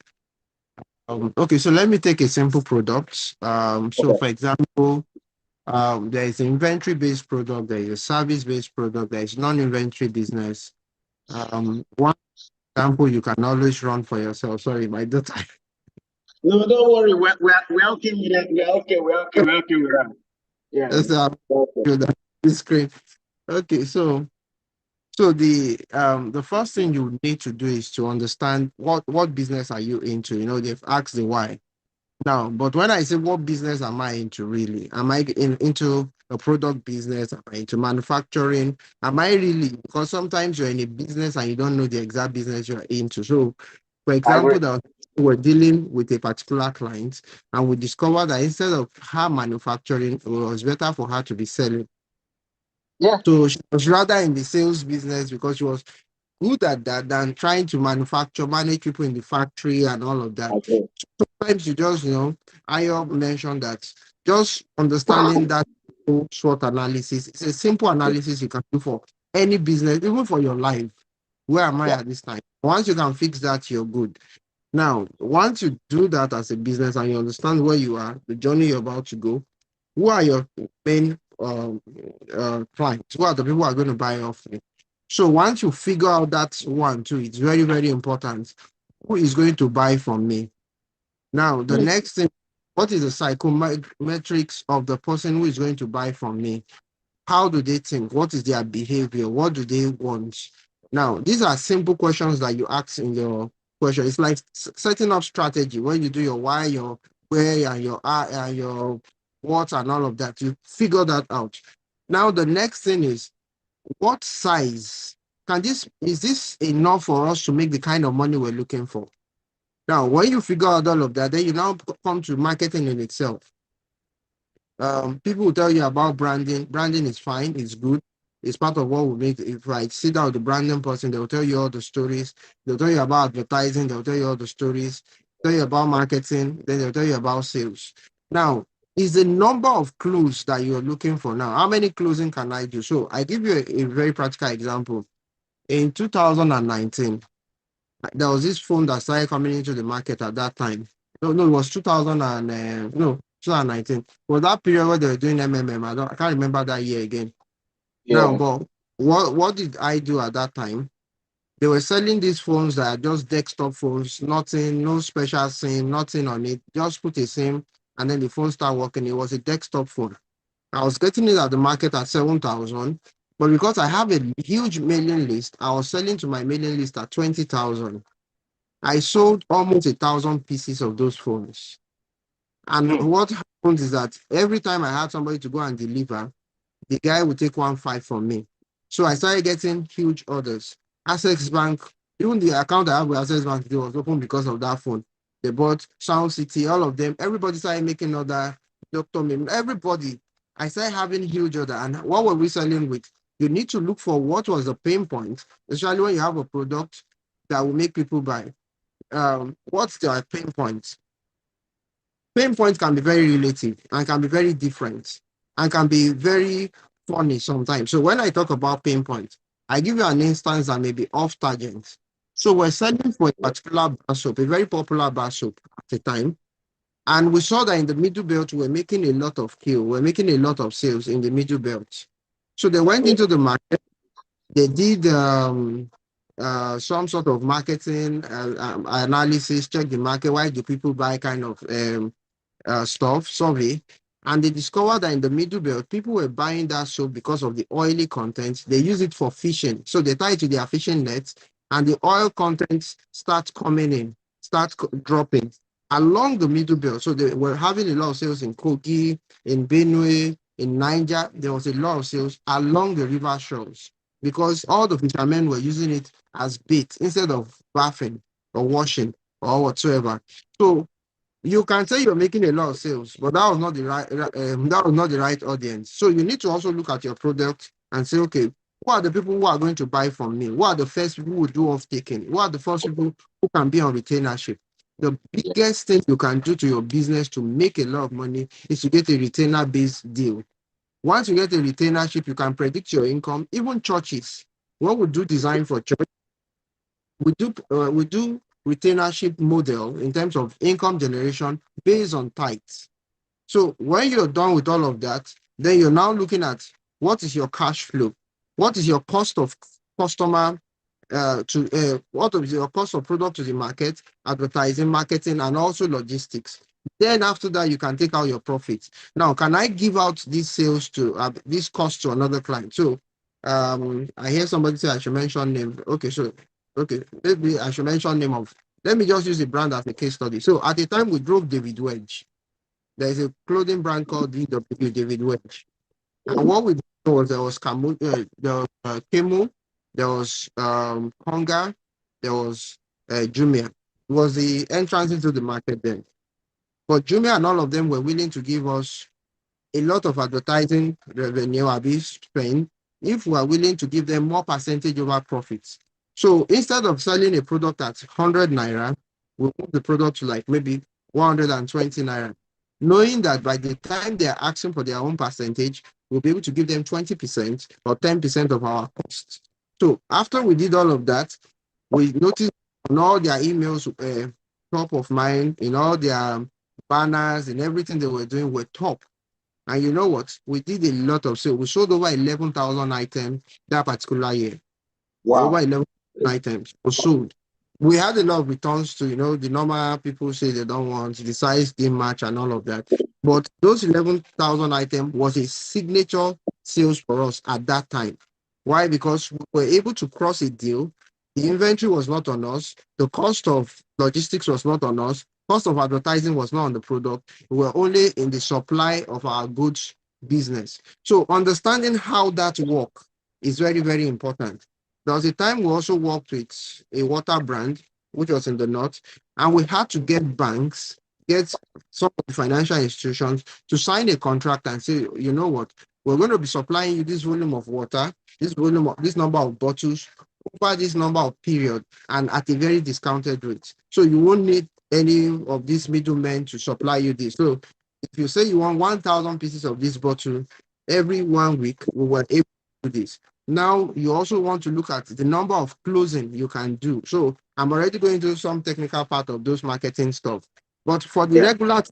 Okay. So let me take a simple product. So Okay. for example, there is an inventory-based product, there is a service-based product, there is non-inventory business. One example you can always run for yourself. Sorry, my daughter. No, don't worry. We're okay with that. We're okay. We're okay with that. Yeah. That's Okay. the screen. Okay, so the first thing you need to do is to understand what business are you into. You know, they've asked the why. Now, but when I say what business am I into really? Am I into a product business? Am I into manufacturing? Am I really? Because sometimes you're in a business and you don't know the exact business you're into. So, for I agree. example, that we're dealing with a particular client and we discovered that instead of her manufacturing, it was better for her to be selling. Yeah. So she was rather in the sales business because she was good at that than trying to manufacture, manage people in the factory and all of I that. agree. Sometimes you just, I mentioned that just understanding that SWOT analysis, it's a simple analysis you can do for any business, even for your life. Where am I Yeah. at this time? Once you can fix that, you're good. Now, once you do that as a business and you understand where you are, the journey you're about to go, who are your main clients? Who are the people who are going to buy off you? So once you figure out that one too, it's very, very important. Who is going to buy from me? Now, the next thing, what is the psychometrics of the person who is going to buy from me? How do they think? What is their behavior? What do they want? Now, these are simple questions that you ask in your question. It's like setting up strategy when you do your why, your where, and your and your what, and all of that. You figure that out. Now, the next thing is what size is this enough for us to make the kind of money we're looking for? Now, when you figure out all of that, then you now come to marketing in itself. People will tell you about branding. Branding is fine, it's good, it's part of what we make. If I sit down with the branding person, they'll tell you all the stories, they'll tell you about advertising, they'll tell you all the stories, tell you about marketing, then they'll tell you about sales. Now, is the number of clues that you're looking for now. How many closing can I do? So I give you a very practical example. In 2019, there was this phone that started coming into the market at that time. No, it was 2000 and no 2019. It was that period where they were doing MMM. I can't remember that year again. Now, Yeah. but what did I do at that time? They were selling these phones that are just desktop phones, nothing, no special SIM, nothing on it. Just put a SIM and then the phone started working. It was a desktop phone. I was getting it at the market at 7,000, but because I have a huge mailing list, I was selling to my mailing list at 20,000. I sold almost 1,000 pieces of those phones. And what happens is that every time I had somebody to go and deliver, the guy would take 1.5 from me. So I started getting huge orders. Access Bank, even the account I have with Access Bank, it was open because of that phone. They bought Sound City, all of them. Everybody started making order. Dr. Mim, everybody. I started having huge order. And what were we selling with? You need to look for what was the pain point, especially when you have a product that will make people buy. What's their pain points? Pain points can be very relative and can be very different and can be very funny sometimes. So when I talk about pain points, I give you an instance that may be off tangent. So we're selling for a particular bar soap, a very popular bar soap at the time. And we saw that in the middle belt, we're making a lot of kill. We're making a lot of sales in the middle belt. So they went into the market. They did some sort of marketing analysis, check the market. Why do people buy kind of stuff, survey, and they discovered that in the middle belt, people were buying that soap because of the oily content. They use it for fishing. So they tie it to their fishing nets, and the oil content starts coming in, dropping along the middle belt. So they were having a lot of sales in Kogi, in Benue, in Niger. There was a lot of sales along the river shores because all the fishermen were using it as bait instead of bathing or washing or whatsoever. So you can say you're making a lot of sales, but that was not the right audience. So you need to also look at your product and say, okay, who are the people who are going to buy from me? Who are the first people who do off taking? Who are the first people who can be on retainership? The biggest thing you can do to your business to make a lot of money is to get a retainer-based deal. Once you get a retainership, you can predict your income. Even churches, when we do design for church, we do retainership model in terms of income generation based on tithes. So when you're done with all of that, then you're now looking at what is your cash flow, what is your cost of customer what is your cost of product to the market, advertising, marketing, and also logistics. Then after that, you can take out your profits. Now, can I give out these sales to this cost to another client? So I hear somebody say I should mention name. Okay, maybe I should mention name of. Let me just use the brand as a case study. So at the time we drove David Wedge. There is a clothing brand called DW David Wedge. And what we did was there was Kemu, there was Konga, there was Jumia. It was the entrance into the market then. But Jumia and all of them were willing to give us a lot of advertising revenue, spend, if we are willing to give them more percentage over profits. So instead of selling a product at 100 naira, we move the product to like maybe 120 naira, knowing that by the time they are asking for their own percentage, we'll be able to give them 20% or 10% of our costs. So after we did all of that, we noticed on all their emails, top of mind, in all their banners and everything they were doing were top. And you know what? We did a lot of sales. We sold over 11,000 items that particular year. Wow. Over 11,000 items were sold. We had a lot of returns to, the normal people say they don't want, the size didn't match and all of that. But those 11,000 items was a signature sales for us at that time. Why? Because we were able to cross a deal. The inventory was not on us. The cost of logistics was not on us. Cost of advertising was not on the product. We were only in the supply of our goods business. So understanding how that works is very, very important. There was a time we also worked with a water brand, which was in the north, and we had to get banks, get some of the financial institutions to sign a contract and say, you know what, we're going to be supplying you this volume of water, this number of bottles, over this number of period, and at a very discounted rate. So you won't need any of these middlemen to supply you this. So if you say you want 1,000 pieces of this bottle every 1 week, we were able to do this. Now you also want to look at the number of closing you can do. So I'm already going to some technical part of those marketing stuff. But for the regular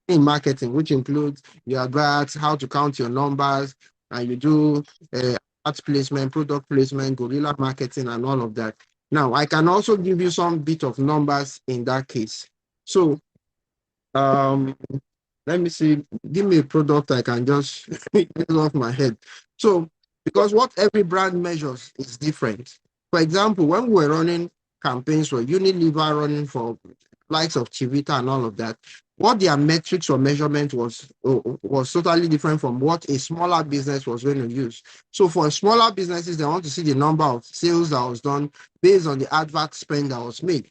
in marketing, which includes your adverts, how to count your numbers, and you do ad placement, product placement, guerrilla marketing, and all of that. Now, I can also give you some bit of numbers in that case. So, let me see. Give me a product I can just get off my head. So, because what every brand measures is different. For example, when we were running campaigns for Unilever, running for likes of Chivita and all of that, what their metrics or measurement was totally different from what a smaller business was going to use. So for smaller businesses, they want to see the number of sales that was done based on the advert spend that was made,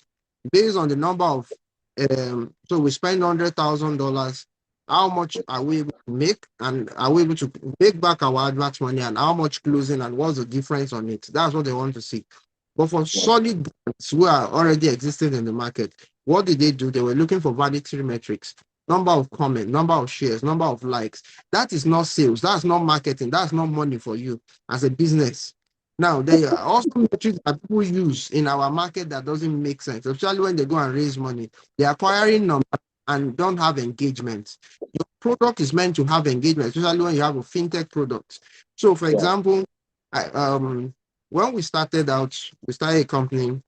based on the number of, so we spend $100,000, how much are we able to make, and are we able to make back our advert money, and how much closing, and what's the difference on it? That's what they want to see. But for solid brands who are already existing in the market, what did they do? They were looking for vanity metrics, number of comments, number of shares, number of likes. That is not sales. That's not marketing. That's not money for you as a business. Now, there are also metrics that people use in our market that doesn't make sense, especially when they go and raise money. They're acquiring numbers and don't have engagement. Your product is meant to have engagement, especially when you have a fintech product. So, for example, when we started out, we started a company,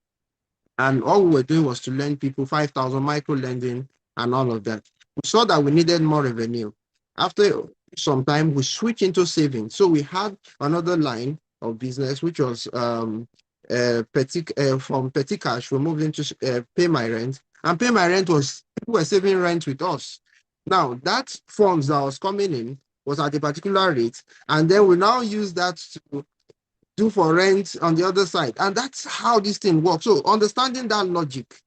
and all we were doing was to lend people 5,000 micro lending and all of that. We saw that we needed more revenue. After some time, we switched into savings. So we had another line of business, which was from petty cash. We moved into pay my rent. And pay my rent was, people were saving rent with us. Now, that funds that was coming in was at a particular rate. And then we now use that to do for rent on the other side. And that's how this thing works. So understanding that logic,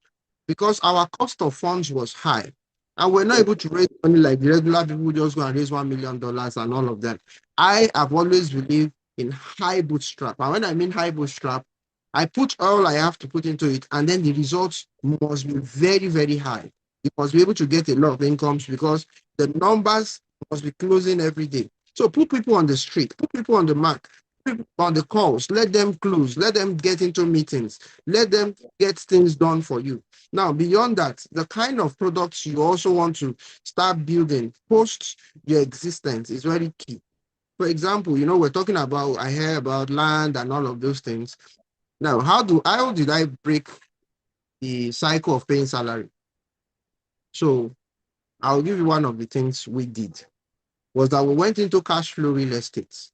because our cost of funds was high and we're not able to raise money like the regular people just go and raise $1 million and all of that. I have always believed in high bootstrap. And when I mean high bootstrap, I put all I have to put into it, and then the results must be very, very high. You must be able to get a lot of incomes because the numbers must be closing every day. So put people on the street, put people on the mark. people on the calls, let them close, let them get into meetings, let them get things done for you. Now, beyond that, the kind of products you also want to start building post your existence is very key. For example, we're talking about, I hear about land and all of those things. Now, how did I break the cycle of paying salary? So I'll give you one of the things we did was that we went into cash flow real estate.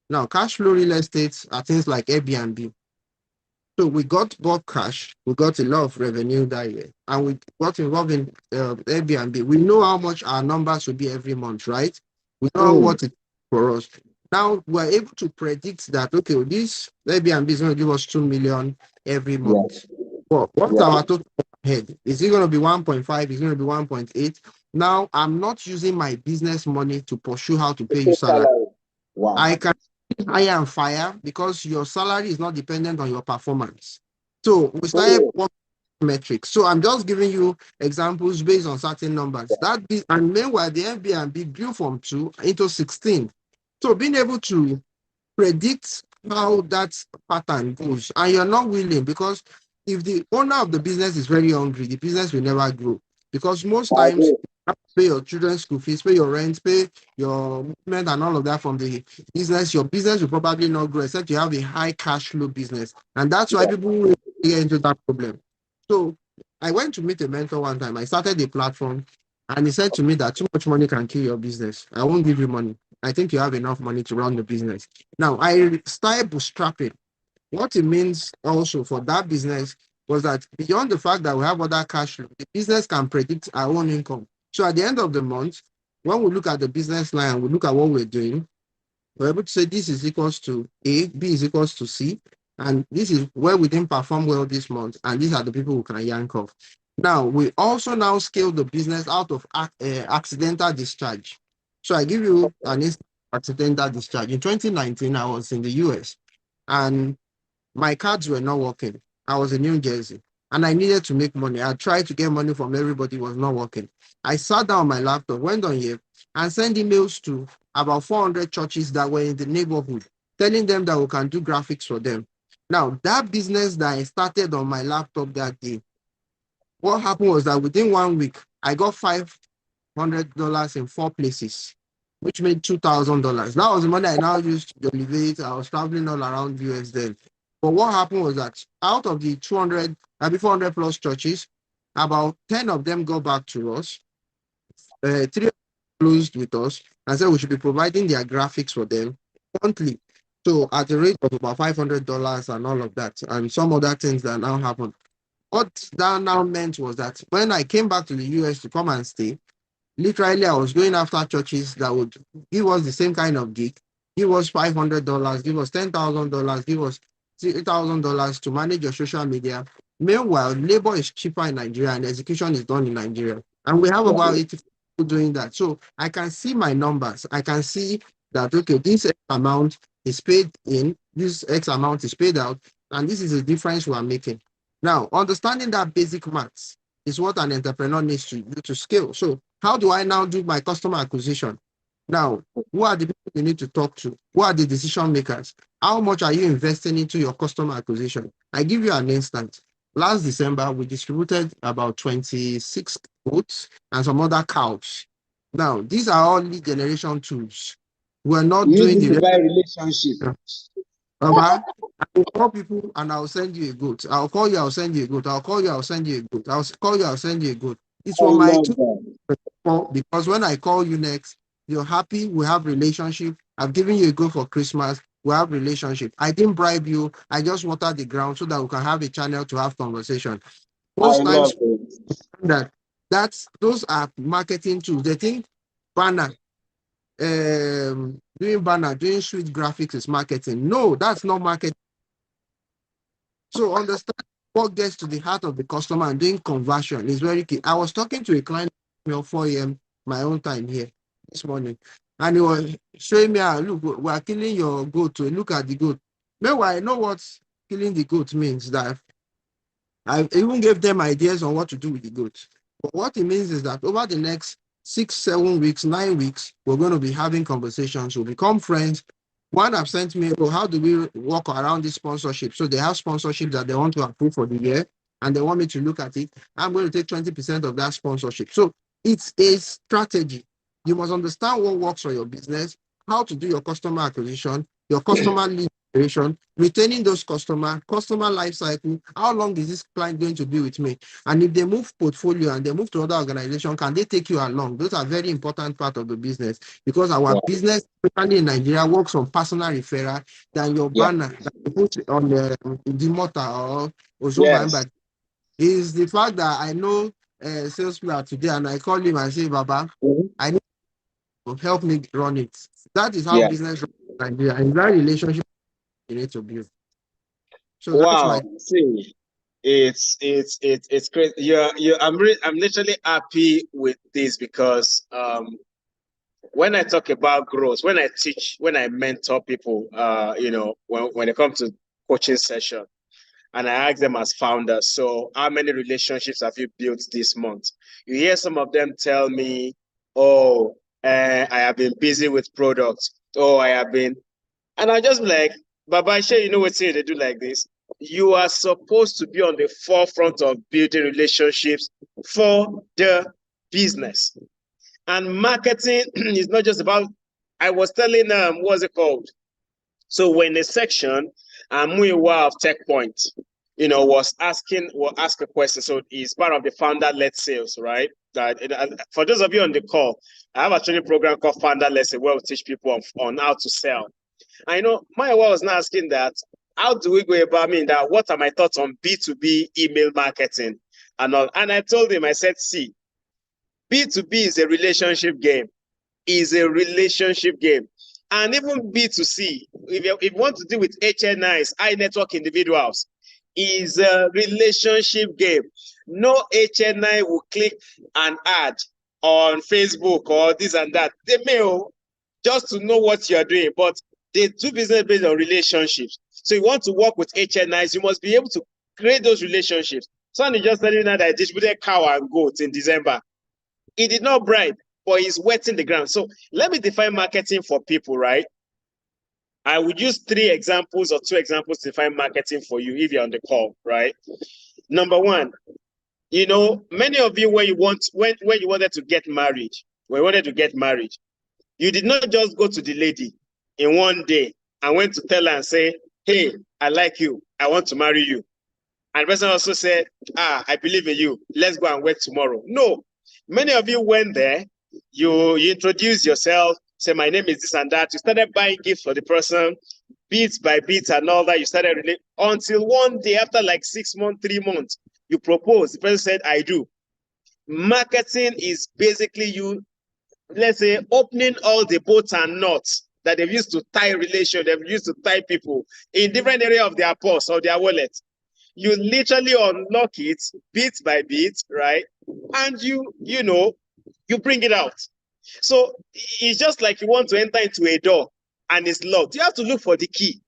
Now, cash flow real estate are things like Airbnb. So we got cash, we got a lot of revenue that year, and we got involved in Airbnb. We know how much our numbers will be every month, right? We know what it for us. Now we're able to predict that, okay, this Airbnb is going to give us 2 million every month. But what's our total head? Is it going to be 1.5? Is it going to be 1.8? Now I'm not using my business money to pursue how to pay you salary. Wow. I can hire and fire because your salary is not dependent on your performance. So we started metrics. So I'm just giving you examples based on certain numbers. And meanwhile, the Airbnb grew from 2 into 16. So being able to predict how that pattern goes, and you're not willing, because if the owner of the business is very hungry, the business will never grow. Because most times you have to pay your children's school fees, pay your rent, pay your movement and all of that from the business. Your business will probably not grow except you have a high cash flow business. And that's why people really get into that problem. So I went to meet a mentor one time. I started a platform and he said to me that too much money can kill your business. I won't give you money. I think you have enough money to run the business. Now, I started bootstrapping. What it means also for that business was that beyond the fact that we have other cash flow, the business can predict our own income. So at the end of the month, when we look at the business line, we look at what we're doing, we're able to say this is equals to A, B is equals to C, and this is where we didn't perform well this month, and these are the people who can yank off. Now, we also now scale the business out of accidental discharge. So I give you an accidental discharge. In 2019, I was in the US, and my cards were not working. I was in New Jersey, and I needed to make money. I tried to get money from everybody, it was not working. I sat down on my laptop, went on here, and sent emails to about 400 churches that were in the neighborhood, telling them that we can do graphics for them. Now, that business that I started on my laptop that day, what happened was that within 1 week, I got $500 in 4 places, which made $2,000. That was the money I now used to elevate. I was traveling all around US then. But what happened was that out of the 400 plus churches, about 10 of them got back to us. 3 closed with us and said we should be providing their graphics for them monthly. So at the rate of about $500 and all of that, and some other things that now happened. What that now meant was that when I came back to the US to come and stay, literally I was going after churches that would give us the same kind of gig, give us $500, give us $10,000, give us $3,000 to manage your social media. Meanwhile, labor is cheaper in Nigeria and execution is done in Nigeria. And we have about 80 people doing that. So I can see my numbers. I can see that, okay, this X amount is paid in, this X amount is paid out, and this is the difference we are making. Now, understanding that basic maths is what an entrepreneur needs to do to scale. So how do I now do my customer acquisition? Now, who are the people you need to talk to? Who are the decision makers? How much are you investing into your customer acquisition? I give you an instance. Last December, we distributed about 26 goats and some other cows. Now, these are all lead generation tools. We're not doing the relationship. I will call people and I'll send you a goat. I'll call you, I'll send you a goat. I'll call you, I'll send you a goat. I'll call you, I'll send you a goat. It's for my because when I call you next, you're happy, we have relationship. I've given you a goat for Christmas, we have relationship. I didn't bribe you, I just watered the ground so that we can have a channel to have conversation. Most times those are marketing tools. They think banner. Doing banner, doing sweet graphics is marketing. No, that's not marketing. So understand what gets to the heart of the customer and doing conversion is very key. I was talking to a client at 4 a.m. my own time here this morning, and he was showing me, look, we are killing your goat. Look at the goat. Meanwhile, I know what killing the goat means. That I even gave them ideas on what to do with the goat. But what it means is that over the next 6, 7 weeks, 9 weeks, we're going to be having conversations. We'll become friends. One have sent me, oh, how do we work around this sponsorship? So they have sponsorship that they want to approve for the year, and they want me to look at it. I'm going to take 20% of that sponsorship. So it's a strategy. You must understand what works for your business, how to do your customer acquisition, your customer lead generation, retaining those customer life cycle. How long is this client going to be with me? And if they move portfolio and they move to other organization, can they take you along? Those are very important part of the business, because our business, especially in Nigeria, works on personal referral than your banner that you put on the motor or Ozoba. But is the fact that I know salesman today and I call him and say, Baba, I need to help me run it. That is how business runs in Nigeria, and that relationship you need to build. So that's my See, it's great. I'm literally happy with this because when I talk about growth, when I teach, when I mentor people, when it comes to coaching session, and I ask them as founders, so how many relationships have you built this month? You hear some of them tell me, oh, I have been busy with products. Oh, I have been, and I just be like, Baba, sure, you know what they do like this? You are supposed to be on the forefront of building relationships for the business. And marketing is not just about, I was telling what's it called? So when a section, Muiwa of TechPoint, was ask a question. So it's part of the founder-led sales, right? That for those of you on the call, I have a training program called Founder-led Sales where we teach people on how to sell. I know Muiwa was not asking that. How do we go about that? What are my thoughts on B2B email marketing and all? And I told him, I said, see, B2B is a relationship game. And even B2C, if you want to deal with HNIs, high network individuals, is a relationship game. No HNI will click an ad on Facebook or this and that. They may just to know what you're doing, but they do business based on relationships. So you want to work with HNIs, you must be able to create those relationships. Someone just telling you that I distributed cow and goats in December. He did not bribe, but he's wetting the ground. So let me define marketing for people, right? I would use 3 examples or 2 examples to define marketing for you if you're on the call, right? Number one, many of you when you wanted to get married, you did not just go to the lady in one day and went to tell her and say, hey, I like you, I want to marry you. And the person also said, I believe in you, let's go and wed tomorrow. No, many of you went there, you introduced yourself, say, my name is this and that. You started buying gifts for the person, bits by bits and all that. You started until one day, after like 6 months, 3 months, you proposed. The person said, I do. Marketing is basically you, let's say, opening all the bolts and nuts that they've used to tie relation, they've used to tie people in different area of their purse or their wallet. You literally unlock it bit by bit, right? And you bring it out. So it's just like you want to enter into a door and it's locked. You have to look for the key,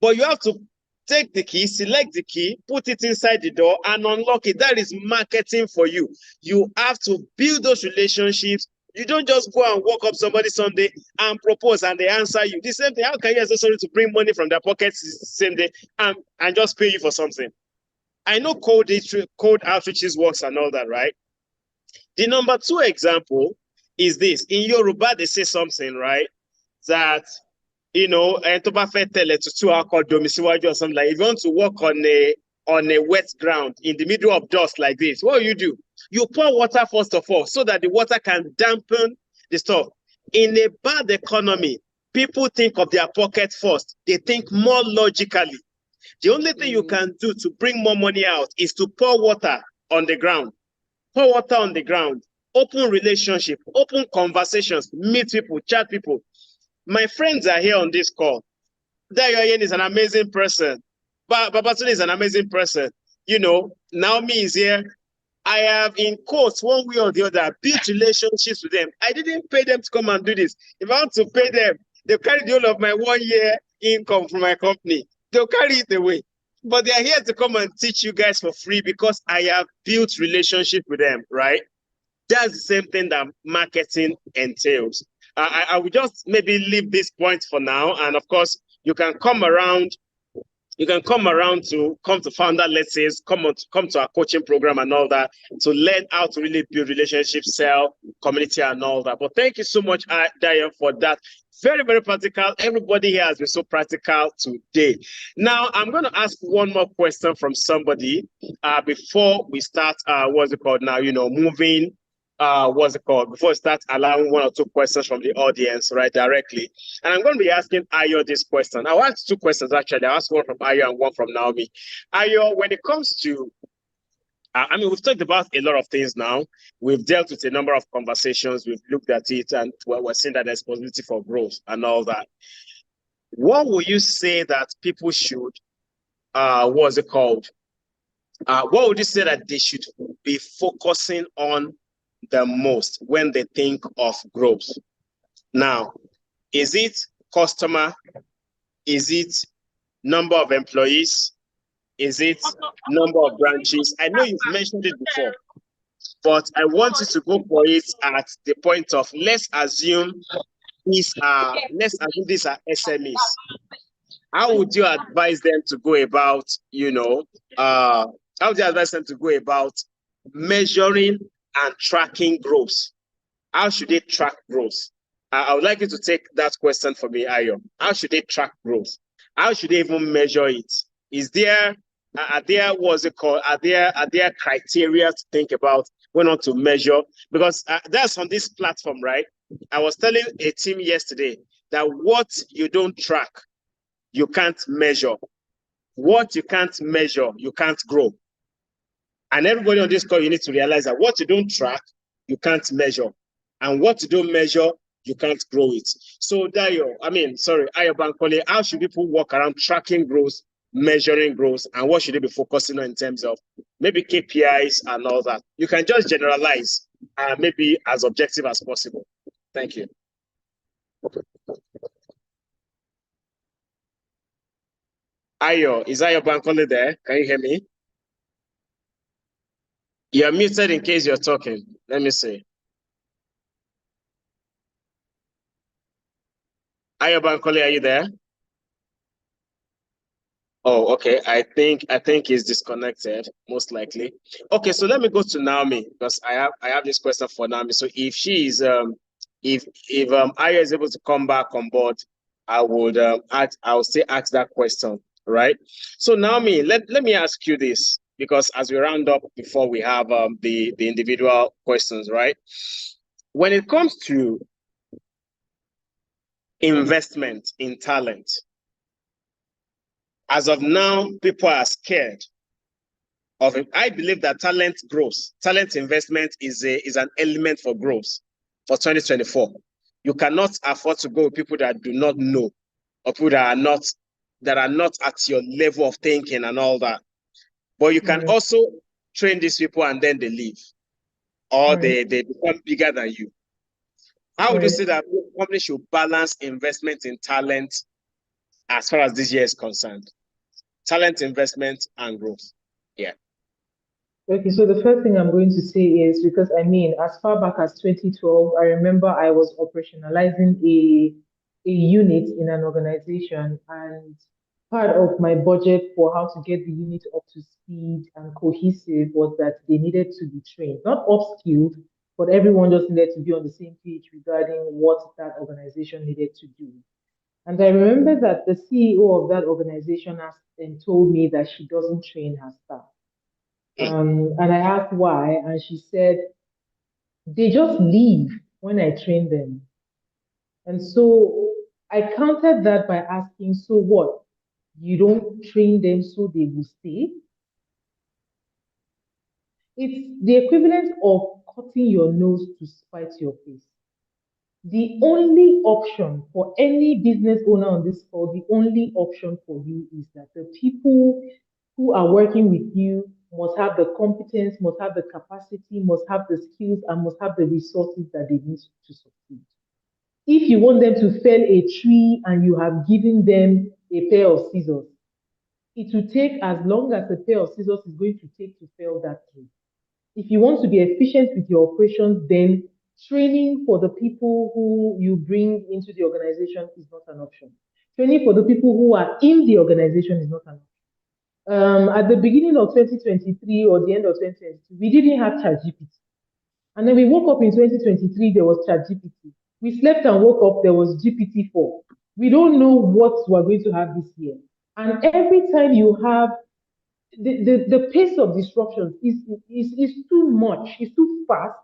but you have to take the key, select the key, put it inside the door and unlock it. That is marketing for you. You have to build those relationships. You don't just go and walk up somebody Sunday and propose and they answer you. The same thing, how can you ask somebody to bring money from their pockets the same day and just pay you for something? I know cold outreaches works and all that, right? The number 2 example is this. In Yoruba, they say something, right? That, or something like, if you want to walk on a wet ground in the middle of dust like this, what do? You pour water first of all so that the water can dampen the stuff. In a bad economy, people think of their pocket first. They think more logically. The only thing you can do to bring more money out is to pour water on the ground. Pour water on the ground. Open relationship, open conversations, meet people, chat people. My friends are here on this call. Dayoyen is an amazing person. Babatunde is an amazing person. Naomi is here. I have, in quotes, one way or the other, built relationships with them. I didn't pay them to come and do this. If I want to pay them, they'll carry the whole of my 1 year income from my company. They'll carry it away. But they're here to come and teach you guys for free because I have built relationship with them, right? That's the same thing that marketing entails. I will just maybe leave this point for now. And of course, you can come around. You can come to Founder Let's Say, come to our coaching program and all that to learn how to really build relationships, sell, community, and all that. But thank you so much, Dayo, for that. Very, very practical. Everybody here has been so practical today. Now, I'm going to ask one more question from somebody before we start, what's it called now, moving, before we start allowing one or two questions from the audience, right, directly. And I'm going to be asking Ayo this question. I'll ask two questions, actually. I'll ask one from Ayo and one from Naomi. Ayo, when it comes to we've talked about a lot of things now. We've dealt with a number of conversations. We've looked at it, and we're seeing that there's possibility for growth and all that. What would you say that people should, what would you say that they should be focusing on the most when they think of growth? Now, is it customer? Is it number of employees? Is it number of branches? I know you've mentioned it before, but I want you to go for it at the point of let's assume these are SMEs. How would you advise them to go about, how would you advise them to go about measuring and tracking growth? How should they track growth? I would like you to take that question for me, Ayo. How should they track growth? How should they even measure it? Are there criteria to think about when not to measure? Because that's on this platform, right? I was telling a team yesterday that what you don't track, you can't measure. What you can't measure, you can't grow. And everybody on this call, you need to realize that what you don't track, you can't measure. And what you don't measure, you can't grow it. So Ayo Bankole, how should people walk around tracking growth, measuring growth, and what should they be focusing on in terms of maybe KPIs and all that? You can just generalize, maybe as objective as possible. Thank you. Ayo, is Ayo Bankole there? Can you hear me? You're muted in case you're talking. Let me see. Ayo Bankole, are you there? Oh, okay. I think he's disconnected, most likely. Okay, so let me go to Naomi because I have this question for Naomi. So if she is if Ayo is able to come back on board, I would ask that question, right? So Naomi, let me ask you this, because as we round up before we have the individual questions, right? When it comes to investment in talent, as of now, people are scared of it. I believe that talent investment is an element for growth for 2024. You cannot afford to go with people that do not know, or people that are not at your level of thinking and all that. But you can also train these people and then they leave, or they become bigger than you. How would you say that companies should balance investment in talent as far as this year is concerned? Talent investment and growth. Yeah. Okay, so the first thing I'm going to say is, because as far back as 2012, I remember I was operationalizing a unit in an organization, and part of my budget for how to get the unit up to speed and cohesive was that they needed to be trained, not upskilled, but everyone just needed to be on the same page regarding what that organization needed to do. And I remember that the CEO of that organization asked and told me that she doesn't train her staff. And I asked why, and she said, they just leave when I train them. And so I countered that by asking, so what? You don't train them so they will stay? It's the equivalent of cutting your nose to spite your face. The only option for any business owner on this call, the only option for you is that the people who are working with you must have the competence, must have the capacity, must have the skills, and must have the resources that they need to succeed. If you want them to fell a tree and you have given them a pair of scissors, it will take as long as the pair of scissors is going to take to fell that tree. If you want to be efficient with your operations, then training for the people who you bring into the organization is not an option. Training for the people who are in the organization is not an option. At the beginning of 2023 or the end of 2022, we didn't have ChatGPT. And then we woke up in 2023, there was ChatGPT. We slept and woke up, there was GPT-4. We don't know what we're going to have this year. And every time you have the pace of disruption is too much, it's too fast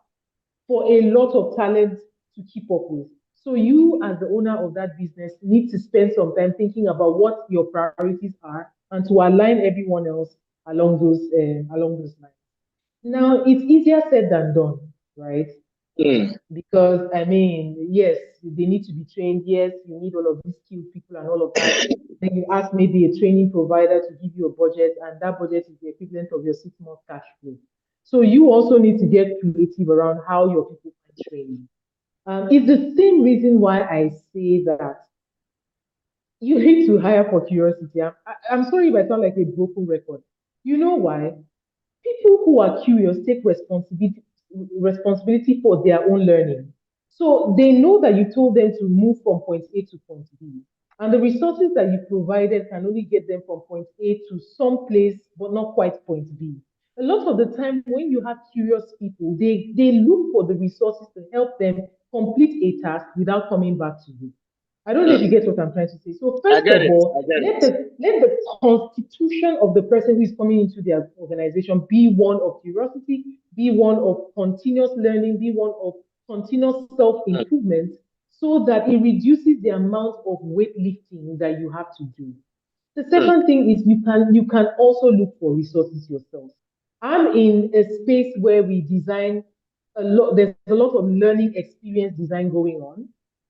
for a lot of talent to keep up with. So you, as the owner of that business, need to spend some time thinking about what your priorities are and to align everyone else along those lines. Now, it's easier said than done, right? Because I mean, yes, they need to be trained. Yes, you need all of these skilled people and all of that. Then you ask maybe a training provider to give you a budget, and that budget is the equivalent of your 6 month cash flow. So you also need to get creative around how your people can train. It's the same reason why I say that you need to hire for curiosity. I'm sorry if I sound like a broken record. You know why? People who are curious take responsibility for their own learning. So they know that you told them to move from point A to point B. And the resources that you provided can only get them from point A to some place, but not quite point B. A lot of the time, when you have curious people, they look for the resources to help them complete a task without coming back to you. I don't know if you get what I'm trying to say. So first of all, let the constitution of the person who is coming into their organization be one of curiosity, be one of continuous learning, be one of continuous self-improvement, so that it reduces the amount of weightlifting that you have to do. The second thing is you can also look for resources yourself. I'm in a space where we design there's a lot of learning experience design going on.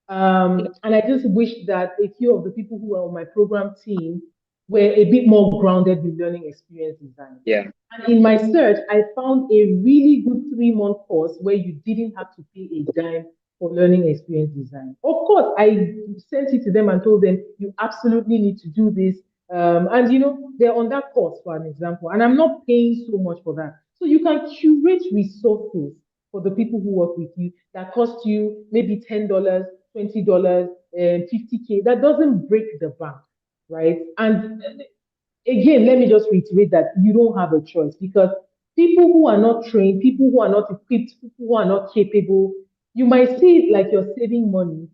And I just wish that a few of the people who are on my program team were a bit more grounded in learning experience design. Yeah. And in my search, I found a really good 3 month course where you didn't have to pay a dime for learning experience design. Of course, I sent it to them and told them, you absolutely need to do this. And they're on that course, for an example, and I'm not paying so much for that. So you can curate resources for the people who work with you that cost you maybe $10, $20, $50K. That doesn't break the bank, right? And again, let me just reiterate that you don't have a choice, because people who are not trained, people who are not equipped, people who are not capable, you might see it like you're saving money,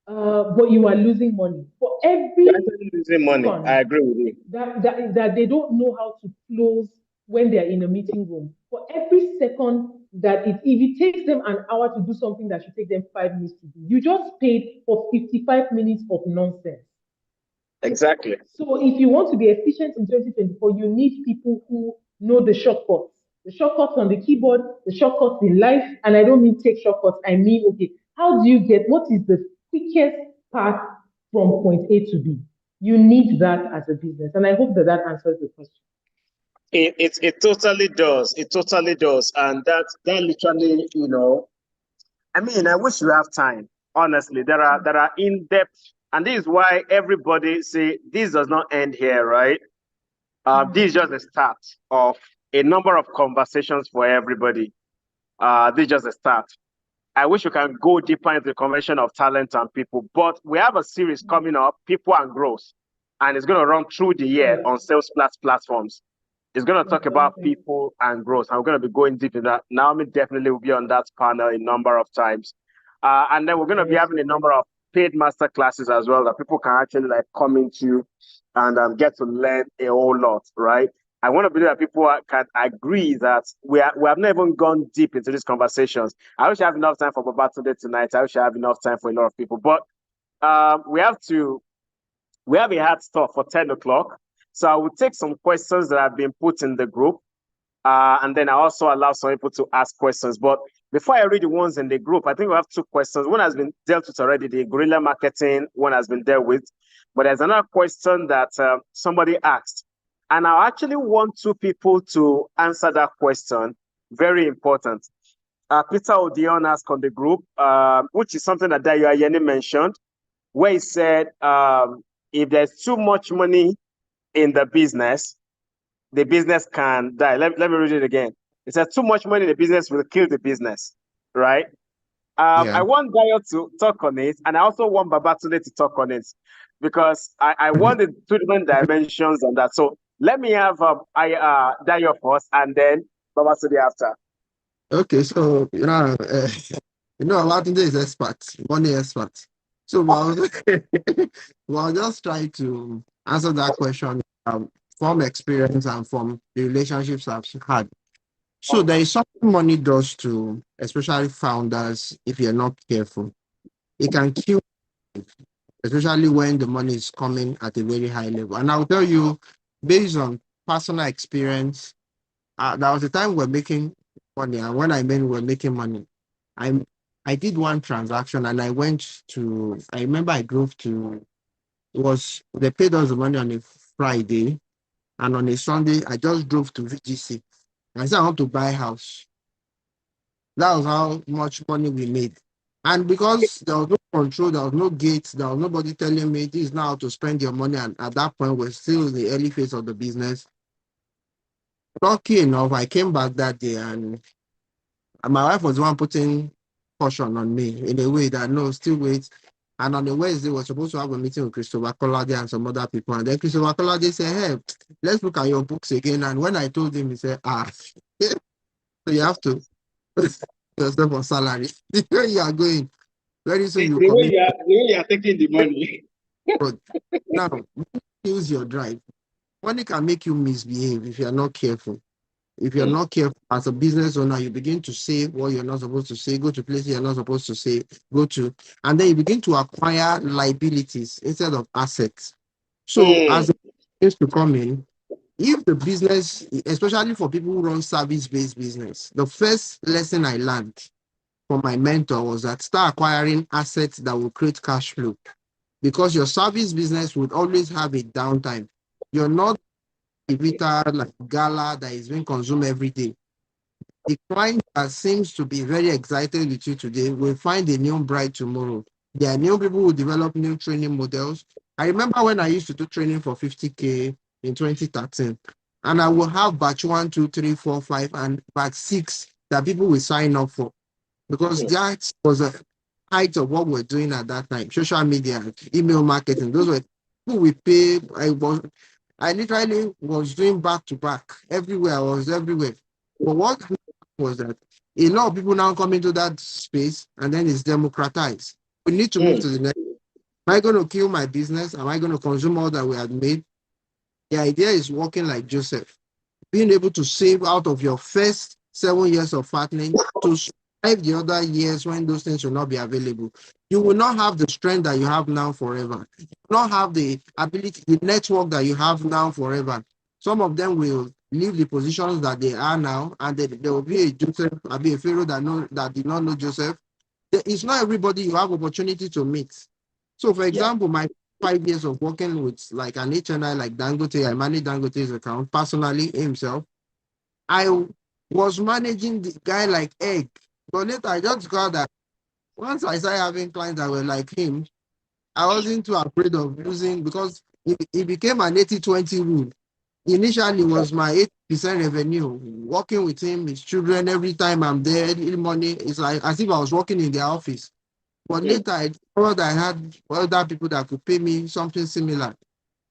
but you are losing money. For every losing money, I agree with you. That they don't know how to close when they're in a meeting room. For every second that if it takes them an hour to do something that should take them 5 minutes to do, you just paid for 55 minutes of nonsense. Exactly. So if you want to be efficient in 2024, you need people who know the shortcuts on the keyboard, the shortcuts in life. And I don't mean take shortcuts. I mean, okay, what is the quickest path from point A to B? You need that as a business. And I hope that answers the question. It totally does. It totally does. And that literally, I mean, I wish you have time. Honestly, there are in-depth, and this is why everybody say this does not end here, right? This is just the start of a number of conversations for everybody. This is just the start. I wish we can go deeper into the convention of talent and people, but we have a series coming up, People and Growth, and it's going to run through the year on Sales Plus platforms. It's going to talk about people and growth, and we're going to be going deep in that. Naomi definitely will be on that panel a number of times. And then we're going to be having a number of paid master classes as well that people can actually come into and get to learn a whole lot, right? I want to believe that people can agree that we have not even gone deep into these conversations. I wish I have enough time for Babatunde tonight. I wish I have enough time for a lot of people, but we have a hard stop for 10 o'clock. So I will take some questions that have been put in the group, and then I also allow some people to ask questions. But before I read the ones in the group, I think we have 2 questions. One has been dealt with already, the guerrilla marketing one has been dealt with. But there's another question that somebody asked. And I actually want 2 people to answer that question. Very important. Peter Odion asked on the group, which is something that Dayo Ayeni mentioned, where he said, if there's too much money in the business can die. Let me read it again. It says too much money in the business will kill the business, right? Yeah. I want Dayo to talk on it, and I also want Babatunde to talk on it because I want the two different dimensions on that. So let me have Dayo first, and then Babatunde after. Okay, so Olatunde is expert, money expert. So while while just trying to answer that question from experience and from the relationships I've had. So there is something money does to, especially founders, if you're not careful. It can kill, especially when the money is coming at a very high level. And I'll tell you, based on personal experience, there was a time we're making money, and when I mean we're making money, I did one transaction and I remember I drove to, they paid us the money on a Friday, and on a Sunday, I just drove to VGC. I said, I want to buy a house. That was how much money we made. And because there was no control, there was no gates, there was nobody telling me this is now how to spend your money. And at that point, we're still in the early phase of the business. Lucky enough, I came back that day and my wife was the one putting caution on me in a way that no, still wait. And on the Wednesday, we're supposed to have a meeting with Christopher Collade and some other people. And then Christopher Collade said, hey, let's look at your books again. And when I told him, he said, so you have to yourself on salary. The way you are going, very soon you the way you are taking the money. But now, use your drive. Money can make you misbehave if you are not careful. If you're not careful as a business owner, you begin to say what you're not supposed to say, go to places you're not supposed to say, go to, and then you begin to acquire liabilities instead of assets. So as it begins to come in, if the business, especially for people who run service-based business, the first lesson I learned from my mentor was that start acquiring assets that will create cash flow, because your service business would always have a downtime. You're not a retail like gala that is being consumed every day. The client that seems to be very excited with you today will find a new bride tomorrow. There are new people who develop new training models. I remember when I used to do training for 50K in 2013, and I will have batch 1, 2, 3, 4, 5, and batch 6 that people will sign up for, because that was a height of what we're doing at that time. Social media, email marketing, those were people we pay. I literally was doing back to back everywhere. I was everywhere. But what was that a lot of people now come into that space and then it's democratized. We need to move to the next. Am I going to kill my business? Am I going to consume all that we had made? The idea is working like Joseph, being able to save out of your first 7 years of fattening to survive the other years when those things will not be available. You will not have the strength that you have now forever. You will not have the ability, the network that you have now forever. Some of them will leave the positions that they are now, and there will be a Joseph, I'll be a Pharaoh that did not know Joseph. It's not everybody you have opportunity to meet. So, for example, my 5 years of working with like an HNI like Dangote, I manage Dangote's account personally himself. I was managing the guy like egg, but later I just got that once I started having clients that were like him, I wasn't too afraid of losing, because it became an 80-20 rule. Initially was my 8% revenue. Working with him, his children, every time I'm there, money, it's like as if I was working in their office. But later I discovered I had other people that could pay me something similar.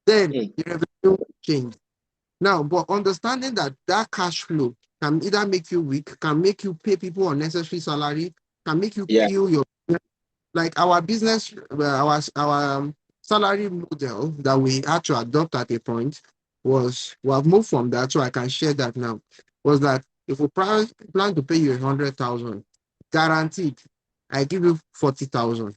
Then the revenue changed. Now, but understanding that cash flow can either make you weak, can make you pay people unnecessary salary, can make you kill your, like our business, our salary model that we had to adopt at a point was, we have moved from that, so I can share that now, was that if we plan to pay you 100,000, guaranteed, I give you 40,000.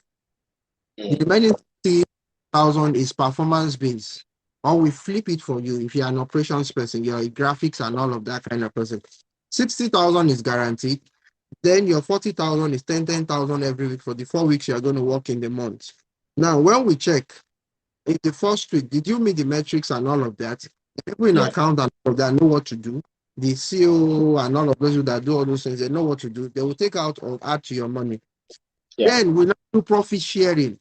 The remaining 30,000 is performance based. Or we flip it for you if you're an operations person, you're a graphics and all of that kind of person. 60,000 is guaranteed. Then your 40,000 is 10,000 every week for the 4 weeks you're going to work in the month. Now, when we check in the first week, did you meet the metrics and all of that? People in account and all of that know what to do. The CEO and all of those that do all those things, they know what to do. They will take out or add to your money. Then we now do profit sharing,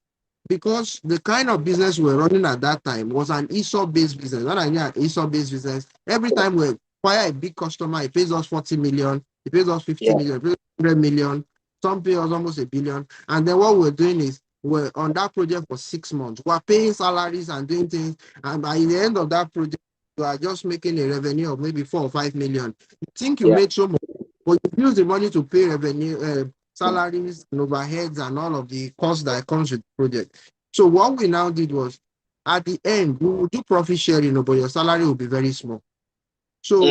because the kind of business we were running at that time was an ESOP-based business. When I mean an ESOP-based business, every time we acquire a big customer, it pays us 40 million, it pays us 50 million, it pays us 100 million. Some pay us almost $1 billion. And then what we're doing is we're on that project for 6 months. We're paying salaries and doing things. And by the end of that project, you are just making a revenue of maybe 4 or 5 million. You think you made so much, but you use the money to pay revenue, salaries and overheads and all of the costs that comes with the project. So what we now did was, at the end, we will do profit sharing, but your salary will be very small. So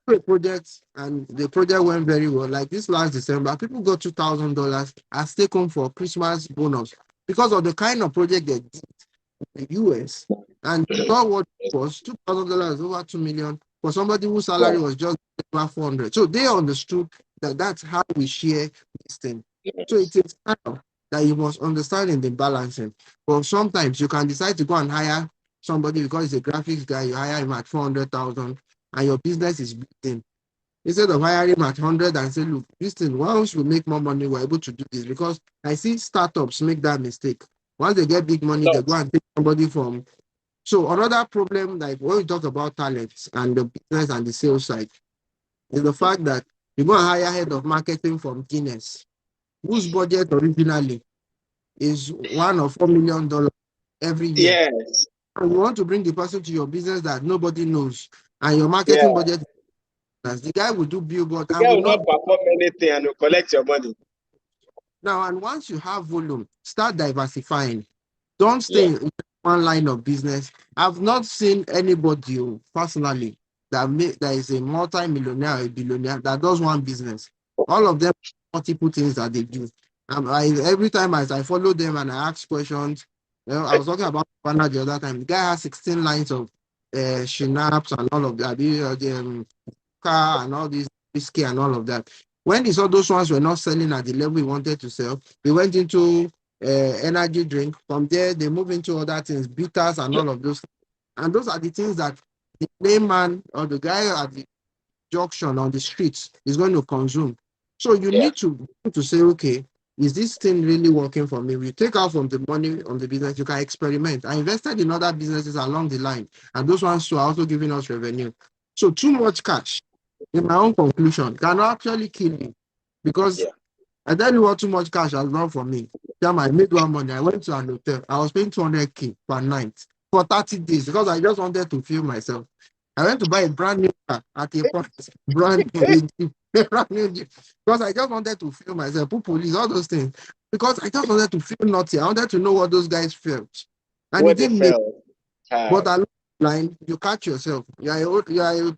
a project, and the project went very well. Like this last December, people got $2,000 as take home for Christmas bonus because of the kind of project they did in the US. And saw what it was $2,000 over 2 million for somebody whose salary was just about 400. So they understood that that's how we share this thing. So it is kind that you must understand in the balancing. But sometimes you can decide to go and hire somebody because he's a graphics guy, you hire him at 400,000 and your business is built in. Instead of hiring him at 100 and say, look, this thing, once we make more money, we're able to do this. Because I see startups make that mistake. Once they get big money, they go and take somebody from. So another problem, like when we talk about talents and the business and the sales side, is the fact that you go and hire head of marketing from Guinness, whose budget originally is $1 or $4 million every year. Yes. And you want to bring the person to your business that nobody knows, and your marketing budget, the guy will do billboard and will not perform anything and will collect your money. now. And once you have volume, start diversifying. Don't stay in one line of business. I've not seen anybody personally that is a multi-millionaire or a billionaire that does one business. All of them multiple things that they do. Every time as I follow them and I ask questions, I was talking about Banner the other time. The guy has 16 lines of schnapps and all of that, car and all these whiskey and all of that. When he saw those ones were not selling at the level he wanted to sell, he went into energy drink. From there, they move into other things, bitters and all of those. And those are the things that the layman or the guy at the junction on the streets is going to consume. So you need to say, okay, is this thing really working for me? We take out from the money on the business, you can experiment. I invested in other businesses along the line, and those ones too are also giving us revenue. So too much cash, in my own conclusion, can actually kill me. Because I tell you what too much cash has done for me. I made one money. I went to an hotel. I was paying 200K per night for 30 days because I just wanted to feel myself. I went to buy a brand new car at a point, brand new, because I just wanted to feel myself, put police, all those things. Because I just wanted to feel naughty. I wanted to know what those guys felt. And it didn't make. But along the line, you catch yourself. You are a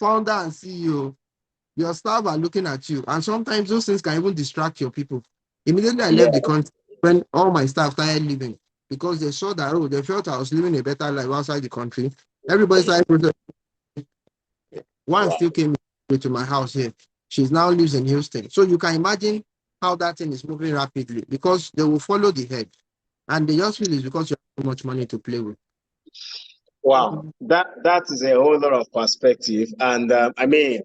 founder and CEO. Your staff are looking at you. And sometimes those things can even distract your people. Immediately I left the country when all my staff started leaving because they saw that, they felt I was living a better life outside the country. Everybody started protesting. One still came to my house here. She now lives in Houston. So you can imagine how that thing is moving rapidly because they will follow the head. And they just feel it's because you have so much money to play with. Wow, that is a whole lot of perspective. And I mean,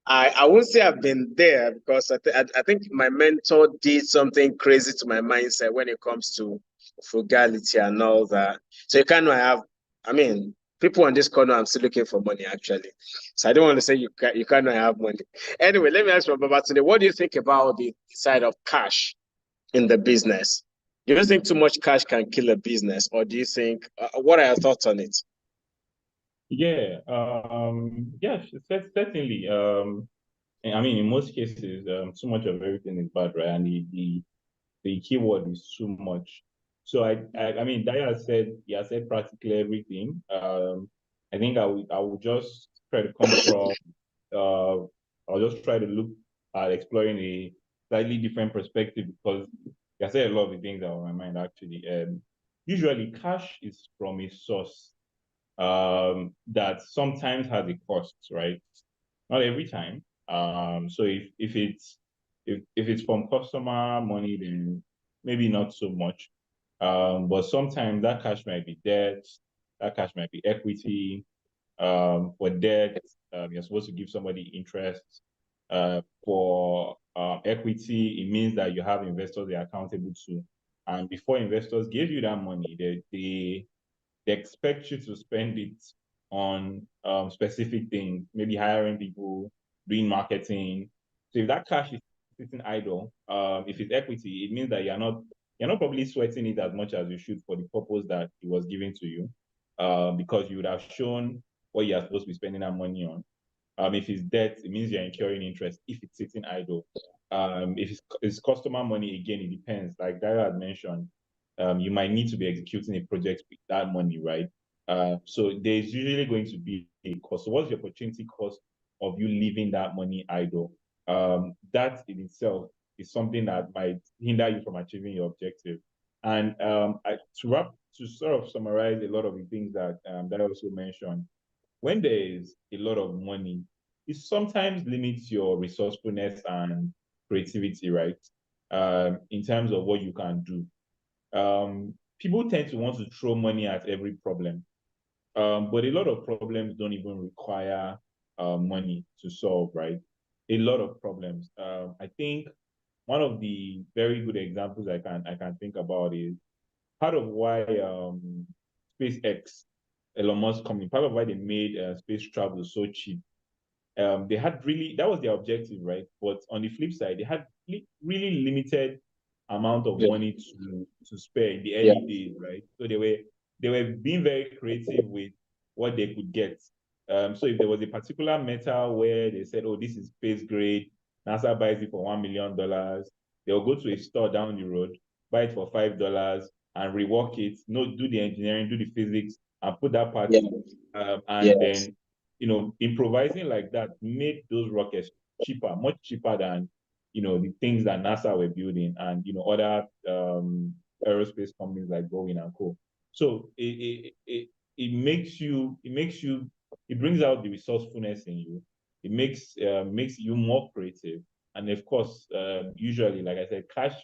I won't say I've been there because I think my mentor did something crazy to my mindset when it comes to frugality and all that. So you kind of have, I mean, people on this corner, I'm still looking for money actually. So I don't want to say you kind of have money. Anyway, let me ask you about today. What do you think about the side of cash in the business? Do you think too much cash can kill a business, or do you think? What are your thoughts on it? Yeah, certainly. I mean, in most cases, too much of everything is bad, right? And the key word is too much. So I mean, he has said practically everything. I think I would just try to come from. I'll just try to look at exploring a slightly different perspective because I said a lot of the things that are on my mind actually. Usually, cash is from a source that sometimes has a cost, right? Not every time. So if it's from customer money, then maybe not so much. But sometimes that cash might be debt, that cash might be equity. For debt, you're supposed to give somebody interest. For equity, it means that you have investors they're accountable to. And before investors give you that money, they expect you to spend it on specific things, maybe hiring people, doing marketing. So if that cash is sitting idle, if it's equity, it means that you're not probably sweating it as much as you should for the purpose that it was given to you, because you would have shown what you're supposed to be spending that money on. If it's debt, it means you're incurring interest if it's sitting idle. If it's customer money, again, it depends. Like Dario had mentioned, you might need to be executing a project with that money, right? So there's usually going to be a cost. So what's the opportunity cost of you leaving that money idle? That in itself is something that might hinder you from achieving your objective. And to sort of summarize a lot of the things that I also mentioned, when there is a lot of money, it sometimes limits your resourcefulness and creativity, right? In terms of what you can do. People tend to want to throw money at every problem. But a lot of problems don't even require money to solve, right? A lot of problems. I think one of the very good examples I can think about is part of why SpaceX, Elon Musk company, part of why they made space travel so cheap. They had that was their objective, right? But on the flip side, they had really limited amount of money to spare in the early days, right? So they were being very creative with what they could get. So if there was a particular metal where they said, oh, this is space grade, NASA buys it for $1 million, they'll go to a store down the road, buy it for $5 and rework it, do the engineering, do the physics, and put that part in. And then, improvising like that made those rockets cheaper, much cheaper than, the things that NASA were building and, other aerospace companies like Boeing and co. So it brings out the resourcefulness in you. It makes you more creative. And of course, usually, like I said, cash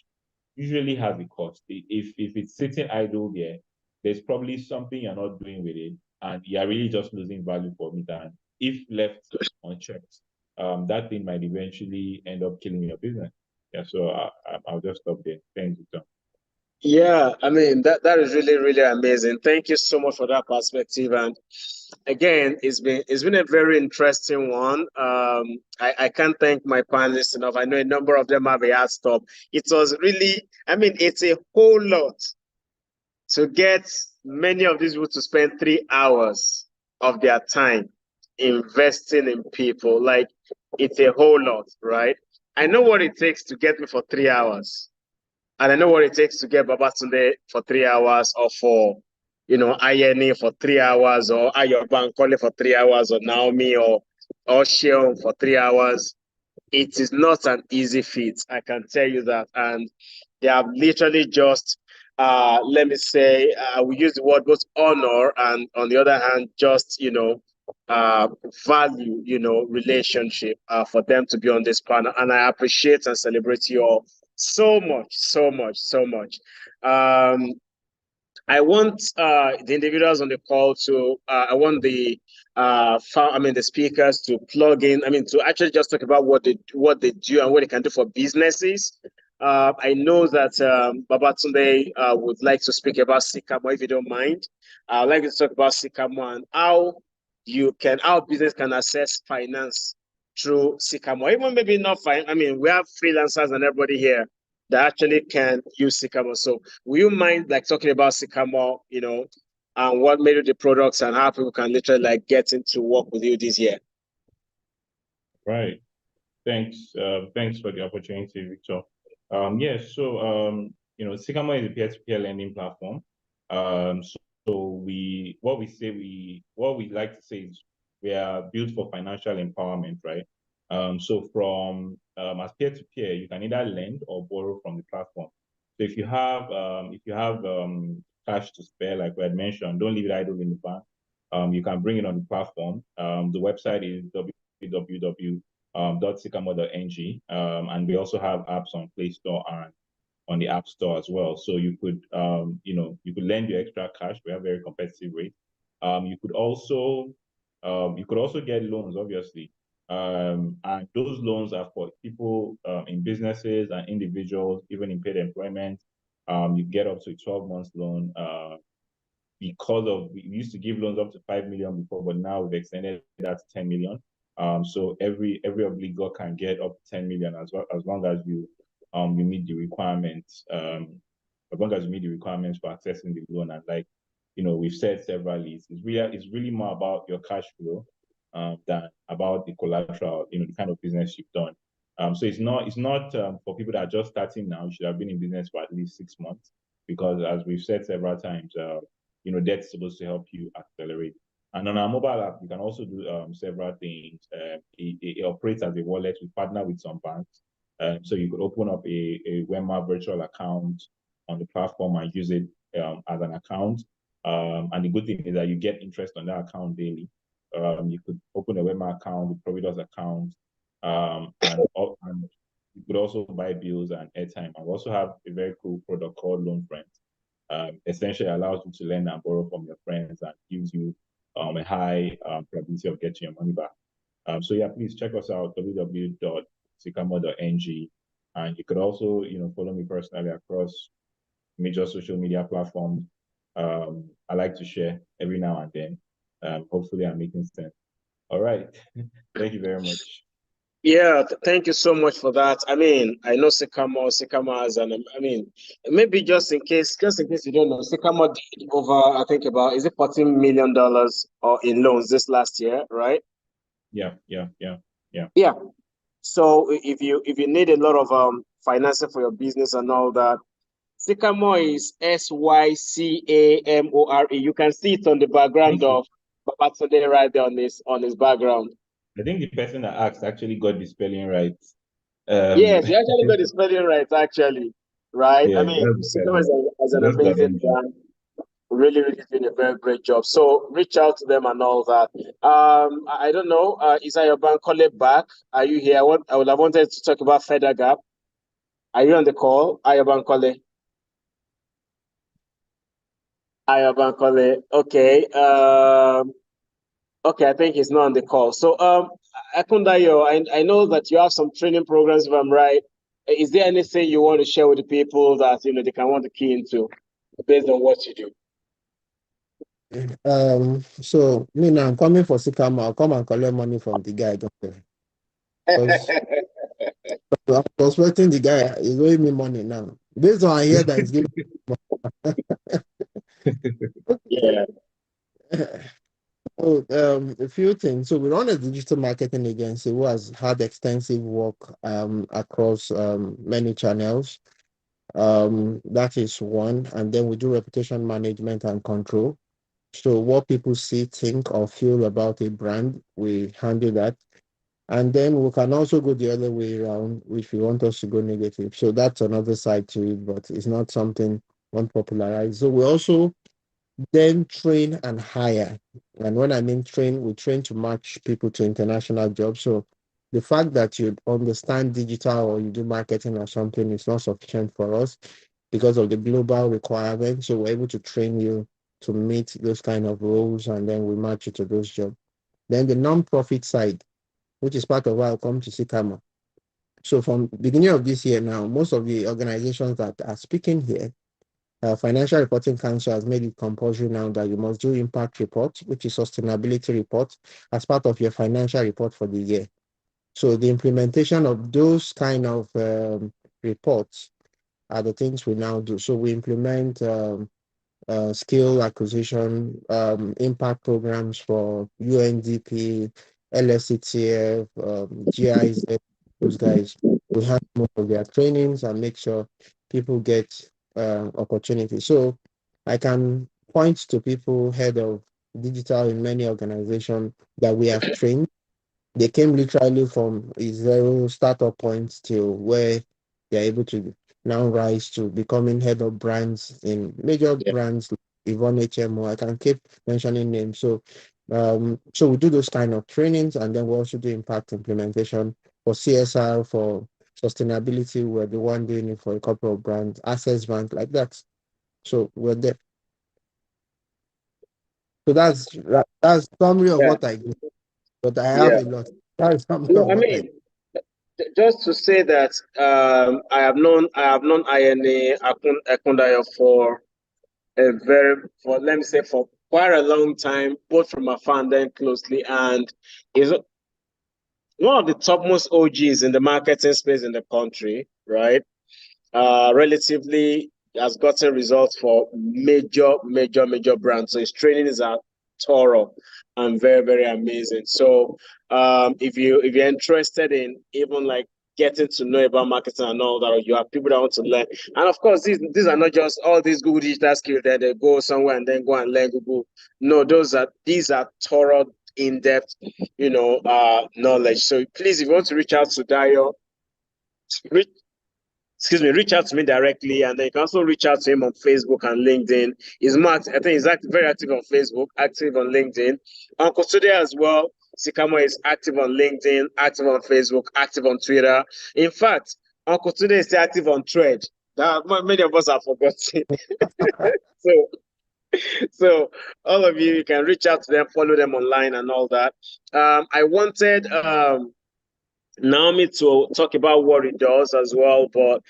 usually has a cost. If it's sitting idle there, there's probably something you're not doing with it, and you're really just losing value for it. And if left unchecked, that thing might eventually end up killing your business. Yeah, so I'll just stop there. Thanks, Victor. Yeah, I mean that is really, really amazing. Thank you so much for that perspective. And again, it's been a very interesting one. I can't thank my panelists enough. I know a number of them have a hard stop. It was really, I mean, it's a whole lot to get many of these people to spend 3 hours of their time investing in people. Like, it's a whole lot, right? I know what it takes to get me for 3 hours. And I know what it takes to get Babatunde for 3 hours, or for, Ayeni for 3 hours, or Ayo Bankole for 3 hours, or Naomi or Sheon for 3 hours. It is not an easy feat, I can tell you that. And they have literally just, let me say, we use the word both honor and, on the other hand, just, value, relationship for them to be on this panel. And I appreciate and celebrate you all so much, so much, so much. I want the individuals on the call to, I want the speakers to plug in, to actually just talk about what they do and what they can do for businesses. I know that Babatunde would like to speak about Sycamore, if you don't mind. I'd like to talk about Sycamore and how business can access finance through Sycamore. Even maybe not fine. We have freelancers and everybody here that actually can use Sycamore. So will you mind talking about Sycamore, and what made you the products and how people can literally get into work with you this year? Right. Thanks. Thanks for the opportunity, Victor. Yes. So, Sycamore is a peer-to-peer lending platform. So what we like to say is we are built for financial empowerment, right? So from as peer-to-peer, you can either lend or borrow from the platform. So if you have cash to spare, like we had mentioned, don't leave it idle in the bank. You can bring it on the platform. The website is www.sycamore.ng, and we also have apps on Play Store and on the App Store as well. So you could lend your extra cash. We have very competitive rates. You could also get loans, obviously. And those loans are for people in businesses and individuals, even in paid employment. You get up to a 12-month loan. We used to give loans up to 5 million before, but now we've extended that to 10 million. So every obligor can get up to 10 million as well, as long as you meet the requirements. As long as you meet the requirements for accessing the loan. And like, we've said severally, it's really more about your cash flow than about the collateral, the kind of business you've done. So it's not for people that are just starting now. You should have been in business for at least 6 months, because as we've said several times, debt's supposed to help you accelerate. And on our mobile app, you can also do several things. It operates as a wallet. We partner with some banks. So you could open up a Wema virtual account on the platform and use it as an account. And the good thing is that you get interest on that account daily. You could open a Wema account, a Providus account, and you could also buy bills and airtime. And we also have a very cool product called Loan Friends. Essentially allows you to lend and borrow from your friends and gives you a high probability of getting your money back. So yeah, please check us out, www.sycamore.ng. And you could also, follow me personally across major social media platforms. I like to share every now and then. Hopefully I'm making sense. All right. Thank you very much. Yeah, thank you so much for that. I mean, I know Sycamore has maybe just in case you don't know, Sycamore did over, I think about, is it $14 million or in loans this last year, right? Yeah. Yeah. So if you need a lot of financing for your business and all that, Sycamore is SYCAMORE. You can see it on the background of Babatunde right there on his background. I think the person that asked actually got the spelling right. Yes, you actually got the spelling right, actually. Right? Yeah, I mean, Sycamore as an amazing brand. Really doing a very great job. So reach out to them and all that. I don't know. Is Ayo Bankole back? Are you here? I would have wanted to talk about Feder Gap. Are you on the call, Ayo Bankole? Ayo Bankole. Okay. Okay, I think he's not on the call. So Akundayo, I know that you have some training programs, if I'm right. Is there anything you want to share with the people that they can want to key into based on what you do? So me now, I'm coming for Sycamore. I'll come and collect money from the guy. Don't worry. I was expecting the guy is owing me money now. Based on I hear that he's giving Yeah. So, a few things. So we run a digital marketing agency who has had extensive work across many channels. That is one. And then we do reputation management and control. So what people see, think, or feel about a brand, we handle that. And then we can also go the other way around if you want us to go negative. So that's another side to it, but it's not something unpopularized. So we also then train and hire. And when I mean train, we train to match people to international jobs. So the fact that you understand digital or you do marketing or something is not sufficient for us because of the global requirements. So we're able to train you to meet those kind of roles, and then we match you to those jobs. Then the non-profit side, which is part of why I come to Sycamore. So from beginning of this year now, most of the organizations that are speaking here, Financial Reporting Council has made it compulsory now that you must do impact report, which is sustainability report, as part of your financial report for the year. So the implementation of those kind of reports are the things we now do. So we implement skill acquisition, impact programs for UNDP, LSCTF, GIZ, those guys. We have most of their trainings and make sure people get opportunities. So I can point to people head of digital in many organizations that we have trained. They came literally from a zero startup point till where they're able to now rise to becoming head of brands in major brands like Yvonne HMO. I can keep mentioning names. So we do those kind of trainings, and then we also do impact implementation for CSR, for sustainability. We're the one doing it for a couple of brands, Access Bank, like that. So we're there. So that's summary of what I do. But I have a lot. That is something of what I do. Just to say that I have known INA Akundayo for quite a long time, both from afar and then closely, and one of the topmost OGs in the marketing space in the country, right? Relatively has gotten results for major brands. So his trainings are thorough and very, very amazing. So if you're interested in even like getting to know about marketing and all that, or you have people that want to learn, and of course these are not just all these Google digital skills that they go somewhere and then go and learn Google. No, these are thorough, in-depth, knowledge. So please, if you want to reach out to Dayo, reach out to me directly, and then you can also reach out to him on Facebook and LinkedIn. He's Max, I think he's very active on Facebook, active on LinkedIn. Uncle Today as well. Sikamo is active on LinkedIn, active on Facebook, active on Twitter. In fact, Uncle Today is active on Thread. That many of us have forgotten. So all of you can reach out to them, follow them online and all that. I wanted Naomi to talk about what it does as well, but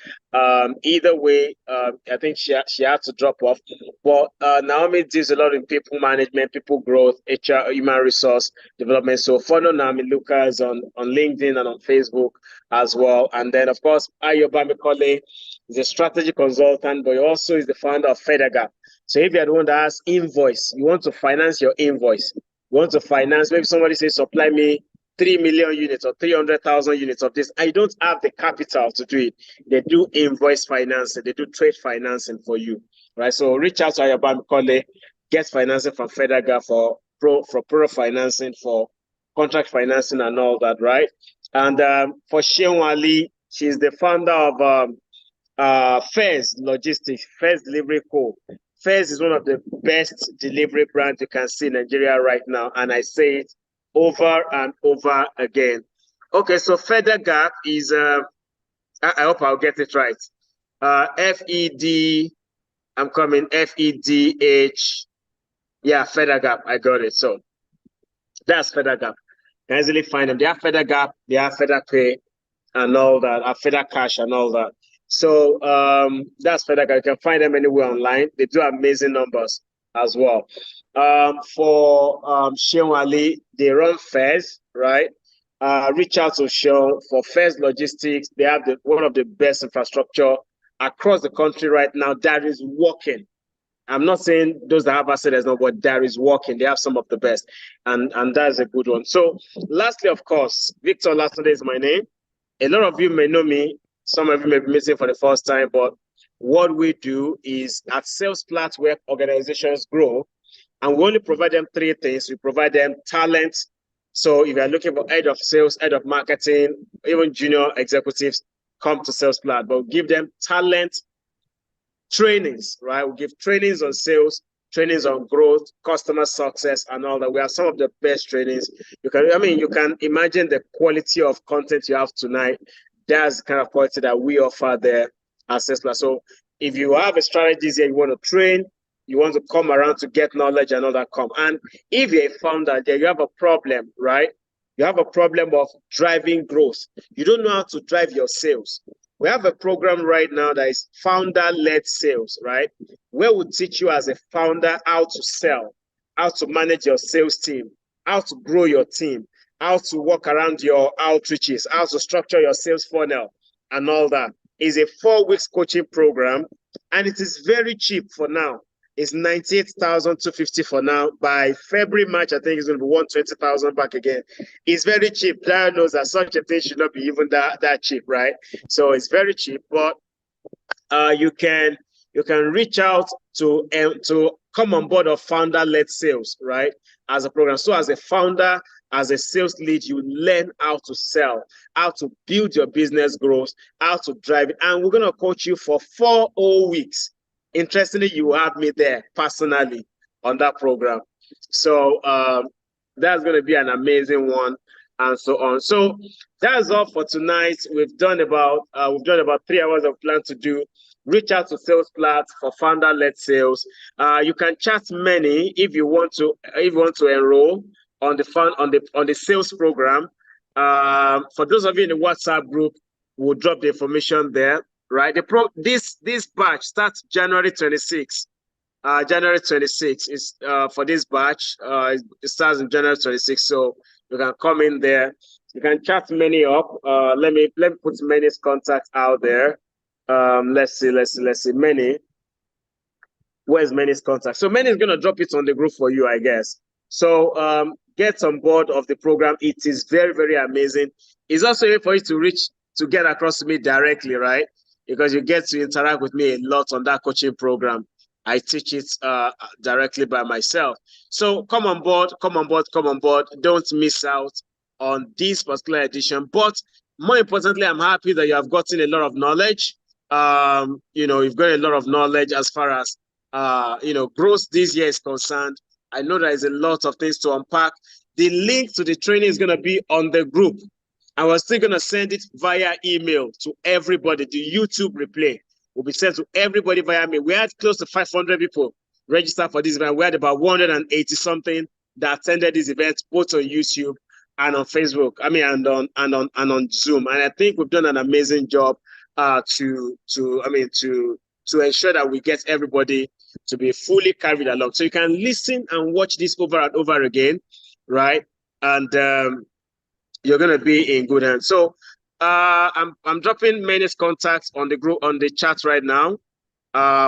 either way, I think she had to drop off. But Naomi does a lot in people management, people growth, HR, human resource development. So follow Naomi Lucas on LinkedIn and on Facebook as well. And then of course, Ayo Bamikole is a strategy consultant, but he also is the founder of Fedaga. So if you're the one that has invoice, you want to finance your invoice, you want to finance, maybe somebody says supply me 3 million units or 300,000 units of this. I don't have the capital to do it. They do invoice financing. They do trade financing for you, right? So reach out to Ayobami Kole, get financing from Fedaga for pro financing, for contract financing and all that, right? And for Sheung Ali, she's the founder of Fairs Logistics, Fairs Delivery Co. Fairs is one of the best delivery brands you can see in Nigeria right now, and I say it over and over again. Okay, so Fedaga is I hope I'll get it right. F-E-D, I'm coming, F-E-D-H. Yeah, Fedaga, I got it. So that's Fedaga. You can easily find them. They have Fedaga, they have FedaPay and all that, FedaCash and all that. So that's Fedaga. You can find them anywhere online. They do amazing numbers as well. For Sheung Ali, they run Fairs, right? Reach out to Sheung for Fairs Logistics. They have one of the best infrastructure across the country right now that is working. I'm not saying those that have assets not, but that is working. They have some of the best, and that's a good one. So lastly, of course, Victor Olatunde is my name. A lot of you may know me. Some of you may be missing for the first time, but what we do is at SalesPlat, where organizations grow, and we only provide them three things. We provide them talent. So if you're looking for head of sales, head of marketing, even junior executives, come to SalesPlat. But we give them talent, trainings, right? We give trainings on sales, trainings on growth, customer success, and all that. We have some of the best trainings. You can imagine the quality of content you have tonight. That's the kind of quality that we offer there at SalesPlat. So if you have a strategy here, you want to train, you want to come around to get knowledge and all that, come. And if you're a founder there, you have a problem, right? You have a problem of driving growth. You don't know how to drive your sales. We have a program right now that is founder-led sales, right? Where we teach you as a founder how to sell, how to manage your sales team, how to grow your team, how to work around your outreaches, how to structure your sales funnel and all that. It's a 4 weeks coaching program, and it is very cheap for now. It's 98,250 for now. By February, March, I think it's going to be 120,000 back again. It's very cheap. Dayo knows that such a thing should not be even that cheap, right? So it's very cheap, but you can reach out to come on board of founder-led sales, right? As a program. So as a founder, as a sales lead, you learn how to sell, how to build your business growth, how to drive it. And we're going to coach you for 4 whole weeks. Interestingly, you have me there personally on that program. So that's going to be an amazing one and so on. So that's all for tonight. We've done about 3 hours of plan to do. Reach out to SalesPlat for founder-led sales. You can chat many if you want to enroll on the sales program. For those of you in the WhatsApp group, we'll drop the information there. Right, this batch starts January 26. January 26 is for this batch. It starts in January 26, so you can come in there. You can chat Manny up. Let me put Manny's contact out there. Let's see. Manny. Where's Manny's contact? So Manny is gonna drop it on the group for you, I guess. So get on board of the program. It is very, very amazing. It's also a way for you to get across to me directly, right? Because you get to interact with me a lot on that coaching program. I teach it directly by myself. So come on board. Don't miss out on this particular edition. But more importantly, I'm happy that you have gotten a lot of knowledge. You've got a lot of knowledge as far as growth this year is concerned. I know there is a lot of things to unpack. The link to the training is going to be on the group. And we're still going to send it via email to everybody. The YouTube replay will be sent to everybody via mail. We had close to 500 people register for this event. We had about 180 something that attended this event, both on YouTube and on Facebook. And on Zoom. And I think we've done an amazing job to ensure that we get everybody to be fully carried along. So you can listen and watch this over and over again, right? And you're gonna be in good hands. So I'm dropping Manny's contacts on the group on the chat right now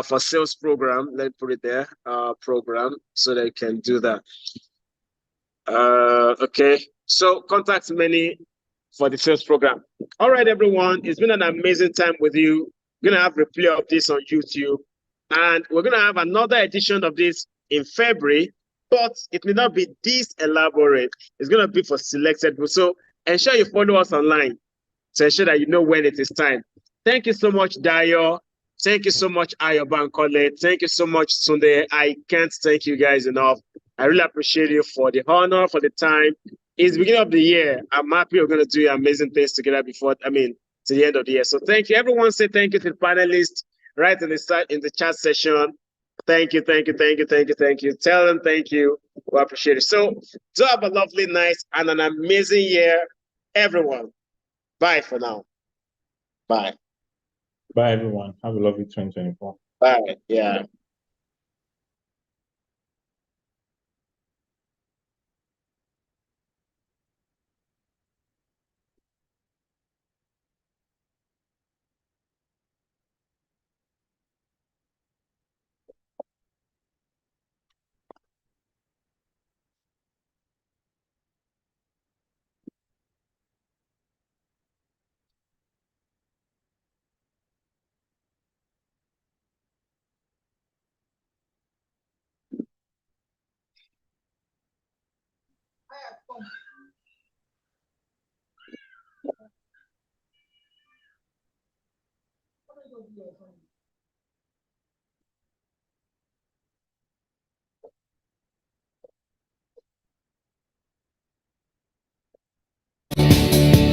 for sales program. Let me put it there, program, so they can do that. Okay, so contact Manny for the sales program. All right, everyone, it's been an amazing time with you. We're gonna have replay of this on YouTube, and we're gonna have another edition of this in February, but it may not be this elaborate. It's gonna be for selected groups. So ensure you follow us online to ensure that you know when it is time. Thank you so much, Dayo. Thank you so much, Ayo Bankole. Thank you so much, Sunday. I can't thank you guys enough. I really appreciate you for the honor, for the time. It's the beginning of the year. I'm happy we're gonna do amazing things together before, to the end of the year. So thank you. Everyone say thank you to the panelists right in the chat session. Thank you. Tell them thank you. We appreciate it. So do have a lovely night and an amazing year, everyone. Bye for now. Bye. Bye, everyone. Have a lovely 2024. Bye. Yeah.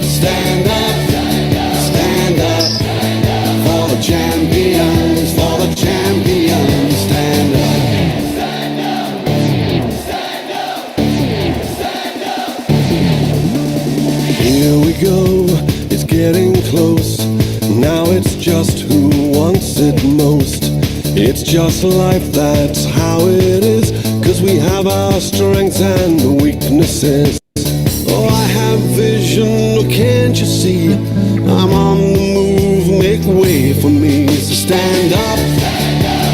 Stand up for the champions, stand up. Here we go, it's getting close. Now it's just who wants it most. It's just life, that's how it is. 'Cause we have our strengths and weaknesses. Oh, I have vision, oh, can't you see? I'm on the move, make way for me. So stand up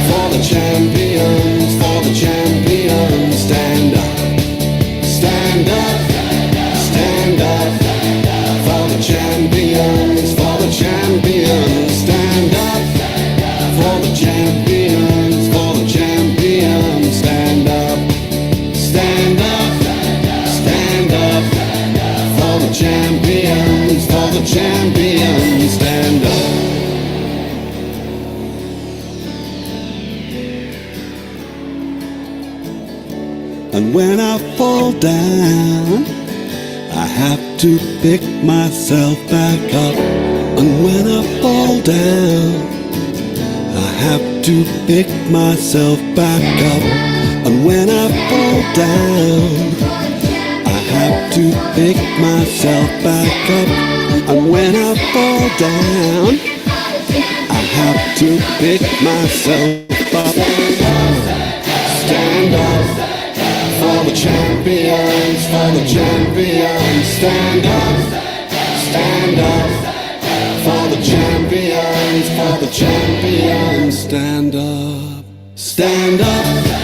for the champions, stand up. Stand up for the champions, stand up for the champions, stand up. Stand up for the champions, stand up. And when I fall down, I have to pick myself back up. And when I fall down, I have to pick myself back up. And when I fall down, I have to pick myself back up. And when I fall down, I have to pick myself up. Stand up for the champions, for the champions. Stand up, stand up. For the champions, for the champions. Stand up, stand up.